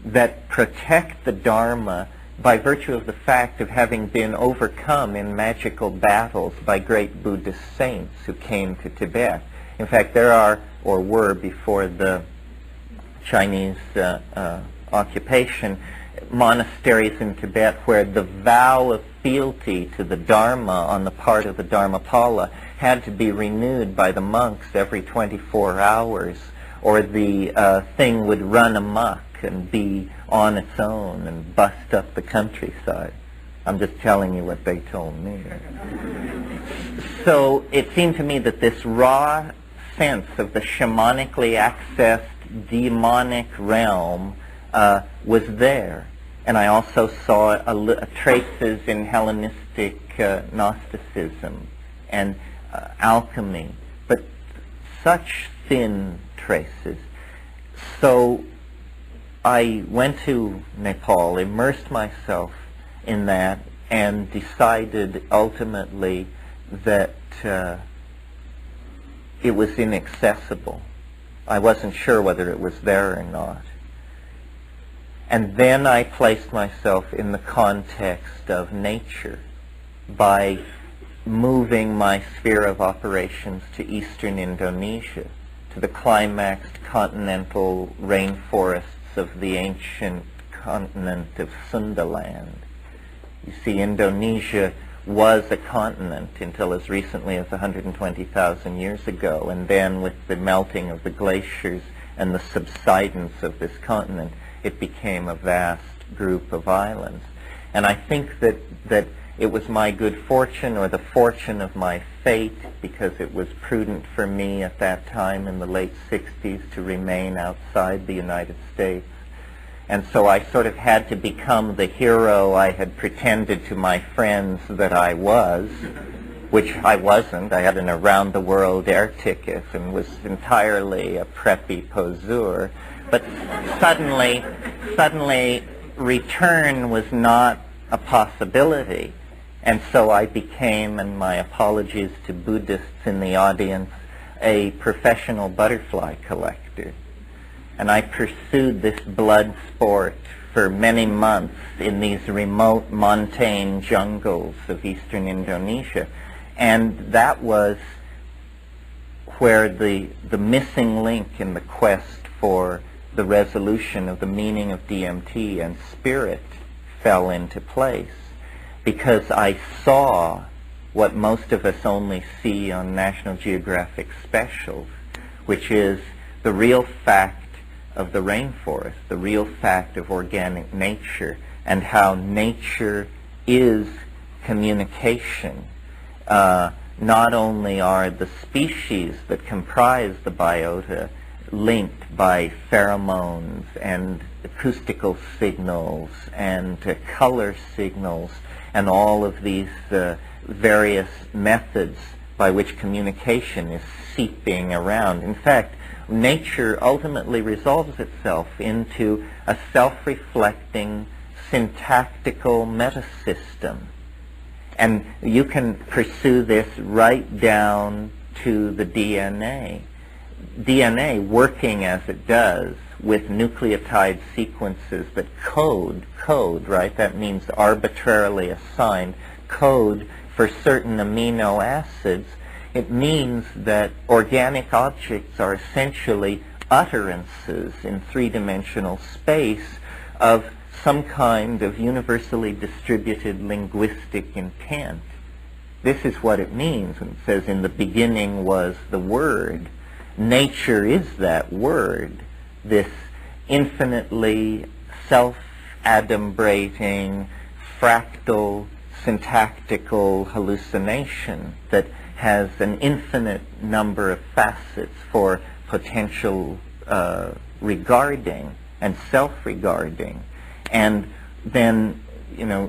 that protect the Dharma by virtue of the fact of having been overcome in magical battles by great Buddhist saints who came to Tibet. In fact, there are, or were before the Chinese occupation, monasteries in Tibet where the vow of fealty to the Dharma on the part of the Dharmapala had to be renewed by the monks every 24 hours, or the thing would run amok and be on its own and bust up the countryside. I'm just telling you what they told me. So it seemed to me that this raw sense of the shamanically accessed demonic realm was there. And I also saw traces in Hellenistic Gnosticism and alchemy, but such thin traces. So I went to Nepal, immersed myself in that, and decided ultimately that it was inaccessible. I wasn't sure whether it was there or not. And then I placed myself in the context of nature by moving my sphere of operations to eastern Indonesia, to the climaxed continental rainforests of the ancient continent of Sundaland. You see, Indonesia was a continent until as recently as 120,000 years ago, and then with the melting of the glaciers and the subsidence of this continent, it became a vast group of islands. And I think that it was my good fortune, or the fortune of my fate, because it was prudent for me at that time in the late 60s to remain outside the United States. And so I sort of had to become the hero I had pretended to my friends that I was, which I wasn't. I had an around-the-world air ticket and was entirely a preppy poseur. But suddenly return was not a possibility. And so I became, and my apologies to Buddhists in the audience, a professional butterfly collector. And I pursued this blood sport for many months in these remote montane jungles of eastern Indonesia. And that was where the missing link in the quest for the resolution of the meaning of DMT and spirit fell into place, because I saw what most of us only see on National Geographic specials, which is the real fact of the rainforest, the real fact of organic nature, and how nature is communication. Not only are the species that comprise the biota linked by pheromones and acoustical signals and color signals and all of these various methods by which communication is seeping around. In fact, nature ultimately resolves itself into a self-reflecting syntactical metasystem. And you can pursue this right down to the DNA. DNA working as it does with nucleotide sequences that code, right? That means arbitrarily assigned code for certain amino acids. It means that organic objects are essentially utterances in three-dimensional space of some kind of universally distributed linguistic intent. This is what it means when it says, in the beginning was the Word. Nature is that Word, this infinitely self-adumbrating, fractal, syntactical hallucination that has an infinite number of facets for potential regarding and self-regarding. And then,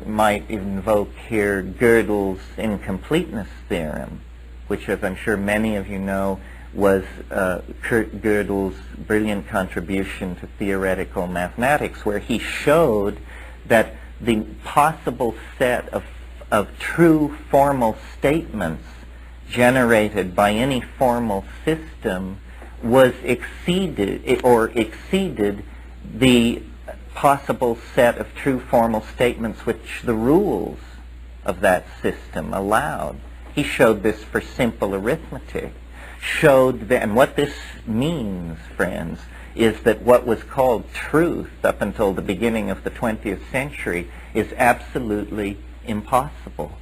might invoke here Gödel's incompleteness theorem, which, as I'm sure many of you know, was Kurt Gödel's brilliant contribution to theoretical mathematics, where he showed that the possible set of true formal statements generated by any formal system was exceeded the possible set of true formal statements which the rules of that system allowed. He showed this for simple arithmetic. And what this means, friends, is that what was called truth up until the beginning of the 20th century is absolutely impossible.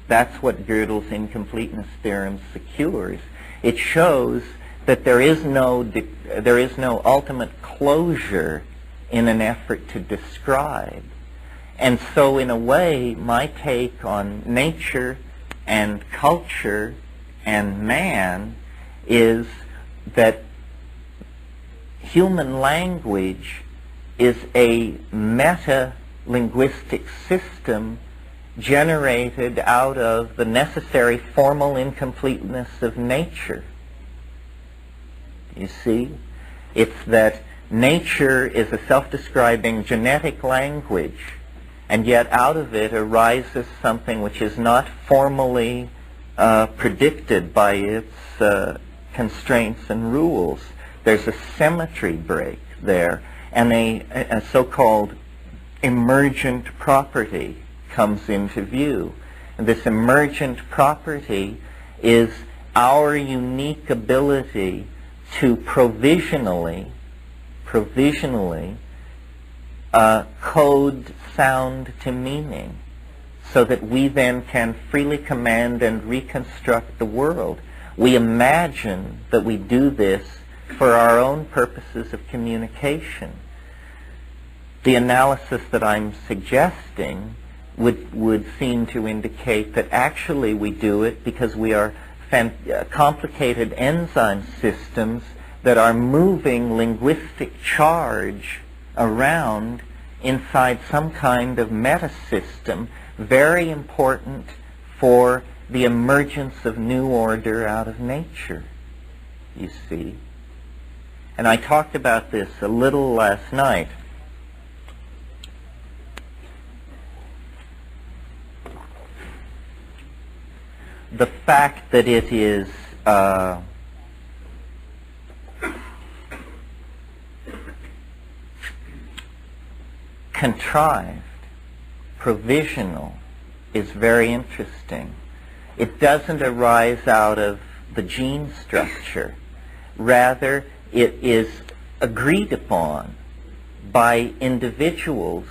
That's what Gödel's incompleteness theorem secures. It shows that there is no ultimate closure in an effort to describe. And so in a way, my take on nature and culture and man is that human language is a meta-linguistic system generated out of the necessary formal incompleteness of nature. You see? It's that nature is a self-describing genetic language, and yet out of it arises something which is not formally predicted by its constraints and rules. There's a symmetry break there, and a so-called emergent property comes into view. And this emergent property is our unique ability to provisionally code sound to meaning, so that we then can freely command and reconstruct the world. We imagine that we do this for our own purposes of communication. The analysis that I'm suggesting would seem to indicate that actually we do it because we are complicated enzyme systems that are moving linguistic charge around inside some kind of meta-system, very important for the emergence of new order out of nature, you see. And I talked about this a little last night. The fact that it is contrived, provisional, is very interesting. It doesn't arise out of the gene structure. Rather, it is agreed upon by individuals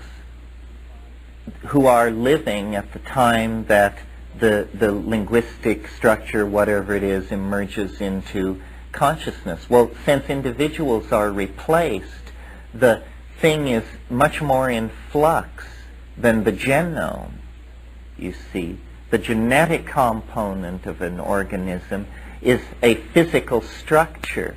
who are living at the time that the linguistic structure, whatever it is, emerges into consciousness. Well, since individuals are replaced, the thing is much more in flux than the genome, you see. The genetic component of an organism is a physical structure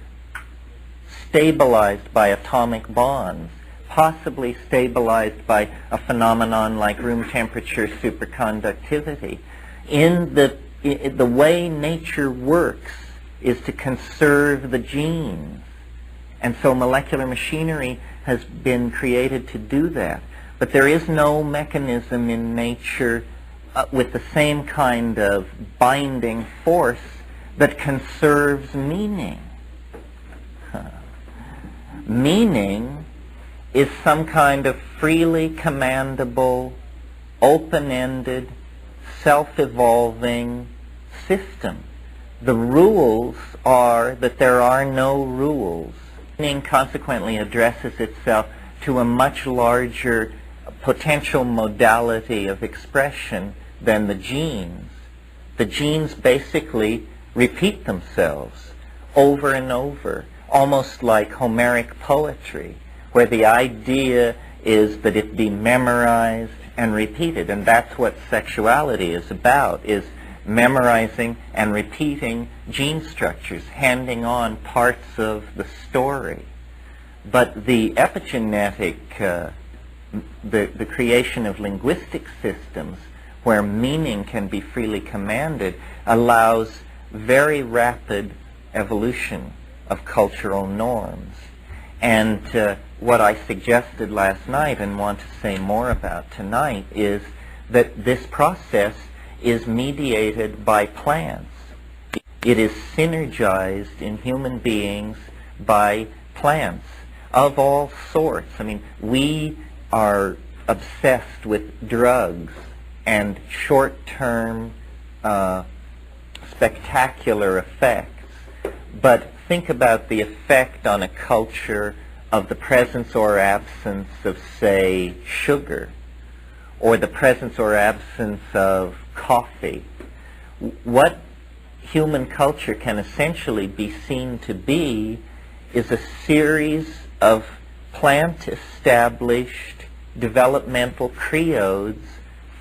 stabilized by atomic bonds, possibly stabilized by a phenomenon like room temperature superconductivity. In the way nature works is to conserve the genes. And so molecular machinery has been created to do that. But there is no mechanism in nature with the same kind of binding force that conserves meaning. Meaning is some kind of freely commandable, open-ended, self-evolving system. The rules are that there are no rules. Meaning consequently addresses itself to a much larger potential modality of expression than the genes. The genes basically repeat themselves over and over, almost like Homeric poetry, where the idea is that it be memorized and repeated. And that's what sexuality is about, is memorizing and repeating gene structures, handing on parts of the story. But the epigenetic, the creation of linguistic systems where meaning can be freely commanded allows very rapid evolution of cultural norms. And what I suggested last night and want to say more about tonight is that this process is mediated by plants. It is synergized in human beings by plants of all sorts. I mean, we are obsessed with drugs and short-term spectacular effects, but think about the effect on a culture of the presence or absence of, say, sugar, or the presence or absence of coffee, what human culture can essentially be seen to be is a series of plant-established developmental creodes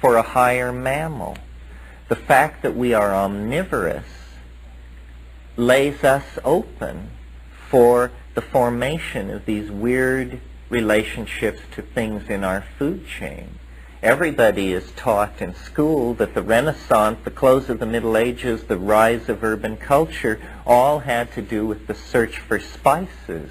for a higher mammal. The fact that we are omnivorous lays us open for the formation of these weird relationships to things in our food chain. Everybody is taught in school that the Renaissance, the close of the Middle Ages, the rise of urban culture, all had to do with the search for spices,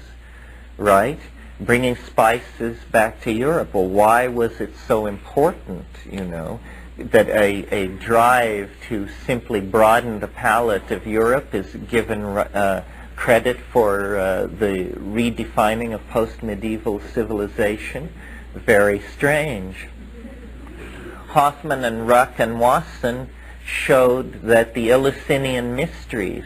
right? Bringing spices back to Europe. Well, why was it so important, you know, that a drive to simply broaden the palate of Europe is given credit for the redefining of post-medieval civilization? Very strange. Hoffman and Ruck and Wasson showed that the Eleusinian mysteries,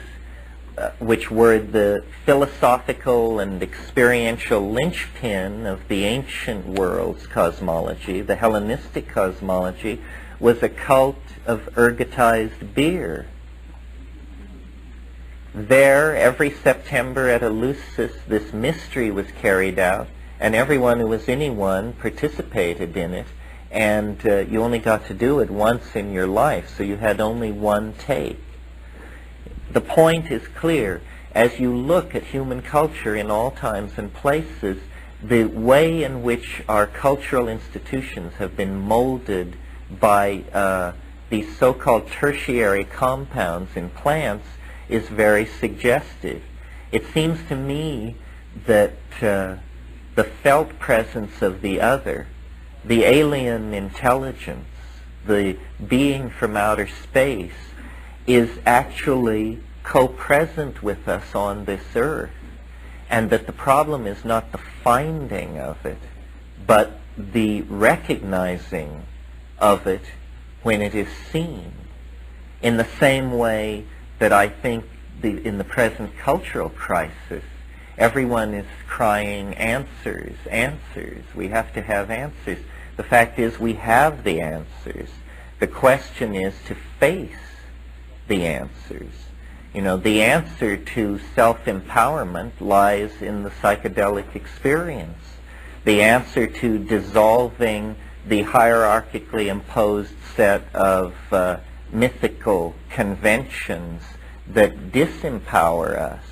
which were the philosophical and experiential linchpin of the ancient world's cosmology, the Hellenistic cosmology, was a cult of ergotized beer. There, every September at Eleusis, this mystery was carried out, and everyone who was anyone participated in it. And you only got to do it once in your life, so you had only one take. The point is clear. As you look at human culture in all times and places, the way in which our cultural institutions have been molded by these so-called tertiary compounds in plants is very suggestive. It seems to me that the felt presence of the other, the alien intelligence, the being from outer space, is actually co-present with us on this earth, and that the problem is not the finding of it, but the recognizing of it when it is seen. In the same way that I think in the present cultural crisis, everyone is crying answers, answers. We have to have answers. The fact is we have the answers. The question is to face the answers. You know, the answer to self-empowerment lies in the psychedelic experience. The answer to dissolving the hierarchically imposed set of mythical conventions that disempower us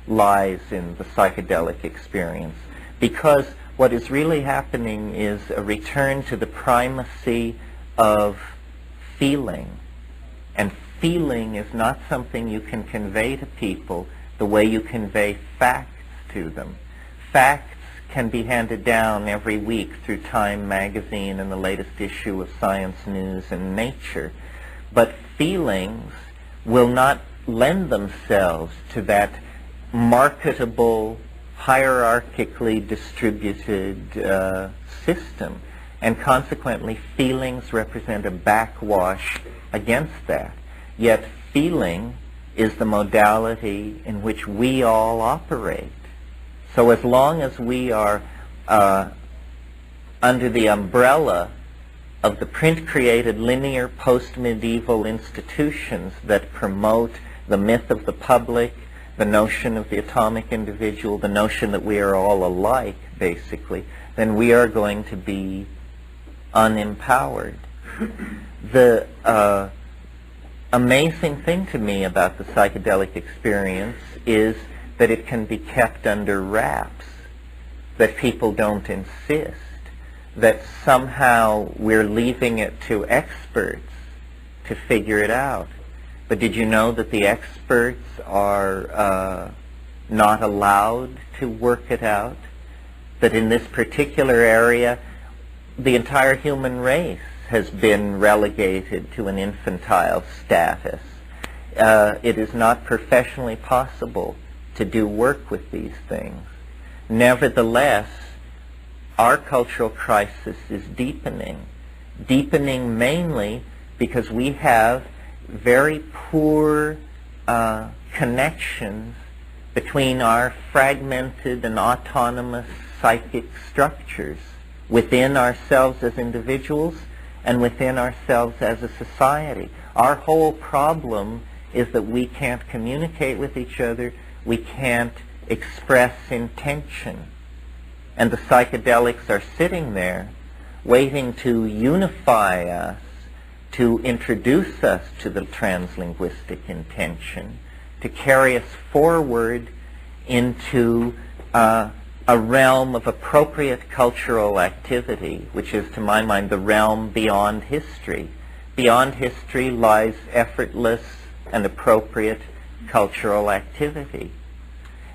lies in the psychedelic experience. Because what is really happening is a return to the primacy of feeling. And feeling is not something you can convey to people the way you convey facts to them. Facts can be handed down every week through Time magazine and the latest issue of Science News and Nature. But feelings will not lend themselves to that marketable, hierarchically distributed system. And consequently, feelings represent a backwash against that. Yet feeling is the modality in which we all operate. So as long as we are under the umbrella of the print-created linear post-medieval institutions that promote the myth of the public, the notion of the atomic individual, the notion that we are all alike, basically, then we are going to be unempowered. The amazing thing to me about the psychedelic experience is that it can be kept under wraps, that people don't insist, that somehow we're leaving it to experts to figure it out. But did you know that the experts are not allowed to work it out? That in this particular area, the entire human race has been relegated to an infantile status. It is not professionally possible to do work with these things. Nevertheless, our cultural crisis is deepening mainly because we have very poor connections between our fragmented and autonomous psychic structures within ourselves as individuals and within ourselves as a society. Our whole problem is that we can't communicate with each other, we can't express intention. And the psychedelics are sitting there waiting to unify us, to introduce us to the translinguistic intention, to carry us forward into a realm of appropriate cultural activity, which is, to my mind, the realm beyond history. Beyond history lies effortless and appropriate cultural activity.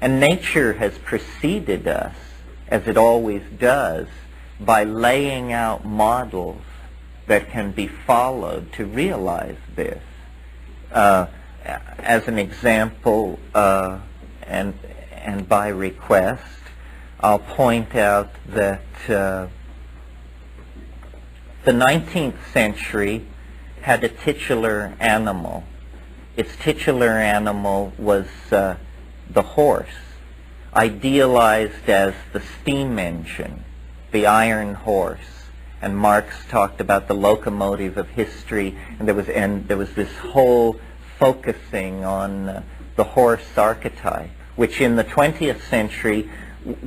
And nature has preceded us, as it always does, by laying out models that can be followed to realize this. As an example, and by request, I'll point out that the 19th century had a titular animal. Its titular animal was the horse, idealized as the steam engine, the iron horse. And Marx talked about the locomotive of history, and there was this whole focusing on the horse archetype, which in the 20th century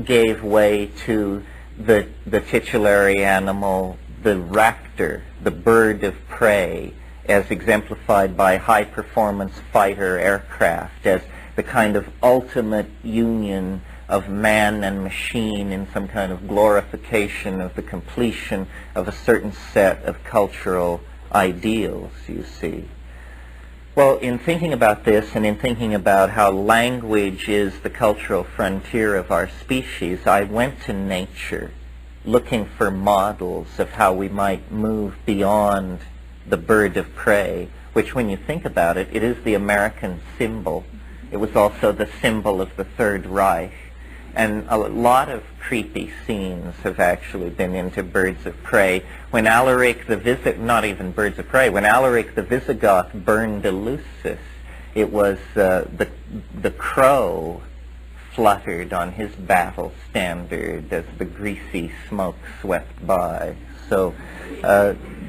gave way to the titulary animal, the raptor, the bird of prey, as exemplified by high-performance fighter aircraft, as the kind of ultimate union of man and machine in some kind of glorification of the completion of a certain set of cultural ideals, you see. Well, in thinking about this and in thinking about how language is the cultural frontier of our species, I went to nature looking for models of how we might move beyond the bird of prey, which, when you think about it, it is the American symbol. It was also the symbol of the Third Reich. And a lot of creepy scenes have actually been into birds of prey. When Alaric the not even birds of prey, when Alaric the Visigoth burned Eleusis, it was the crow fluttered on his battle standard as the greasy smoke swept by. So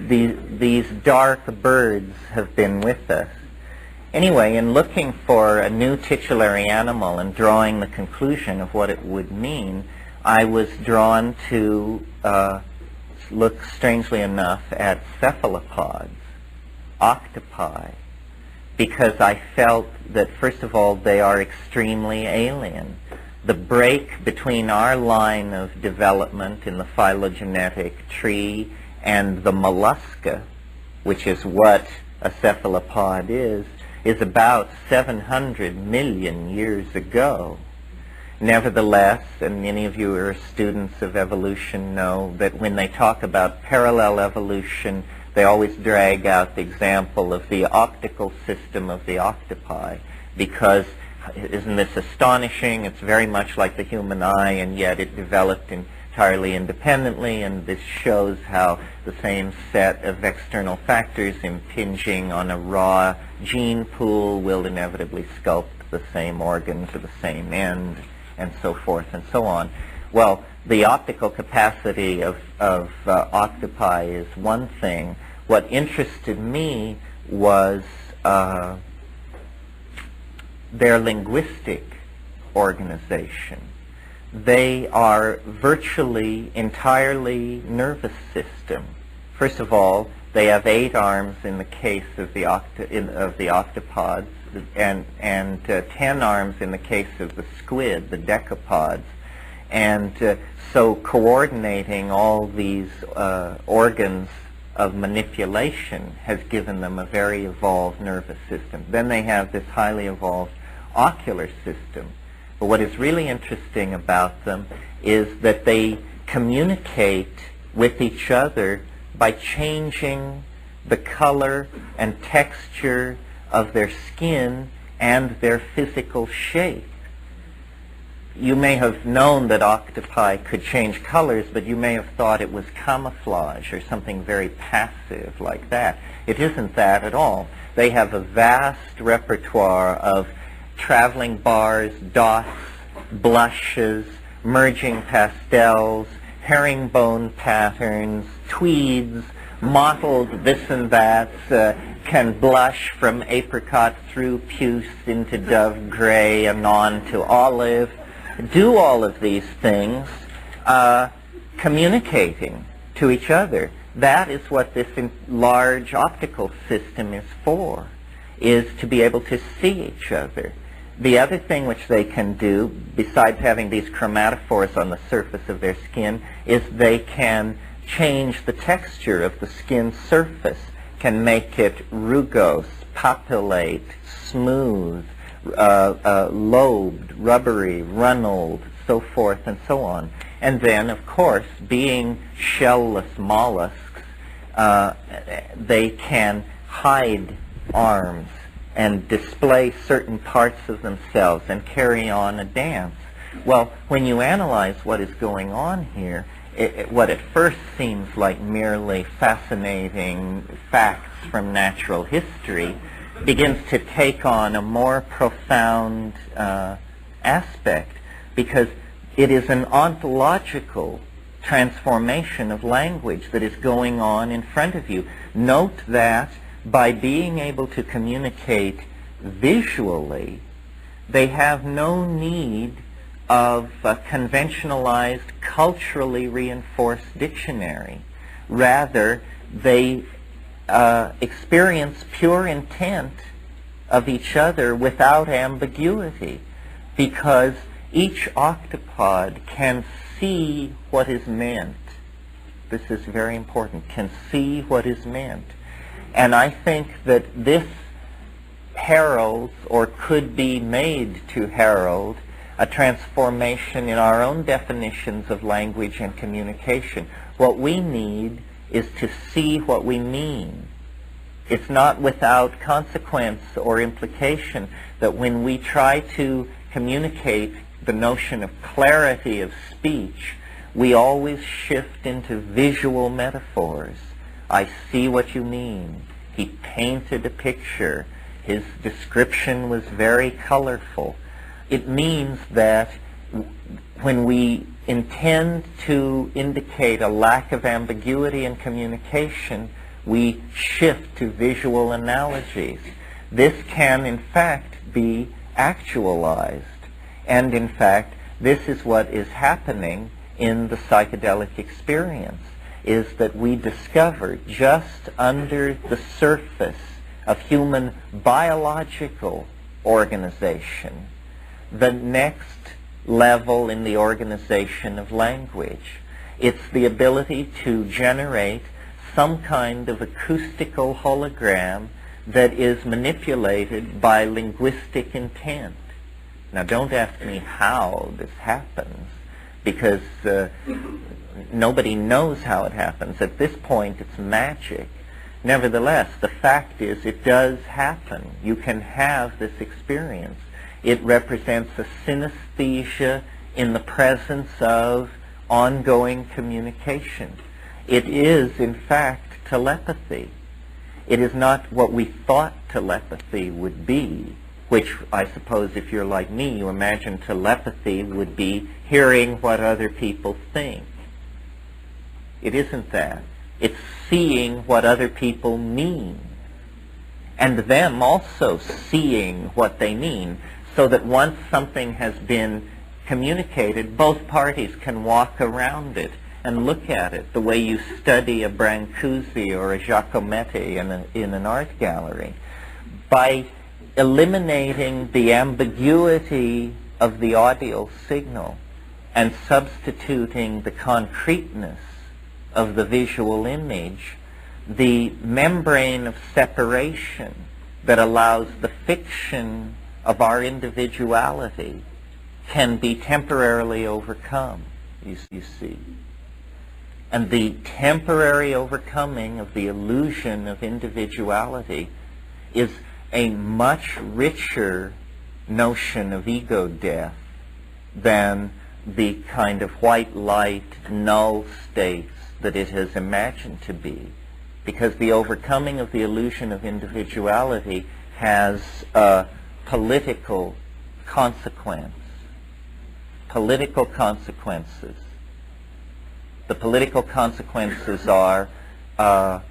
these dark birds have been with us. Anyway, in looking for a new titulary animal and drawing the conclusion of what it would mean, I was drawn to look, strangely enough, at cephalopods, octopi, because I felt that, first of all, they are extremely alien. The break between our line of development in the phylogenetic tree and the mollusca, which is what a cephalopod is about 700 million years ago. Nevertheless, and many of you who are students of evolution know that when they talk about parallel evolution, they always drag out the example of the optical system of the octopi, because isn't this astonishing? It's very much like the human eye, and yet it developed entirely independently, and this shows how the same set of external factors impinging on a raw gene pool will inevitably sculpt the same organ to the same end, and so forth and so on. Well, the optical capacity of octopi is one thing. What interested me was their linguistic organization. They are virtually entirely nervous system. First of all, they have 8 arms in the case of the octopods, and 10 arms in the case of the squid, the decapods. And so coordinating all these organs of manipulation has given them a very evolved nervous system. Then they have this highly evolved ocular system. But what is really interesting about them is that they communicate with each other by changing the color and texture of their skin and their physical shape. You may have known that octopi could change colors, but you may have thought it was camouflage or something very passive like that. It isn't that at all. They have a vast repertoire of traveling bars, dots, blushes, merging pastels, herringbone patterns, tweeds, mottled this and that, can blush from apricot through puce into dove gray and on to olive. Do all of these things communicating to each other. That is what this large optical system is for, is to be able to see each other. The other thing which they can do, besides having these chromatophores on the surface of their skin, is they can change the texture of the skin surface, can make it rugose, papillate, smooth, lobed, rubbery, runnelled, so forth and so on. And then, of course, being shell-less mollusks, they can hide arms and display certain parts of themselves and carry on a dance. Well, when you analyze what is going on here, what at first seems like merely fascinating facts from natural history begins to take on a more profound aspect, because it is an ontological transformation of language that is going on in front of you. Note that by being able to communicate visually, they have no need of a conventionalized, culturally reinforced dictionary. Rather, they experience pure intent of each other without ambiguity, because each octopod can see what is meant. This is very important, can see what is meant. And I think that this heralds, or could be made to herald, a transformation in our own definitions of language and communication. What we need is to see what we mean. It's not without consequence or implication that when we try to communicate the notion of clarity of speech, we always shift into visual metaphors. I see what you mean. He painted a picture. His description was very colorful. It means that when we intend to indicate a lack of ambiguity in communication, we shift to visual analogies. This can, in fact, be actualized. And, in fact, this is what is happening in the psychedelic experience, is that we discover just under the surface of human biological organization the next level in the organization of language. It's the ability to generate some kind of acoustical hologram that is manipulated by linguistic intent. Now, don't ask me how this happens, because nobody knows how it happens. At this point, it's magic. Nevertheless, the fact is it does happen. You can have this experience. It represents a synesthesia in the presence of ongoing communication. It is, in fact, telepathy. It is not what we thought telepathy would be, which I suppose if you're like me, you imagine telepathy would be hearing what other people think. It isn't that. It's seeing what other people mean, and them also seeing what they mean, so that once something has been communicated, both parties can walk around it and look at it the way you study a Brancusi or a Giacometti in an art gallery. By eliminating the ambiguity of the audio signal and substituting the concreteness of the visual image, the membrane of separation that allows the fiction of our individuality can be temporarily overcome, you see. And the temporary overcoming of the illusion of individuality is a much richer notion of ego death than the kind of white light, null states that it has imagined to be. Because the overcoming of the illusion of individuality has a political consequence, political consequences. The political consequences are that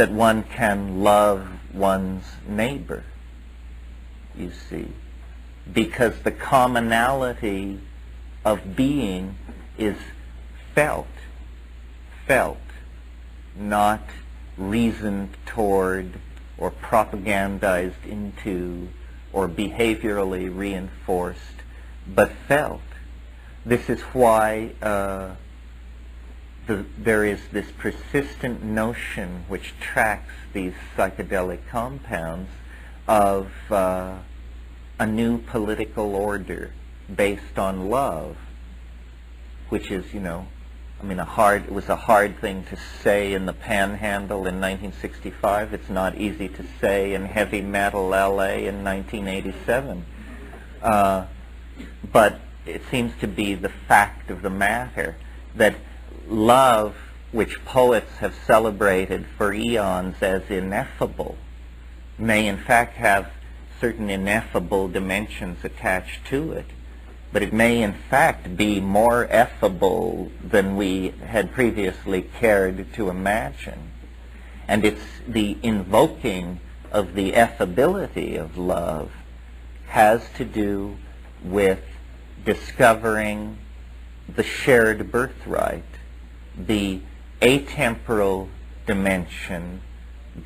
one can love one's neighbor, you see, because the commonality of being is felt, not reasoned toward or propagandized into or behaviorally reinforced, but felt. This is why there is this persistent notion which tracks these psychedelic compounds of a new political order based on love, which is, you know, I mean, it was a hard thing to say in the Panhandle in 1965. It's not easy to say in heavy metal LA in 1987. But it seems to be the fact of the matter that love, which poets have celebrated for eons as ineffable, may in fact have certain ineffable dimensions attached to it. But it may in fact be more effable than we had previously cared to imagine. And it's the invoking of the effability of love has to do with discovering the shared birthright, the atemporal dimension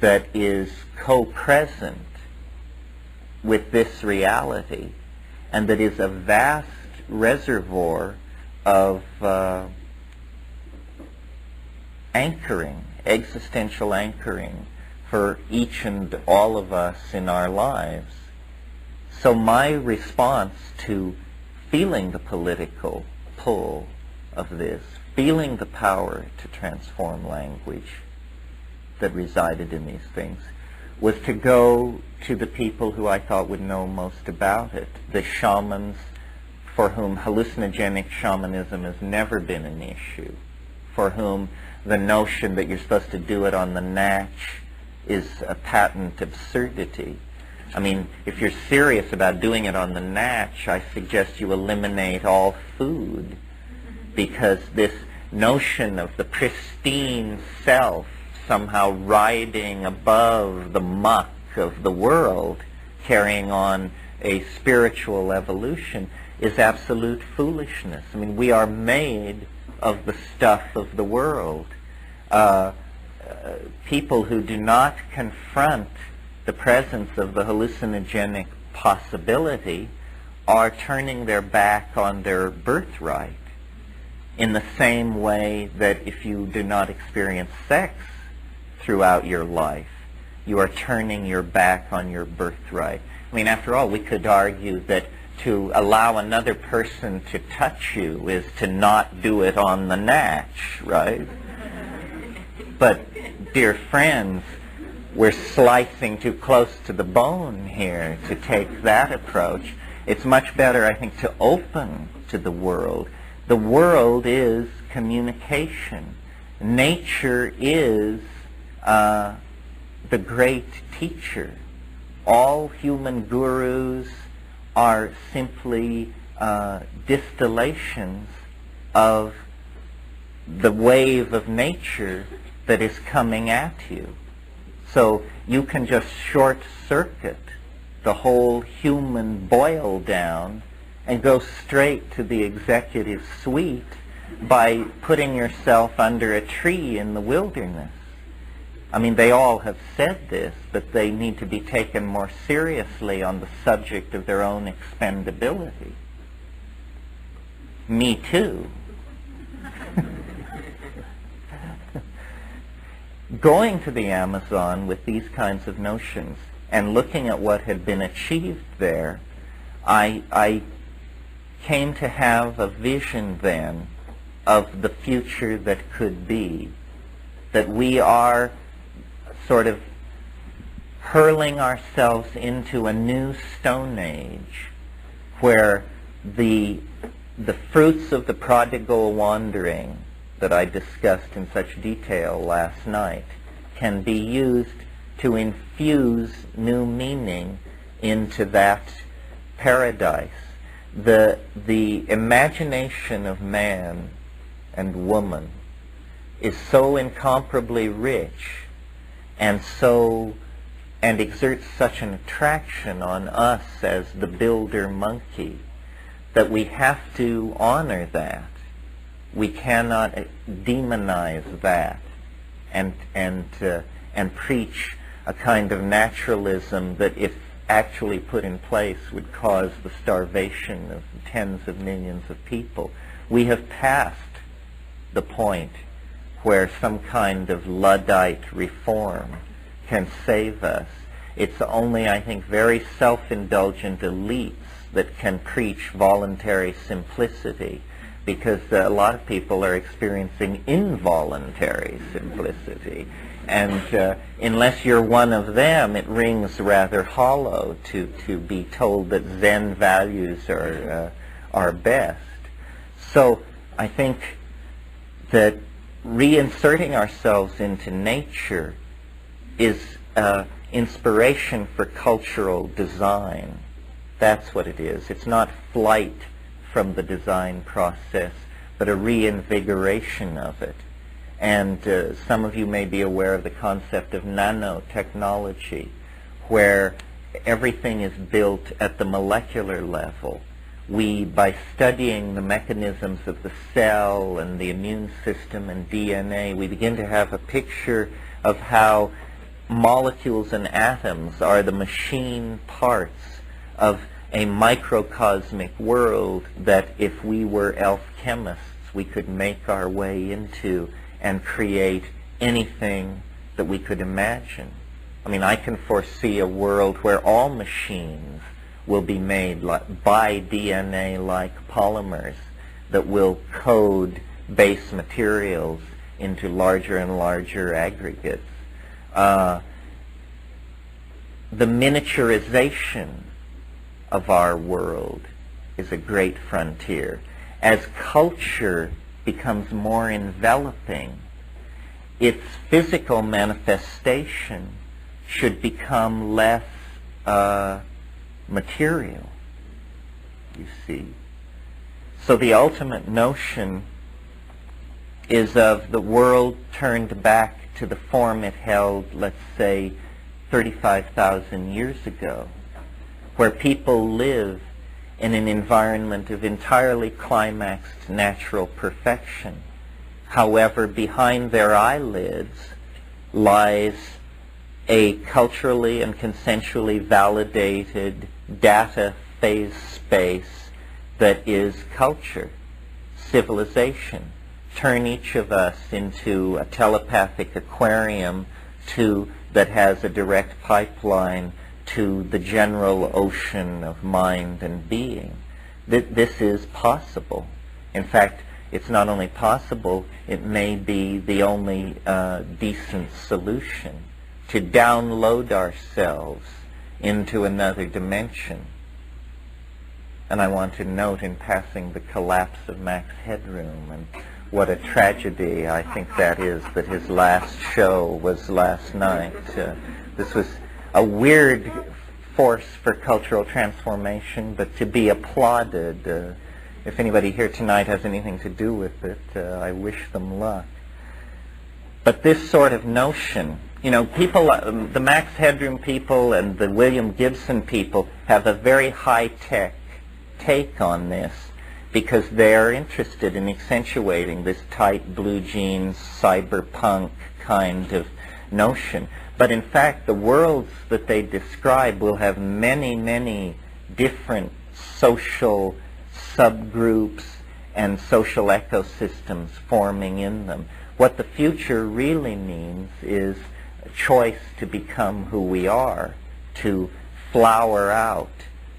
that is co-present with this reality, and that is a vast reservoir of anchoring, existential anchoring for each and all of us in our lives. So my response to feeling the political pull of this, feeling the power to transform language that resided in these things, was to go to the people who I thought would know most about it, the shamans for whom hallucinogenic shamanism has never been an issue, for whom the notion that you're supposed to do it on the natch is a patent absurdity. I mean, if you're serious about doing it on the natch, I suggest you eliminate all food, because this notion of the pristine self somehow riding above the muck of the world, carrying on a spiritual evolution, is absolute foolishness. I mean, we are made of the stuff of the world. People who do not confront the presence of the hallucinogenic possibility are turning their back on their birthright, in the same way that if you do not experience sex throughout your life, you are turning your back on your birthright. I mean, after all, we could argue that to allow another person to touch you is to not do it on the natch, right? But, dear friends, we're slicing too close to the bone here to take that approach. It's much better, I think, to open to the world. The world is communication. Nature is the great teacher. All human gurus are simply distillations of the wave of nature that is coming at you. So you can just short-circuit the whole human boil down and go straight to the executive suite by putting yourself under a tree in the wilderness. I mean, they all have said this, but they need to be taken more seriously on the subject of their own expendability. Me too. Going to the Amazon with these kinds of notions and looking at what had been achieved there, I came to have a vision then of the future that could be, that we are sort of hurling ourselves into a new Stone Age where the fruits of the prodigal wandering that I discussed in such detail last night can be used to infuse new meaning into that paradise. The imagination of man and woman is so incomparably rich and exerts such an attraction on us as the builder monkey that we have to honor that. We cannot demonize that and preach a kind of naturalism that, if actually put in place, would cause the starvation of tens of millions of people. We have passed the point where some kind of Luddite reform can save us. It's only, I think, very self-indulgent elites that can preach voluntary simplicity, because a lot of people are experiencing involuntary simplicity. And unless you're one of them, it rings rather hollow to be told that Zen values are best. So I think that reinserting ourselves into nature is inspiration for cultural design. That's what it is. It's not flight from the design process, but a reinvigoration of it. And some of you may be aware of the concept of nanotechnology, where everything is built at the molecular level. We, by studying the mechanisms of the cell and the immune system and DNA, we begin to have a picture of how molecules and atoms are the machine parts of a microcosmic world that, if we were elf chemists, we could make our way into and create anything that we could imagine. I mean, I can foresee a world where all machines will be made by DNA-like polymers that will code base materials into larger and larger aggregates. The miniaturization of our world is a great frontier. As culture becomes more enveloping, its physical manifestation should become less material, you see. So the ultimate notion is of the world turned back to the form it held, let's say, 35,000 years ago, where people live in an environment of entirely climaxed natural perfection. However, behind their eyelids lies a culturally and consensually validated data phase space that is culture, civilization. Turn each of us into a telepathic aquarium that has a direct pipeline to the general ocean of mind and being. This is possible. In fact, it's not only possible, it may be the only decent solution to download ourselves into another dimension. And I want to note in passing the collapse of Max Headroom, and what a tragedy I think that is, that his last show was last night. This was a weird force for cultural transformation, but to be applauded. If anybody here tonight has anything to do with it, I wish them luck. But this sort of notion, you know, people, the Max Headroom people and the William Gibson people have a very high-tech take on this, because they're interested in accentuating this tight blue jeans, cyberpunk kind of notion. But in fact, the worlds that they describe will have many, many different social subgroups and social ecosystems forming in them. What the future really means is a choice to become who we are, to flower out,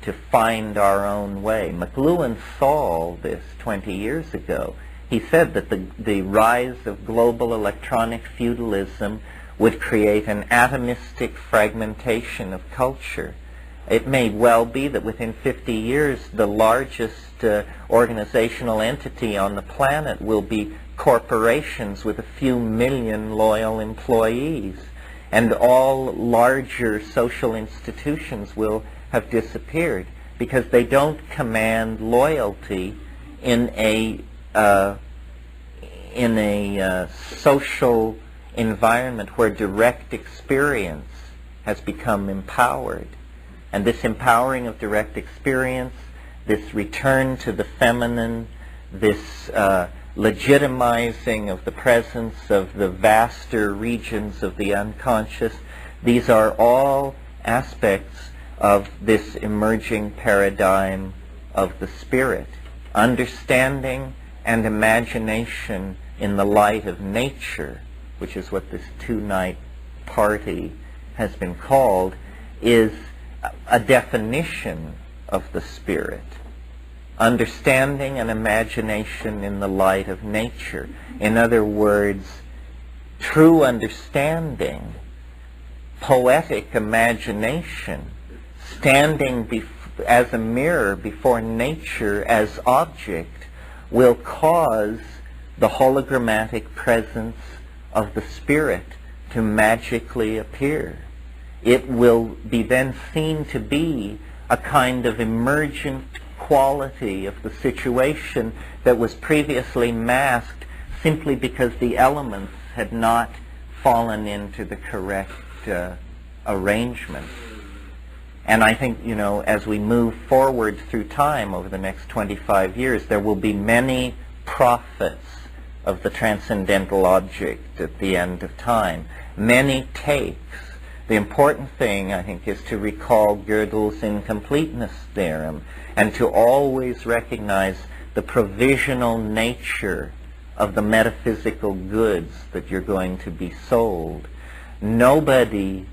to find our own way. McLuhan saw this 20 years ago. He said that the rise of global electronic feudalism would create an atomistic fragmentation of culture. It may well be that within 50 years the largest organizational entity on the planet will be corporations with a few million loyal employees, and all larger social institutions will have disappeared. because they don't command loyalty in a social environment where direct experience has become empowered. And this empowering of direct experience, this return to the feminine, this legitimizing of the presence of the vaster regions of the unconscious, these are all aspects of this emerging paradigm of the spirit. Understanding and imagination in the light of nature, which is what this two-night party has been called, is a definition of the spirit. Understanding and imagination in the light of nature. In other words, true understanding, poetic imagination, standing as a mirror before nature as object, will cause the hologrammatic presence of the spirit to magically appear. It will be then seen to be a kind of emergent quality of the situation that was previously masked simply because the elements had not fallen into the correct arrangement. And I think, as we move forward through time over the next 25 years, there will be many prophets of the transcendental object at the end of time. Many takes. The important thing, I think, is to recall Gödel's incompleteness theorem and to always recognize the provisional nature of the metaphysical goods that you're going to be sold. Nobody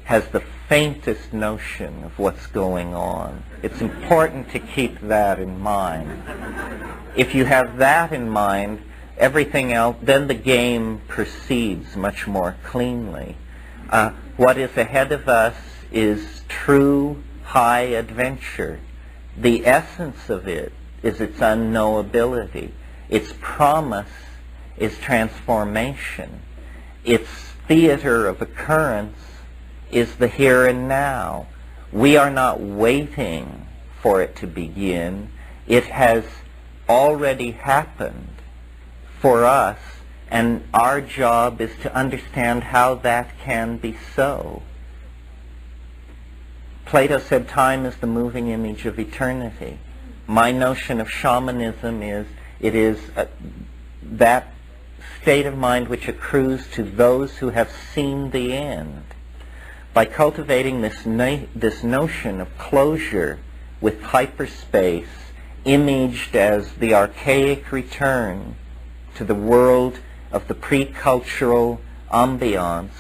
has the faintest notion of what's going on. It's important to keep that in mind. If you have that in mind, everything else, then the game proceeds much more cleanly. What is ahead of us is true high adventure. The essence of it is its unknowability. Its promise is transformation. Its theater of occurrence is the here and now. We are not waiting for it to begin. It has already happened for us, and our job is to understand how that can be so. Plato said time is the moving image of eternity. My notion of shamanism is it is that state of mind which accrues to those who have seen the end. By cultivating this notion of closure with hyperspace, imaged as the archaic return to the world of the pre-cultural ambiance,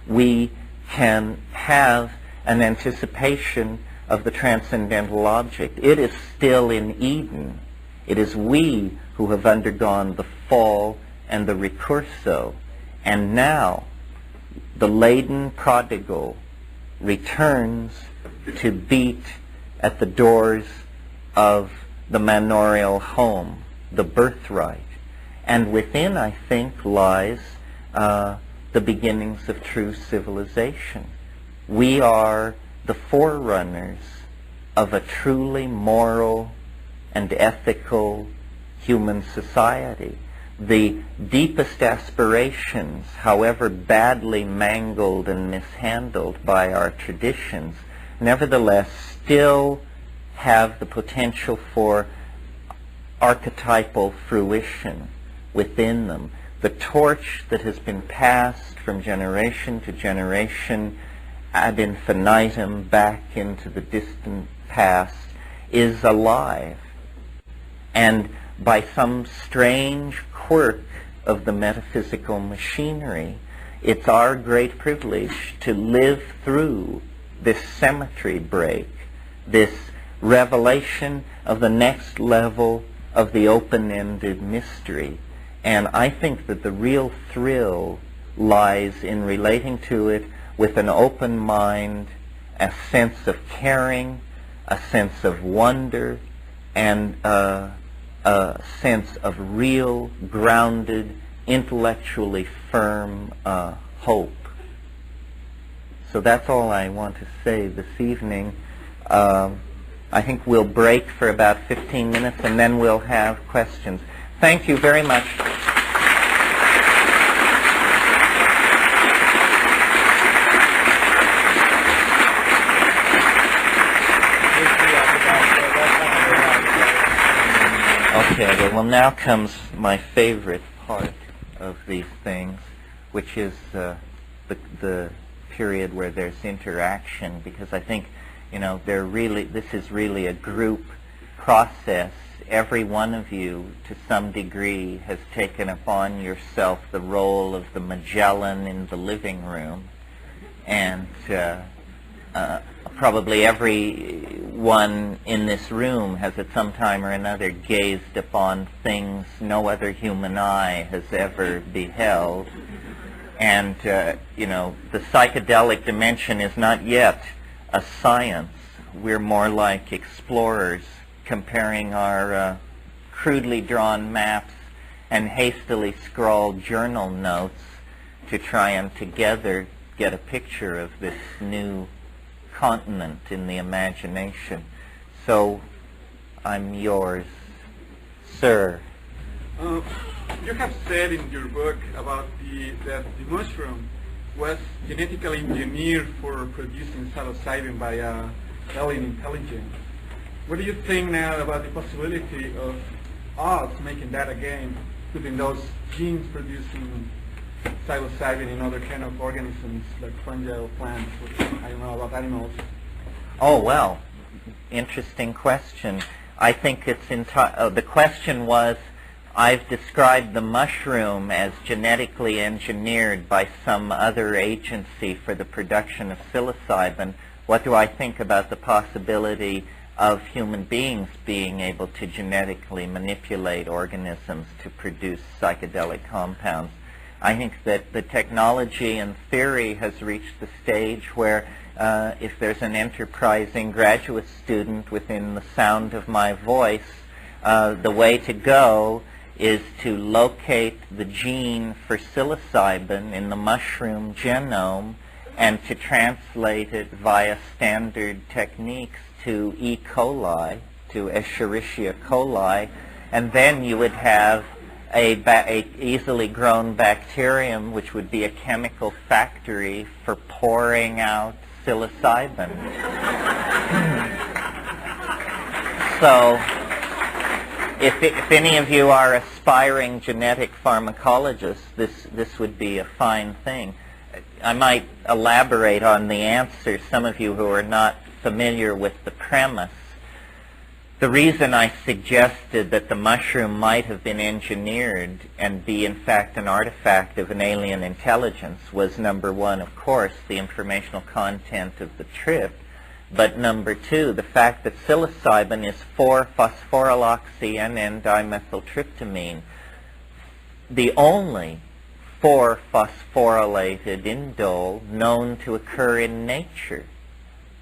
we can have an anticipation of the transcendental object. It is still in Eden. It is we who have undergone the fall and the recurso. And now the laden prodigal returns to beat at the doors of the manorial home, the birthright. And within, I think, lies the beginnings of true civilization. We are the forerunners of a truly moral and ethical human society. The deepest aspirations, however badly mangled and mishandled by our traditions, nevertheless still have the potential for archetypal fruition within them. The torch that has been passed from generation to generation ad infinitum back into the distant past is alive. And by some strange quirk of the metaphysical machinery, it's our great privilege to live through this symmetry break, this revelation of the next level of the open-ended mystery. And I think that the real thrill lies in relating to it with an open mind, a sense of caring, a sense of wonder, and a sense of real, grounded, intellectually firm hope. So that's all I want to say this evening. I think we'll break for about 15 minutes and then we'll have questions. Thank you very much. Okay, well now comes my favorite part of these things, which is the period where there's interaction, because I think, you know, this is really a group process. Every one of you, to some degree, has taken upon yourself the role of the Magellan in the living room, and probably everyone in this room has at some time or another gazed upon things no other human eye has ever beheld. And, you know, the psychedelic dimension is not yet a science. We're more like explorers, comparing our crudely drawn maps and hastily scrawled journal notes to try and together get a picture of this new continent in the imagination. So, I'm yours, sir. You have said in your book about that the mushroom was genetically engineered for producing psilocybin by alien intelligence. What do you think now about the possibility of us making that again, putting those genes producing psilocybin in other kind of organisms like fungi or plants, or I don't know, about animals? Oh, well, interesting question. I think it's the question was, I've described the mushroom as genetically engineered by some other agency for the production of psilocybin. What do I think about the possibility of human beings being able to genetically manipulate organisms to produce psychedelic compounds? I think that the technology and theory has reached the stage where if there's an enterprising graduate student within the sound of my voice, the way to go is to locate the gene for psilocybin in the mushroom genome and to translate it via standard techniques to E. coli, to Escherichia coli, and then you would have a easily grown bacterium, which would be a chemical factory for pouring out psilocybin. So, if any of you are aspiring genetic pharmacologists, this would be a fine thing. I might elaborate on the answer, some of you who are not familiar with the premise. The reason I suggested that the mushroom might have been engineered and be in fact an artifact of an alien intelligence was, number one, of course, the informational content of the trip, but number two, the fact that psilocybin is 4-phosphoryloxy-N-dimethyltryptamine, the only 4-phosphorylated indole known to occur in nature,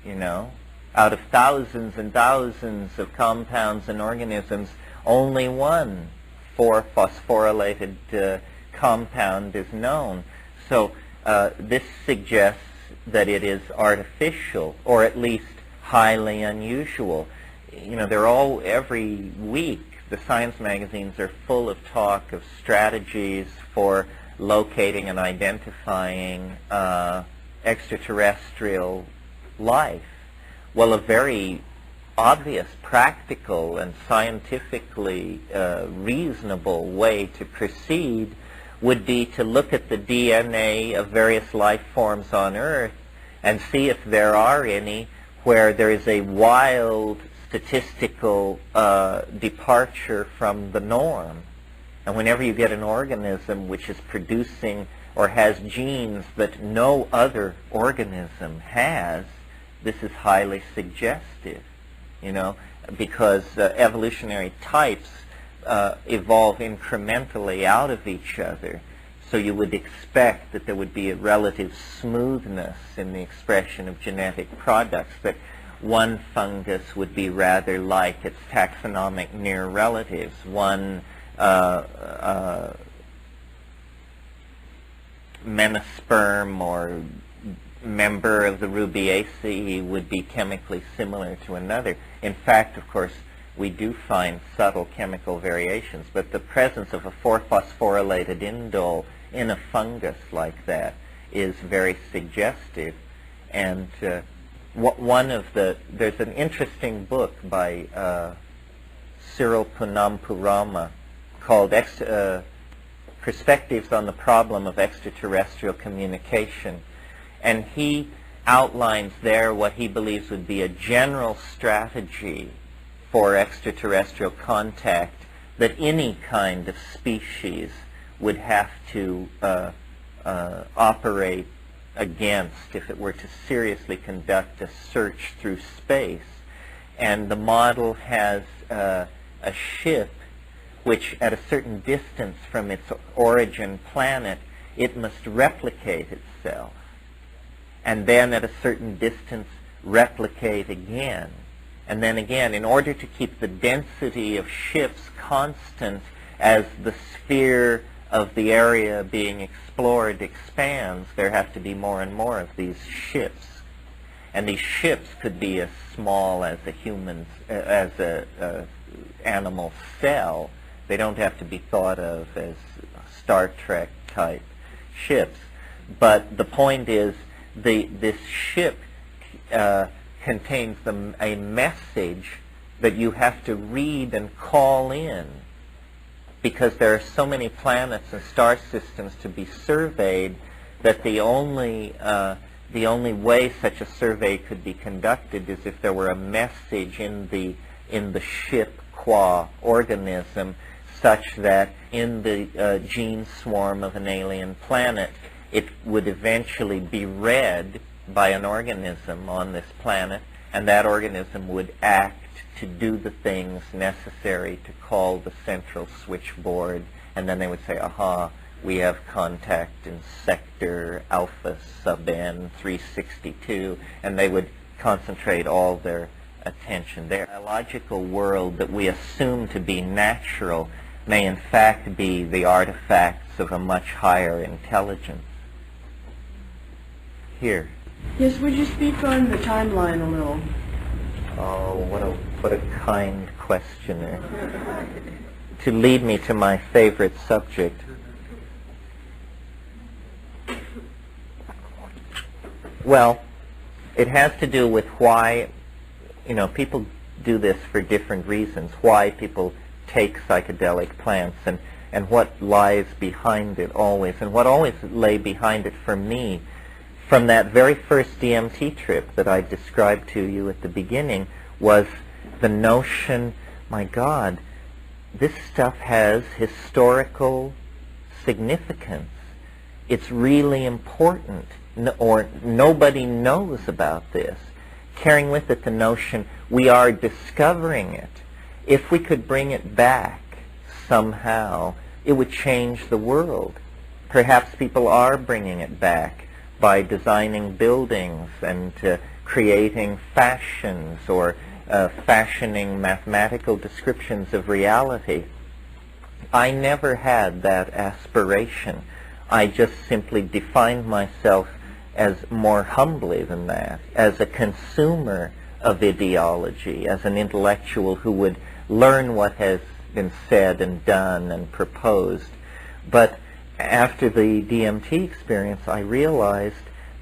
you know. Out of thousands and thousands of compounds and organisms, only one 4-phosphorylated compound is known. So this suggests that it is artificial, or at least highly unusual. You know, every week the science magazines are full of talk of strategies for locating and identifying extraterrestrial life. Well, a very obvious, practical, and scientifically reasonable way to proceed would be to look at the DNA of various life forms on Earth and see if there are any where there is a wild statistical departure from the norm. And whenever you get an organism which is producing or has genes that no other organism has, this is highly suggestive, you know, because evolutionary types evolve incrementally out of each other. So you would expect that there would be a relative smoothness in the expression of genetic products, that one fungus would be rather like its taxonomic near relatives. One menosperm or member of the Rubiaceae would be chemically similar to another. In fact, of course, we do find subtle chemical variations, but the presence of a 4-phosphorylated indole in a fungus like that is very suggestive. And there's an interesting book by Cyril Punampurama called Perspectives on the Problem of Extraterrestrial Communication. And he outlines there what he believes would be a general strategy for extraterrestrial contact that any kind of species would have to operate against if it were to seriously conduct a search through space. And the model has a ship which at a certain distance from its origin planet, it must replicate itself. And then at a certain distance, replicate again. And then again, in order to keep the density of ships constant as the sphere of the area being explored expands, there have to be more and more of these ships. And these ships could be as small as a human, as a animal cell. They don't have to be thought of as Star Trek type ships. But the point is, this ship contains a message that you have to read and call in, because there are so many planets and star systems to be surveyed that the only way such a survey could be conducted is if there were a message in the ship qua organism, such that in the gene swarm of an alien planet, it would eventually be read by an organism on this planet, and that organism would act to do the things necessary to call the central switchboard, and then they would say, aha, we have contact in sector alpha sub n 362, and they would concentrate all their attention there. The biological world that we assume to be natural may in fact be the artifacts of a much higher intelligence. Here. Yes, would you speak on the timeline a little? Oh, what a kind questioner. To lead me to my favorite subject. Well, it has to do with why, people do this for different reasons, why people take psychedelic plants and what lies behind it always. And what always lay behind it for me, from that very first DMT trip that I described to you at the beginning, was the notion, my God, this stuff has historical significance. It's really important, or nobody knows about this. Carrying with it the notion we are discovering it. If we could bring it back somehow, it would change the world. Perhaps people are bringing it back by designing buildings and creating fashions or fashioning mathematical descriptions of reality. I never had that aspiration. I just simply defined myself as more humbly than that, as a consumer of ideology, as an intellectual who would learn what has been said and done and proposed. But after the DMT experience, I realized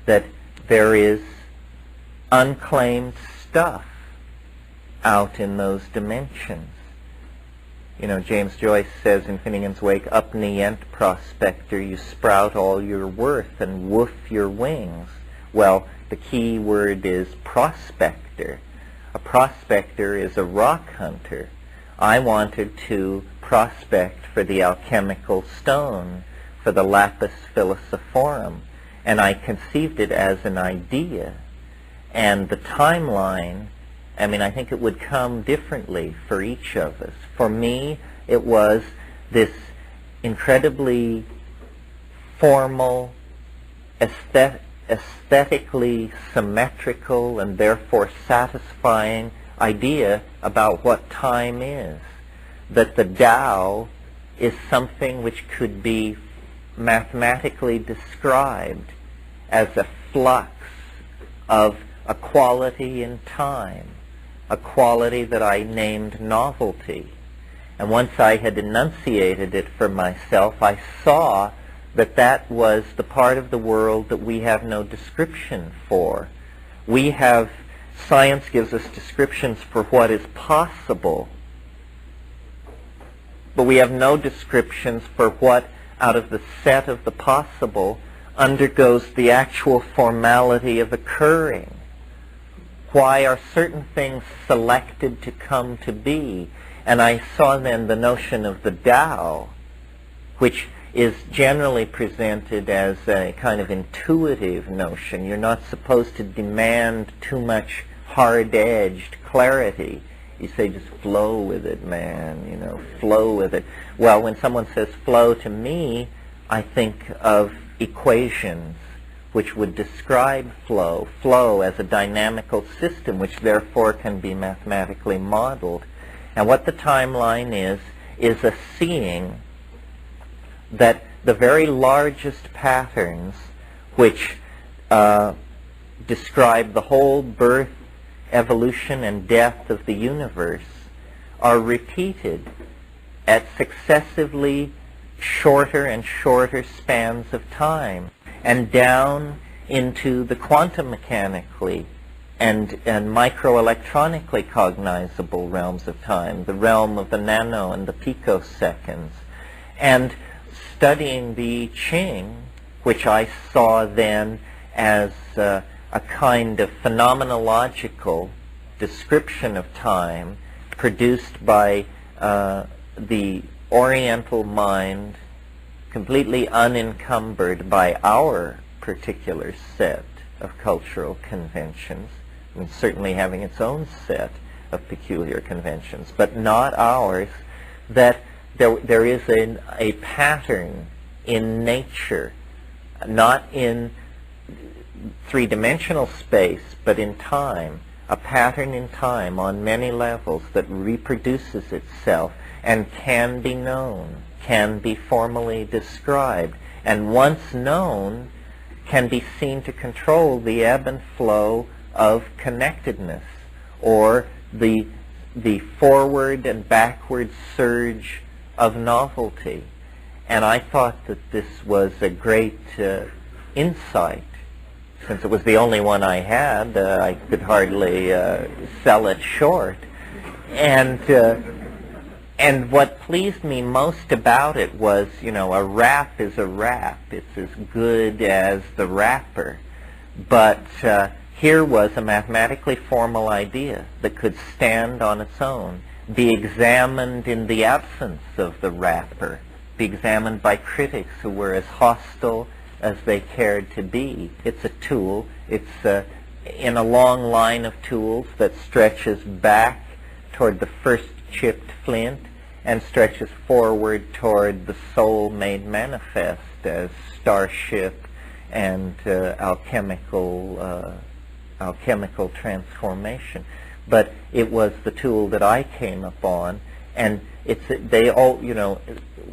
that there is unclaimed stuff out in those dimensions. James Joyce says in Finnegan's Wake, up nient prospector, you sprout all your worth and woof your wings. Well, the key word is prospector. A prospector is a rock hunter. I wanted to prospect for the alchemical stone, for the lapis philosophorum, and I conceived it as an idea. And the timeline, I think it would come differently for each of us. For me, it was this incredibly formal, aesthetically symmetrical, and therefore satisfying idea about what time is. That the Tao is something which could be mathematically described as a flux of a quality in time, a quality that I named novelty. And once I had enunciated it for myself, I saw that that was the part of the world that we have no description for. Science gives us descriptions for what is possible, but we have no descriptions for what, out of the set of the possible, undergoes the actual formality of occurring. Why are certain things selected to come to be? And I saw then the notion of the Tao, which is generally presented as a kind of intuitive notion. You're not supposed to demand too much hard-edged clarity. You say, just flow with it, man, flow with it. Well, when someone says flow to me, I think of equations which would describe flow as a dynamical system, which therefore can be mathematically modeled. And what the timeline is a seeing that the very largest patterns which describe the whole birth, evolution, and death of the universe are repeated at successively shorter and shorter spans of time, and down into the quantum mechanically and microelectronically cognizable realms of time, the realm of the nano and the picoseconds. And studying the I Ching, which I saw then as a kind of phenomenological description of time produced by the Oriental mind, completely unencumbered by our particular set of cultural conventions, and certainly having its own set of peculiar conventions, but not ours, that there is a pattern in nature, not in three-dimensional space, but in time, a pattern in time on many levels that reproduces itself and can be known, can be formally described, and once known, can be seen to control the ebb and flow of connectedness, or the forward and backward surge of novelty. And I thought that this was a great insight. Since it was the only one I had, I could hardly sell it short. And what pleased me most about it was, a rap is a rap. It's as good as the rapper. But here was a mathematically formal idea that could stand on its own, be examined in the absence of the rapper, be examined by critics who were as hostile as they cared to be. It's a tool. It's in a long line of tools that stretches back toward the first chipped flint and stretches forward toward the soul made manifest as starship and alchemical transformation. But it was the tool that I came upon, and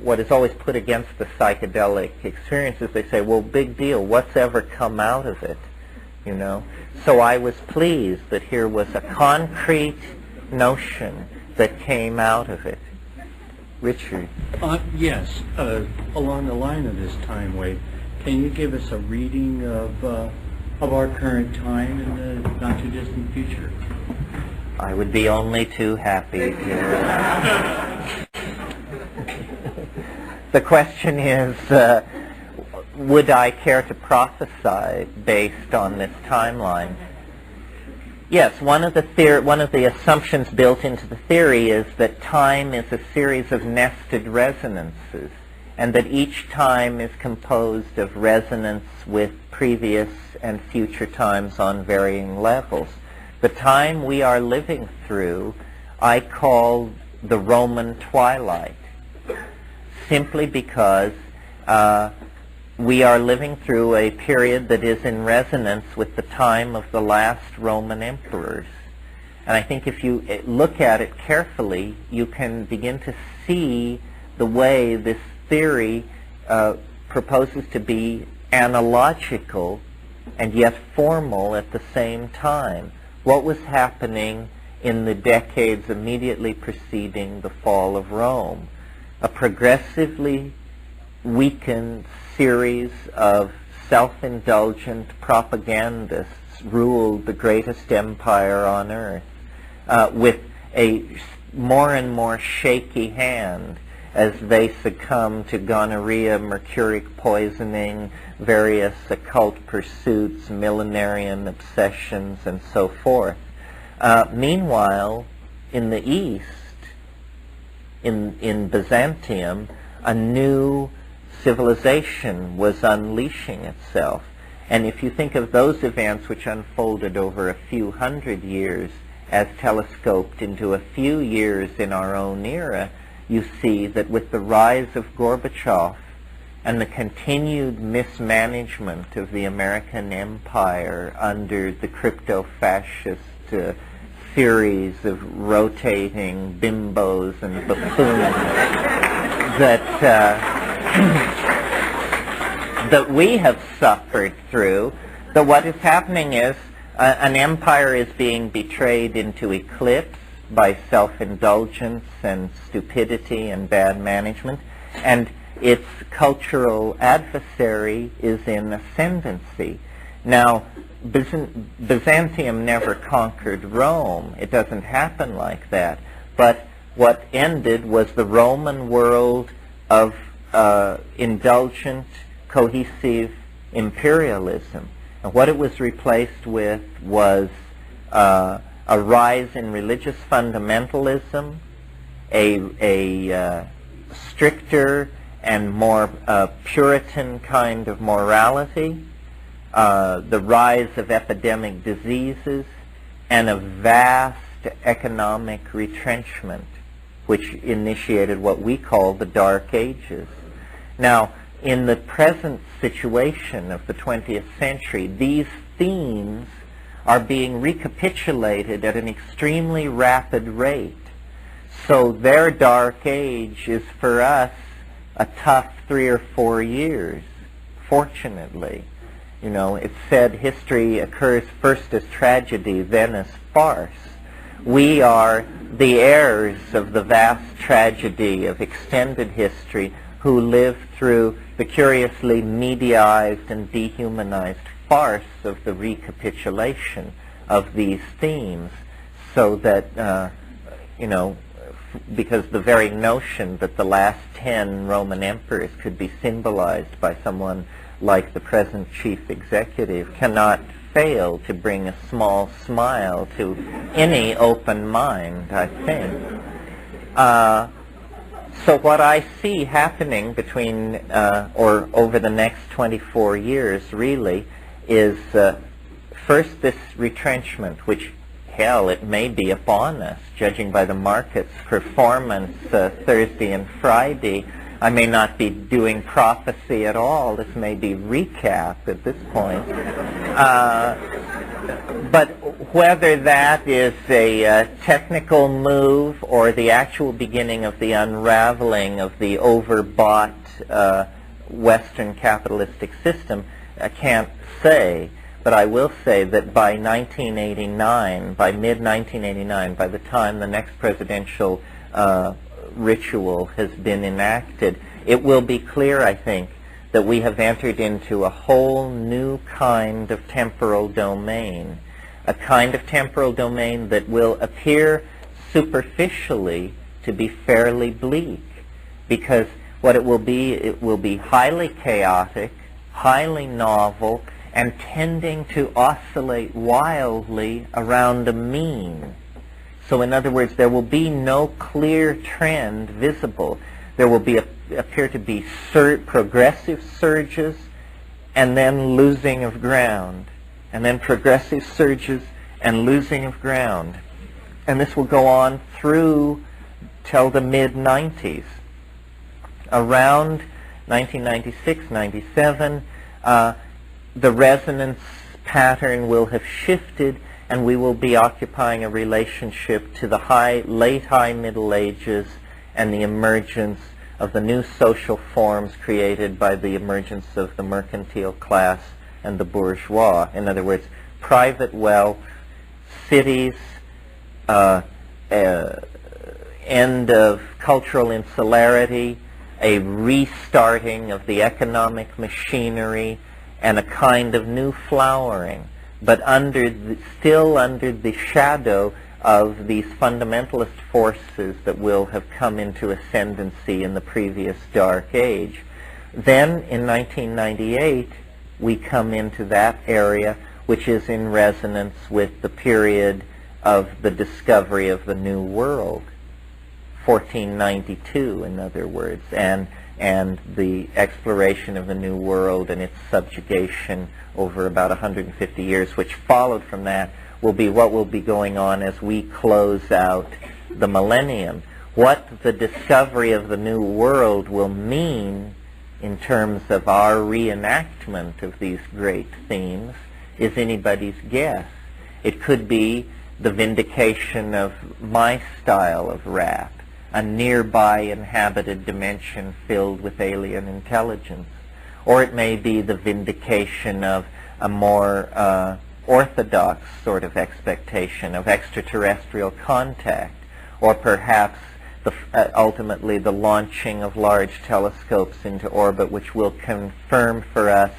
what is always put against the psychedelic experiences, they say, well, big deal, what's ever come out of it, So I was pleased that here was a concrete notion that came out of it. Richard? Yes, along the line of this time wave, can you give us a reading of our current time in the not-too-distant future? I would be only too happy to. The question is, would I care to prophesy based on this timeline? Yes, one of the assumptions built into the theory is that time is a series of nested resonances, and that each time is composed of resonance with previous and future times on varying levels. The time we are living through, I call the Roman twilight, simply because we are living through a period that is in resonance with the time of the last Roman emperors. And I think if you look at it carefully, you can begin to see the way this theory proposes to be analogical and yet formal at the same time. What was happening in the decades immediately preceding the fall of Rome? A progressively weakened series of self-indulgent propagandists ruled the greatest empire on earth with a more and more shaky hand as they succumb to gonorrhea, mercuric poisoning, various occult pursuits, millenarian obsessions, and so forth. Meanwhile, in the East, in Byzantium, a new civilization was unleashing itself. And if you think of those events which unfolded over a few hundred years as telescoped into a few years in our own era, you see that with the rise of Gorbachev and the continued mismanagement of the American empire under the crypto-fascist series of rotating bimbos and buffoons that we have suffered through, that what is happening is an empire is being betrayed into eclipse by self-indulgence and stupidity and bad management, and its cultural adversary is in ascendancy. Now, Byzantium never conquered Rome. It doesn't happen like that. But what ended was the Roman world of indulgent, cohesive imperialism. And what it was replaced with was a rise in religious fundamentalism, a stricter and more Puritan kind of morality, the rise of epidemic diseases, and a vast economic retrenchment, which initiated what we call the Dark Ages. Now, in the present situation of the 20th century, these themes are being recapitulated at an extremely rapid rate. So their Dark Age is for us a tough 3 or 4 years, fortunately. You know, it's said history occurs first as tragedy, then as farce. We are the heirs of the vast tragedy of extended history who lived through the curiously mediaized and dehumanized farce of the recapitulation of these themes, so that, you know, because the very notion that the last 10 Roman emperors could be symbolized by someone like the present chief executive cannot fail to bring a small smile to any open mind, I think. So what I see happening between, or over the next 24 years really, is first this retrenchment, which, hell, it may be upon us, judging by the market's performance Thursday and Friday. I may not be doing prophecy at all. This may be recap at this point. But whether that is a technical move or the actual beginning of the unraveling of the overbought Western capitalistic system, I can't say. But I will say that by 1989, by mid-1989, by the time the next presidential ritual has been enacted, it will be clear, I think, that we have entered into a whole new kind of temporal domain, a kind of temporal domain that will appear superficially to be fairly bleak, because what it will be highly chaotic, highly novel, and tending to oscillate wildly around a mean. So in other words, there will be no clear trend visible. There will be appear to be progressive surges and then losing of ground, and then progressive surges and losing of ground. And this will go on through till the mid-90s. Around 1996, 97, the resonance pattern will have shifted, and we will be occupying a relationship to the late high Middle Ages and the emergence of the new social forms created by the emergence of the mercantile class and the bourgeois. In other words, private wealth, cities, end of cultural insularity, a restarting of the economic machinery, and a kind of new flowering, but still under the shadow of these fundamentalist forces that will have come into ascendancy in the previous Dark Age. Then, in 1998, we come into that area which is in resonance with the period of the discovery of the New World, 1492, in other words, and the exploration of the New World and its subjugation over about 150 years, which followed from that, will be what will be going on as we close out the millennium. What the discovery of the New World will mean in terms of our reenactment of these great themes is anybody's guess. It could be the vindication of my style of rap, a nearby inhabited dimension filled with alien intelligence. Or it may be the vindication of a more orthodox sort of expectation of extraterrestrial contact, or perhaps ultimately the launching of large telescopes into orbit, which will confirm for us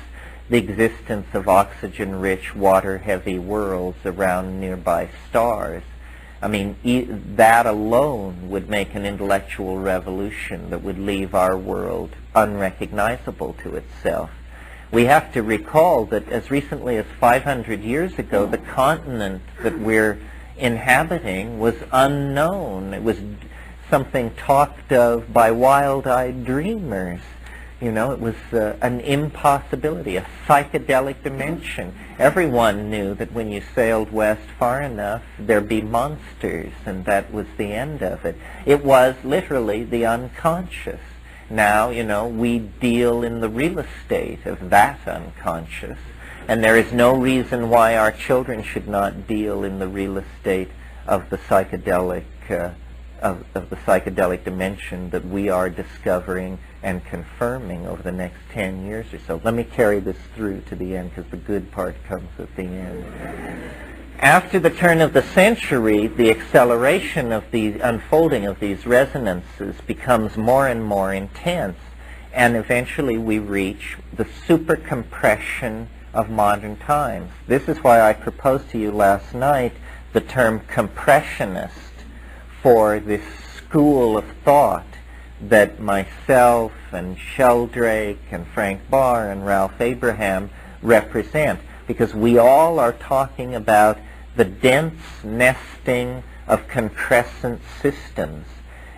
the existence of oxygen-rich, water-heavy worlds around nearby stars. I mean, that alone would make an intellectual revolution that would leave our world unrecognizable to itself. We have to recall that as recently as 500 years ago, the continent that we're inhabiting was unknown. It was something talked of by wild-eyed dreamers. You know, it was an impossibility, a psychedelic dimension. Everyone knew that when you sailed west far enough, there'd be monsters, and that was the end of it. It was literally the unconscious. Now, you know, we deal in the real estate of that unconscious, and there is no reason why our children should not deal in the real estate of the psychedelic of the psychedelic dimension that we are discovering and confirming over the next 10 years or so. Let me carry this through to the end, because the good part comes at the end. After the turn of the century, the acceleration of the unfolding of these resonances becomes more and more intense, and eventually we reach the supercompression of modern times. This is why I proposed to you last night the term compressionist for this school of thought that myself and Sheldrake and Frank Barr and Ralph Abraham represent, because we all are talking about the dense nesting of concrescent systems,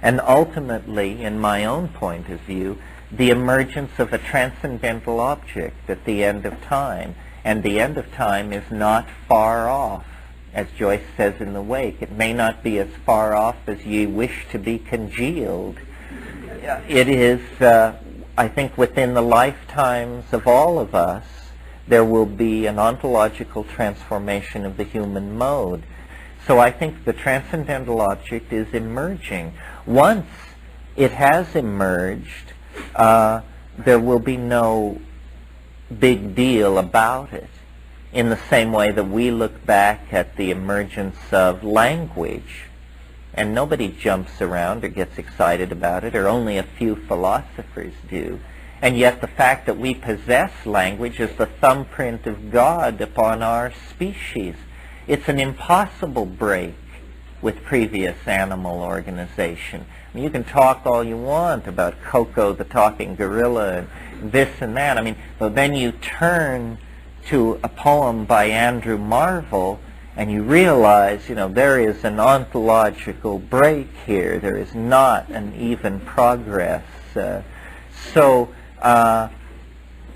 and ultimately, in my own point of view, the emergence of a transcendental object at the end of time. And the end of time is not far off. As Joyce says in The Wake, it may not be as far off as ye wish to be congealed. It is, I think, within the lifetimes of all of us, there will be an ontological transformation of the human mode. So I think the transcendental object is emerging. Once it has emerged, there will be no big deal about it, in the same way that we look back at the emergence of language, and nobody jumps around or gets excited about it, or only a few philosophers do. And yet the fact that we possess language is the thumbprint of God upon our species. It's an impossible break with previous animal organization. I mean, you can talk all you want about Coco the talking gorilla and this and that. I mean, but then you turn to a poem by Andrew Marvell, and you realize, you know, there is an ontological break here. There is not an even progress.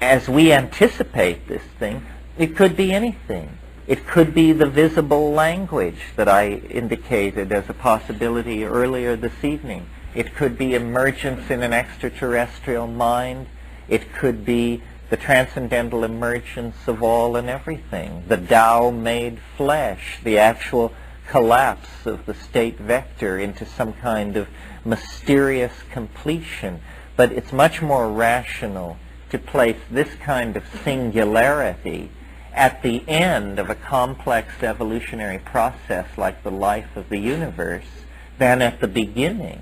As we anticipate this thing, it could be anything. It could be the visible language that I indicated as a possibility earlier this evening. It could be emergence in an extraterrestrial mind. It could be the transcendental emergence of all and everything, the Tao made flesh, the actual collapse of the state vector into some kind of mysterious completion. But it's much more rational to place this kind of singularity at the end of a complex evolutionary process like the life of the universe than at the beginning,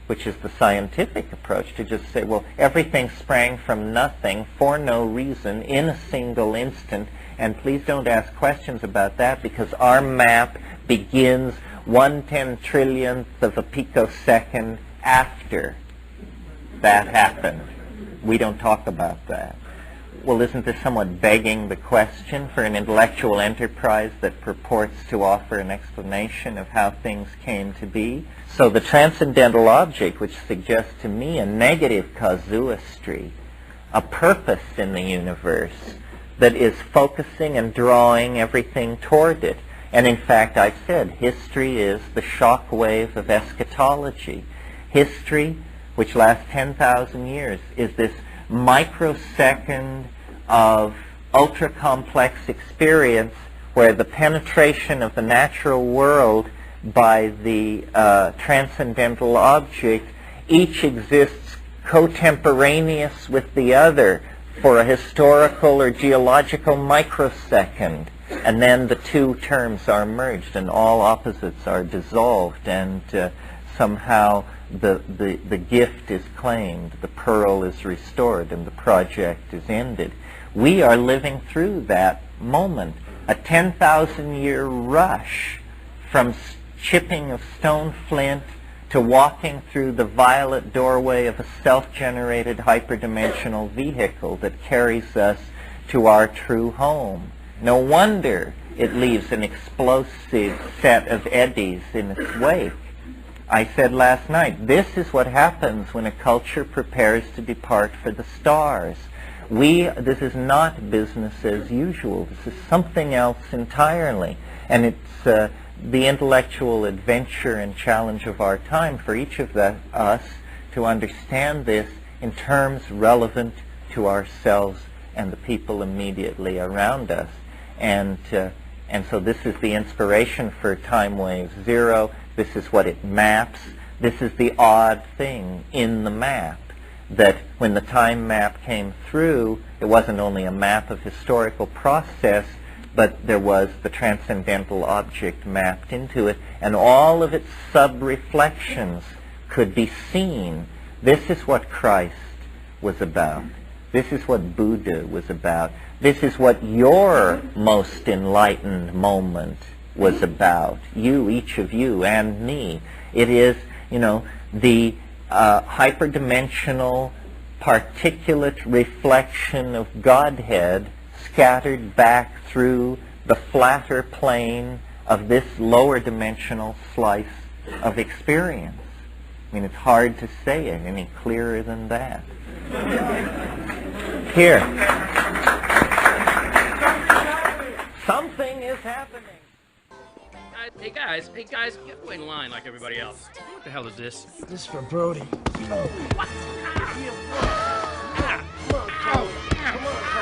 which is the scientific approach, to just say, well, everything sprang from nothing for no reason in a single instant, and please don't ask questions about that because our map begins 1/10 trillionth of a picosecond after that happened. We don't talk about that. Well, isn't this somewhat begging the question for an intellectual enterprise that purports to offer an explanation of how things came to be? So the transcendental object, which suggests to me a negative casuistry, a purpose in the universe that is focusing and drawing everything toward it. And in fact, I've said history is the shock wave of eschatology. History, which lasts 10,000 years, is this microsecond of ultra-complex experience where the penetration of the natural world by the transcendental object each exists cotemporaneous with the other for a historical or geological microsecond, and then the two terms are merged and all opposites are dissolved, and somehow the gift is claimed, the pearl is restored, and the project is ended. We are living through that moment, a 10,000-year rush from chipping of stone flint to walking through the violet doorway of a self-generated hyperdimensional vehicle that carries us to our true home. No wonder it leaves an explosive set of eddies in its wake. I said last night, this is what happens when a culture prepares to depart for the stars. This is not business as usual. This is something else entirely. And it's the intellectual adventure and challenge of our time for each of us to understand this in terms relevant to ourselves and the people immediately around us. And so this is the inspiration for Time Wave Zero. This is what it maps. This is the odd thing in the map, that when the time map came through, it wasn't only a map of historical process, but there was the transcendental object mapped into it, and all of its sub-reflections could be seen. This is what Christ was about. This is what Buddha was about. This is what your most enlightened moment was about. You, each of you, and me. It is, the hyperdimensional particulate reflection of Godhead scattered back through the flatter plane of this lower dimensional slice of experience. I mean, it's hard to say it any clearer than that. Here. Something is happening. Hey guys, get away in line like everybody else. What the hell is this? This is for Brody. What? Ah! Ow! Ow!